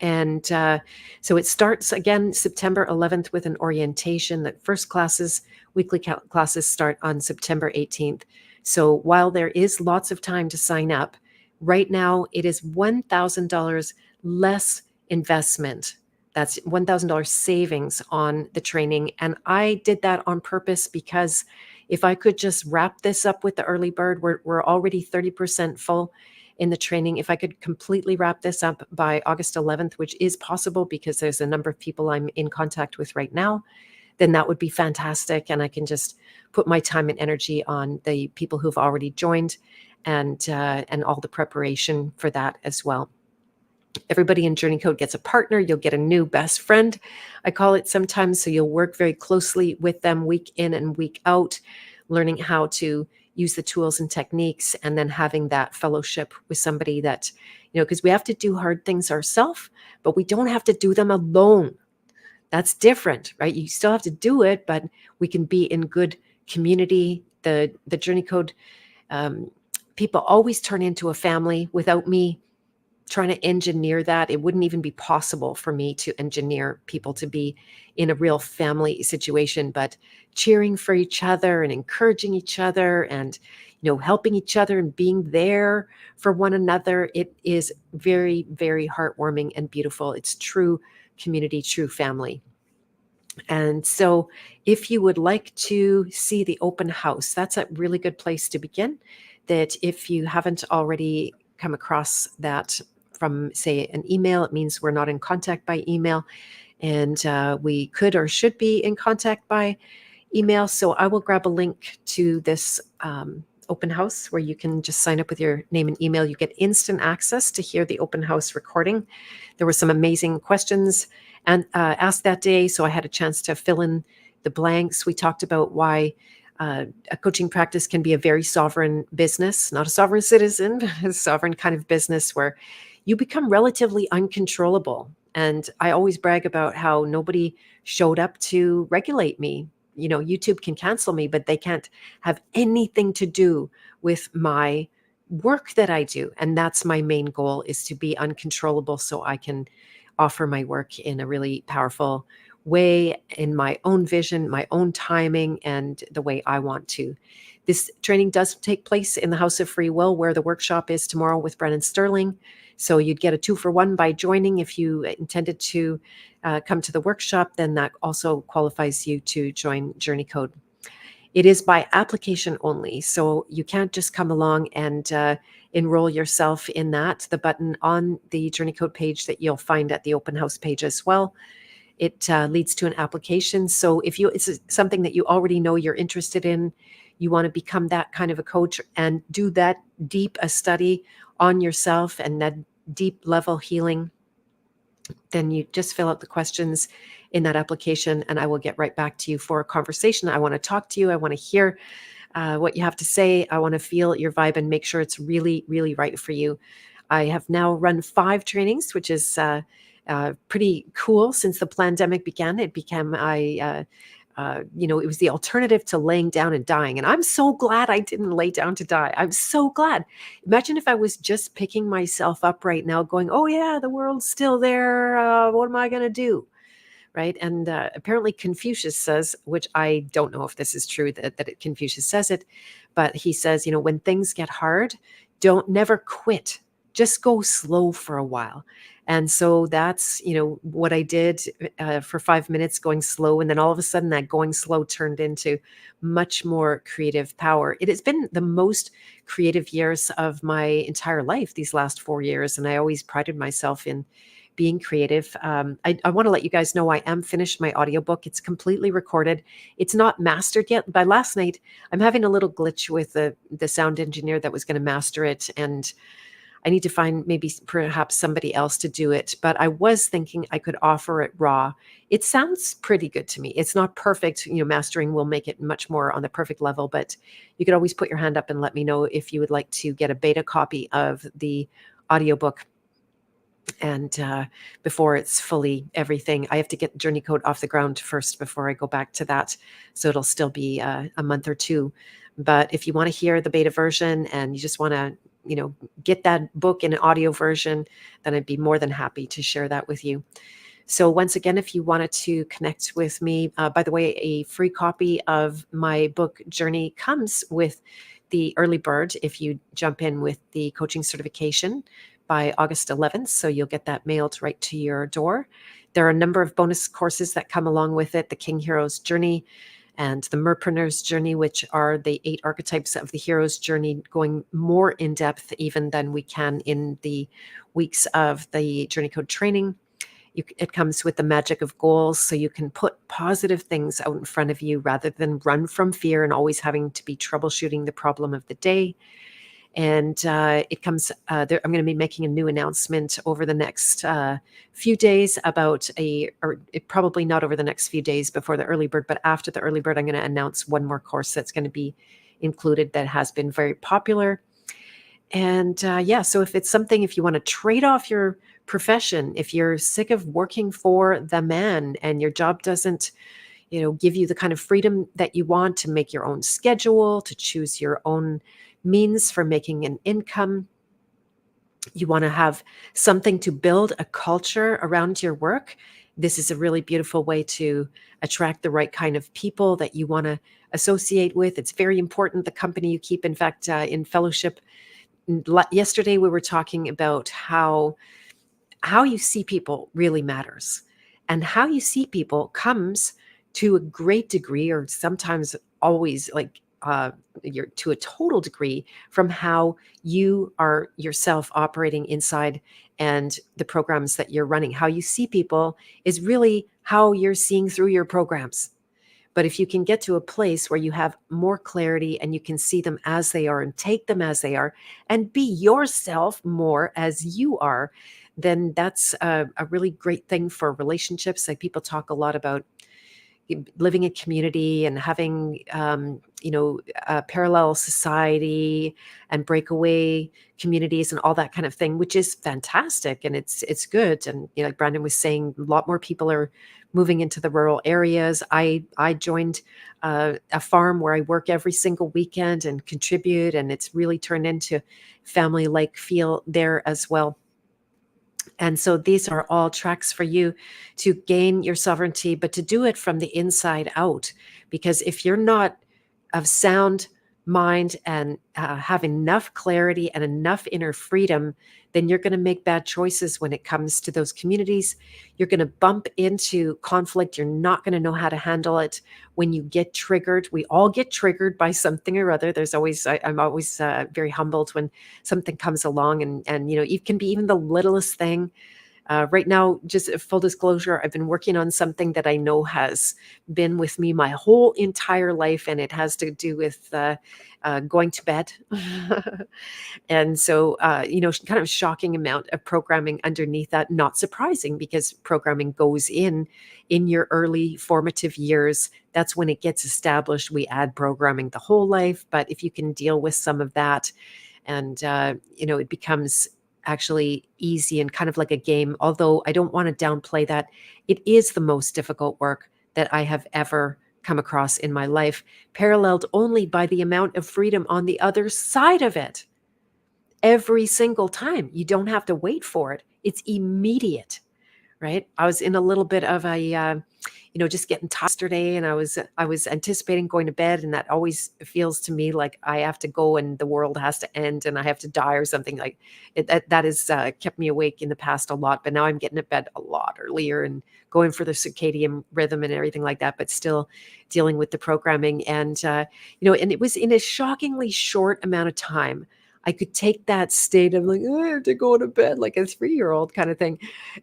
And so it starts again September 11th with an orientation. That first weekly classes start on September 18th. So while there is lots of time to sign up, right now it is $1,000 less investment. That's $1,000 savings on the training. And I did that on purpose, because if I could just wrap this up with the early bird, we're already 30% full in the training. If I could completely wrap this up by August 11th, which is possible because there's a number of people I'm in contact with right now, then that would be fantastic. And I can just put my time and energy on the people who've already joined and all the preparation for that as well. Everybody in Journey Code gets a partner. You'll get a new best friend, I call it sometimes. So you'll work very closely with them week in and week out, learning how to use the tools and techniques, and then having that fellowship with somebody that, because we have to do hard things ourselves, but we don't have to do them alone. That's different, right? You still have to do it, but we can be in good community. The Journey Code people always turn into a family. Without me trying to engineer that, it wouldn't even be possible for me to engineer people to be in a real family situation. But cheering for each other and encouraging each other and helping each other and being there for one another, it is very, very heartwarming and beautiful. It's true community, true family. And so if you would like to see the open house, that's a really good place to begin. That if you haven't already come across that from, say, an email, it means we're not in contact by email, and we could or should be in contact by email. So I will grab a link to this open house where you can just sign up with your name and email. You get instant access to hear the open house recording. There were some amazing questions and asked that day, so I had a chance to fill in the blanks. We talked about why a coaching practice can be a very sovereign business, not a sovereign citizen, a sovereign kind of business where you become relatively uncontrollable. And I always brag about how nobody showed up to regulate me. YouTube can cancel me, but they can't have anything to do with my work that I do. And that's my main goal, is to be uncontrollable so I can offer my work in a really powerful way, in my own vision, my own timing, and the way I want to. This training does take place in the House of Free Will, where the workshop is tomorrow with Brennan Sterling. So you'd get a 2-for-1 by joining. If you intended to come to the workshop, then that also qualifies you to join Journey Code. It is by application only, so you can't just come along and enroll yourself in that. The button on the Journey Code page that you'll find at the open house page as well, it leads to an application. So if it's something that you already know you're interested in, you want to become that kind of a coach and do that deep a study on yourself and that deep level healing, then you just fill out the questions in that application and I will get right back to you for a conversation. I want to talk to you. I want to hear what you have to say. I want to feel your vibe and make sure it's really, really right for you. I have now run 5 trainings, which is pretty cool since the pandemic began. It became it was the alternative to laying down and dying. And I'm so glad I didn't lay down to die. I'm so glad. Imagine if I was just picking myself up right now going, oh yeah, the world's still there. What am I going to do? Right. And apparently Confucius says, which I don't know if this is true, that Confucius says it, but he says, when things get hard, don't never quit. Just go slow for a while. And so that's, what I did for 5 minutes going slow. And then all of a sudden that going slow turned into much more creative power. It has been the most creative years of my entire life, these last 4 years. And I always prided myself in being creative. I want to let you guys know I am finished my audiobook. It's completely recorded. It's not mastered yet. By last night, I'm having a little glitch with the sound engineer that was going to master it. And I need to find perhaps somebody else to do it. But I was thinking I could offer it raw. It sounds pretty good to me. It's not perfect. Mastering will make it much more on the perfect level. But you could always put your hand up and let me know if you would like to get a beta copy of the audiobook. And before it's fully everything, I have to get Journey Code off the ground first before I go back to that. So it'll still be a month or 2. But if you want to hear the beta version and you just want to, get that book in an audio version, then I'd be more than happy to share that with you. So once again, if you wanted to connect with me, by the way, a free copy of my book Journey comes with the early bird if you jump in with the coaching certification by August 11th. So you'll get that mailed right to your door. There are a number of bonus courses that come along with it: the King Hero's Journey and the Merpreneur's Journey, which are the 8 archetypes of the hero's journey, going more in depth even than we can in the weeks of the Journey Code training. It comes with the magic of goals, so you can put positive things out in front of you rather than run from fear and always having to be troubleshooting the problem of the day. And it comes, I'm going to be making a new announcement over the next few days about probably not over the next few days before the early bird, but after the early bird, I'm going to announce one more course that's going to be included that has been very popular. And so if you want to trade off your profession, if you're sick of working for the man and your job doesn't give you the kind of freedom that you want to make your own schedule, to choose your own means for making an income, you want to have something to build a culture around your work, this is a really beautiful way to attract the right kind of people that you want to associate with. It's very important, the company you keep. In fact, in fellowship yesterday, we were talking about how you see people really matters, and how you see people comes to a great degree, or sometimes always, like you're to a total degree, from how you are yourself operating inside and the programs that you're running. How you see people is really how you're seeing through your programs. But if you can get to a place where you have more clarity and you can see them as they are and take them as they are and be yourself more as you are, then that's a really great thing for relationships. Like, people talk a lot about living in community and having, a parallel society and breakaway communities and all that kind of thing, which is fantastic. And it's good. And, like Brandon was saying, a lot more people are moving into the rural areas. I joined a farm where I work every single weekend and contribute, and it's really turned into family-like feel there as well. And so these are all tracks for you to gain your sovereignty, but to do it from the inside out. Because if you're not of sound mind and have enough clarity and enough inner freedom, then you're going to make bad choices when it comes to those communities. You're going to bump into conflict. You're not going to know how to handle it when you get triggered. We all get triggered by something or other. There's always, I'm always very humbled when something comes along, and it can be even the littlest thing. Right now, just full disclosure, I've been working on something that I know has been with me my whole entire life, and it has to do with going to bed. And so, kind of shocking amount of programming underneath that. Not surprising, because programming goes in your early formative years. That's when it gets established. We add programming the whole life, but if you can deal with some of that, and it becomes actually easy and kind of like a game. Although I don't want to downplay that, it is the most difficult work that I have ever come across in my life, paralleled only by the amount of freedom on the other side of it. Every single time, you don't have to wait for it, it's immediate. Right? I was in a little bit of a, just getting tired yesterday, and I was anticipating going to bed, and that always feels to me like I have to go and the world has to end and I have to die or something like it. That has kept me awake in the past a lot, but now I'm getting to bed a lot earlier and going for the circadian rhythm and everything like that, but still dealing with the programming. And and it was in a shockingly short amount of time. I could take that state of like, oh, I have to go to bed, like a 3-year-old kind of thing,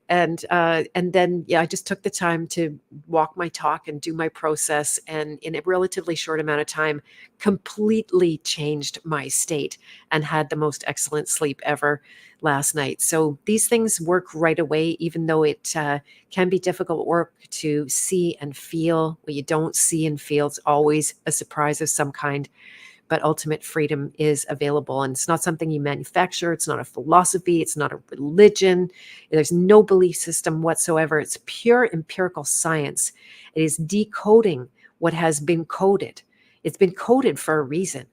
and then I just took the time to walk my talk and do my process, and in a relatively short amount of time completely changed my state and had the most excellent sleep ever last night. So these things work right away, even though it can be difficult work to see and feel. What you don't see and feel is always a surprise of some kind, but ultimate freedom is available. And it's not something you manufacture. It's not a philosophy. It's not a religion. There's no belief system whatsoever. It's pure empirical science. It is decoding what has been coded. It's been coded for a reason,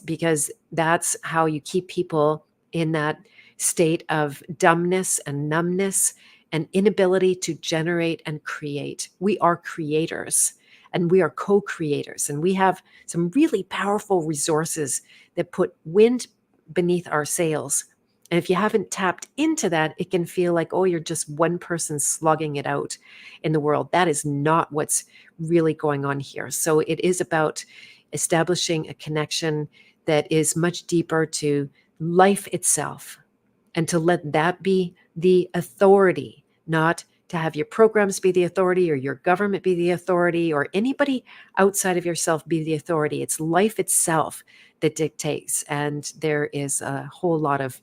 because that's how you keep people in that state of dumbness and numbness and inability to generate and create. We are creators, and we are co-creators, and we have some really powerful resources that put wind beneath our sails. And if you haven't tapped into that, it can feel like, oh, you're just one person slugging it out in the world. That is not what's really going on here. So it is about establishing a connection that is much deeper to life itself, and to let that be the authority, not to have your programs be the authority or your government be the authority or anybody outside of yourself be the authority. It's life itself that dictates. And there is a whole lot of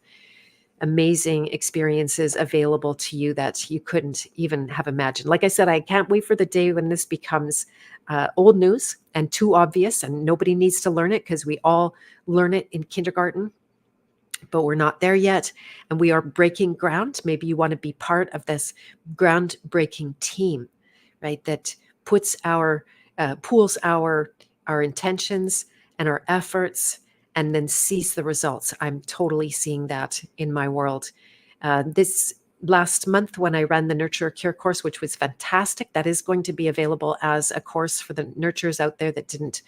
amazing experiences available to you that you couldn't even have imagined. Like I said, I can't wait for the day when this becomes old news and too obvious, and nobody needs to learn it, because we all learn it in kindergarten. But we're not there yet, and we are breaking ground. Maybe you want to be part of this groundbreaking team, right? That puts pools our intentions and our efforts, and then sees the results. I'm totally seeing that in my world. This last month, when I ran the Nurture Cure course, which was fantastic, that is going to be available as a course for the nurturers out there that didn't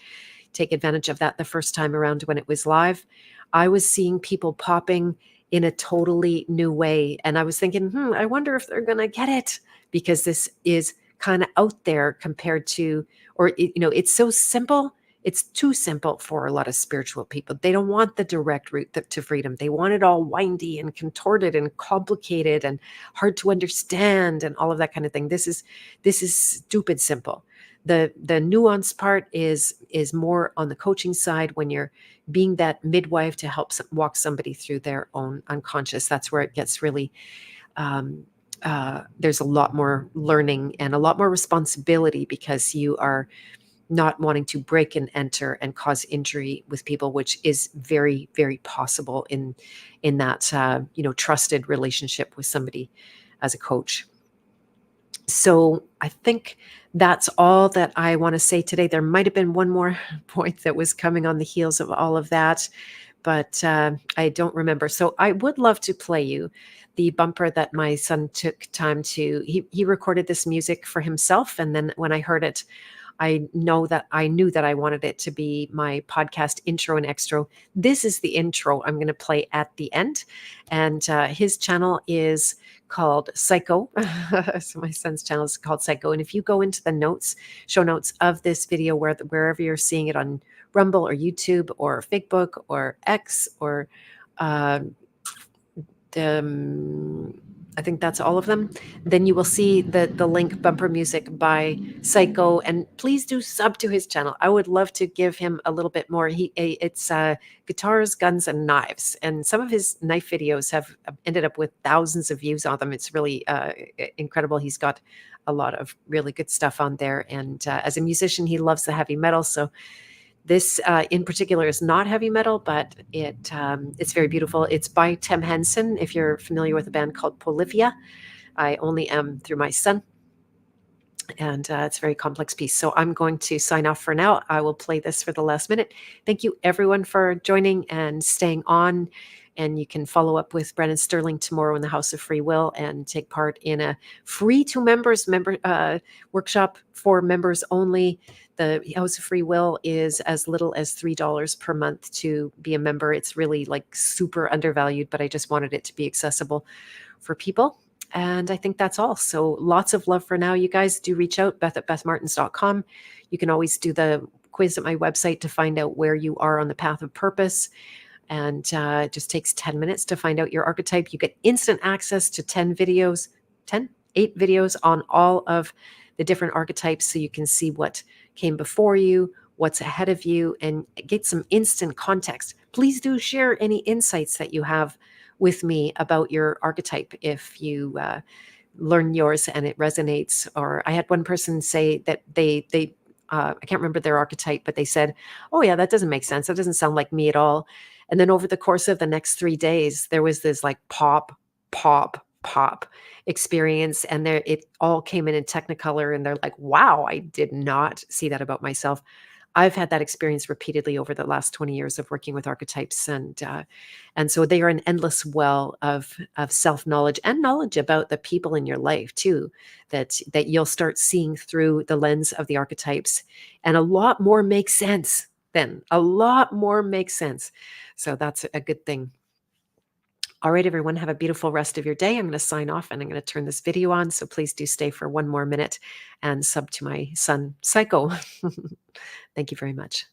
take advantage of that the first time around when it was live. I was seeing people popping in a totally new way. And I was thinking, I wonder if they're going to get it, because this is kind of out there compared to, it's so simple. It's too simple for a lot of spiritual people. They don't want the direct route to freedom. They want it all windy and contorted and complicated and hard to understand and all of that kind of thing. This is stupid simple. The nuanced part is more on the coaching side, when you're being that midwife to help walk somebody through their own unconscious. That's where it gets really, there's a lot more learning and a lot more responsibility, because you are not wanting to break and enter and cause injury with people, which is very, very possible in that trusted relationship with somebody as a coach. So I think that's all that I want to say today. There might have been one more point that was coming on the heels of all of that, but I don't remember. So I would love to play you the bumper that my son took time to, he recorded this music for himself. And then when I heard it, I knew that I wanted it to be my podcast intro and extra. This is the intro I'm going to play at the end. And his channel is called Psycho. So my son's channel is called Psycho. And if you go into the show notes of this video, wherever you're seeing it on Rumble or YouTube or Facebook or X or uh, I think that's all of them. Then you will see the link bumper music by Psycho, and please do sub to his channel. I would love to give him a little bit more. It's guitars, guns, and knives, and some of his knife videos have ended up with thousands of views on them. It's really incredible. He's got a lot of really good stuff on there, and as a musician, he loves the heavy metal. So this in particular is not heavy metal, but it's very beautiful. It's by Tim Henson. If you're familiar with a band called Polyphia, I only am through my son, and it's a very complex piece. So I'm going to sign off for now. I will play this for the last minute. Thank you everyone for joining and staying on. And you can follow up with Brennan Sterling tomorrow in the House of Free Will and take part in a free to members workshop for members only. The House of Free Will is as little as $3 per month to be a member. It's really like super undervalued, but I just wanted it to be accessible for people. And I think that's all. So lots of love for now. You guys do reach out, beth@bethmartins.com. You can always do the quiz at my website to find out where you are on the path of purpose. And it just takes 10 minutes to find out your archetype. You get instant access to 8 videos on all of the different archetypes, so you can see what came before you, what's ahead of you, and get some instant context. Please do share any insights that you have with me about your archetype if you learn yours and it resonates. Or I had one person say that they I can't remember their archetype, but they said, "Oh yeah, that doesn't make sense. That doesn't sound like me at all." And then over the course of the next 3 days, there was this like pop, pop, pop experience, and there it all came in Technicolor, and they're like, "Wow, I did not see that about myself." I've had that experience repeatedly over the last 20 years of working with archetypes, and so they are an endless well of self knowledge and knowledge about the people in your life too. That you'll start seeing through the lens of the archetypes, and a lot more makes sense. Then a lot more makes sense. So that's a good thing. All right, everyone, have a beautiful rest of your day. I'm going to sign off and I'm going to turn this video on. So please do stay for one more minute and sub to my son, Psycho. Thank you very much.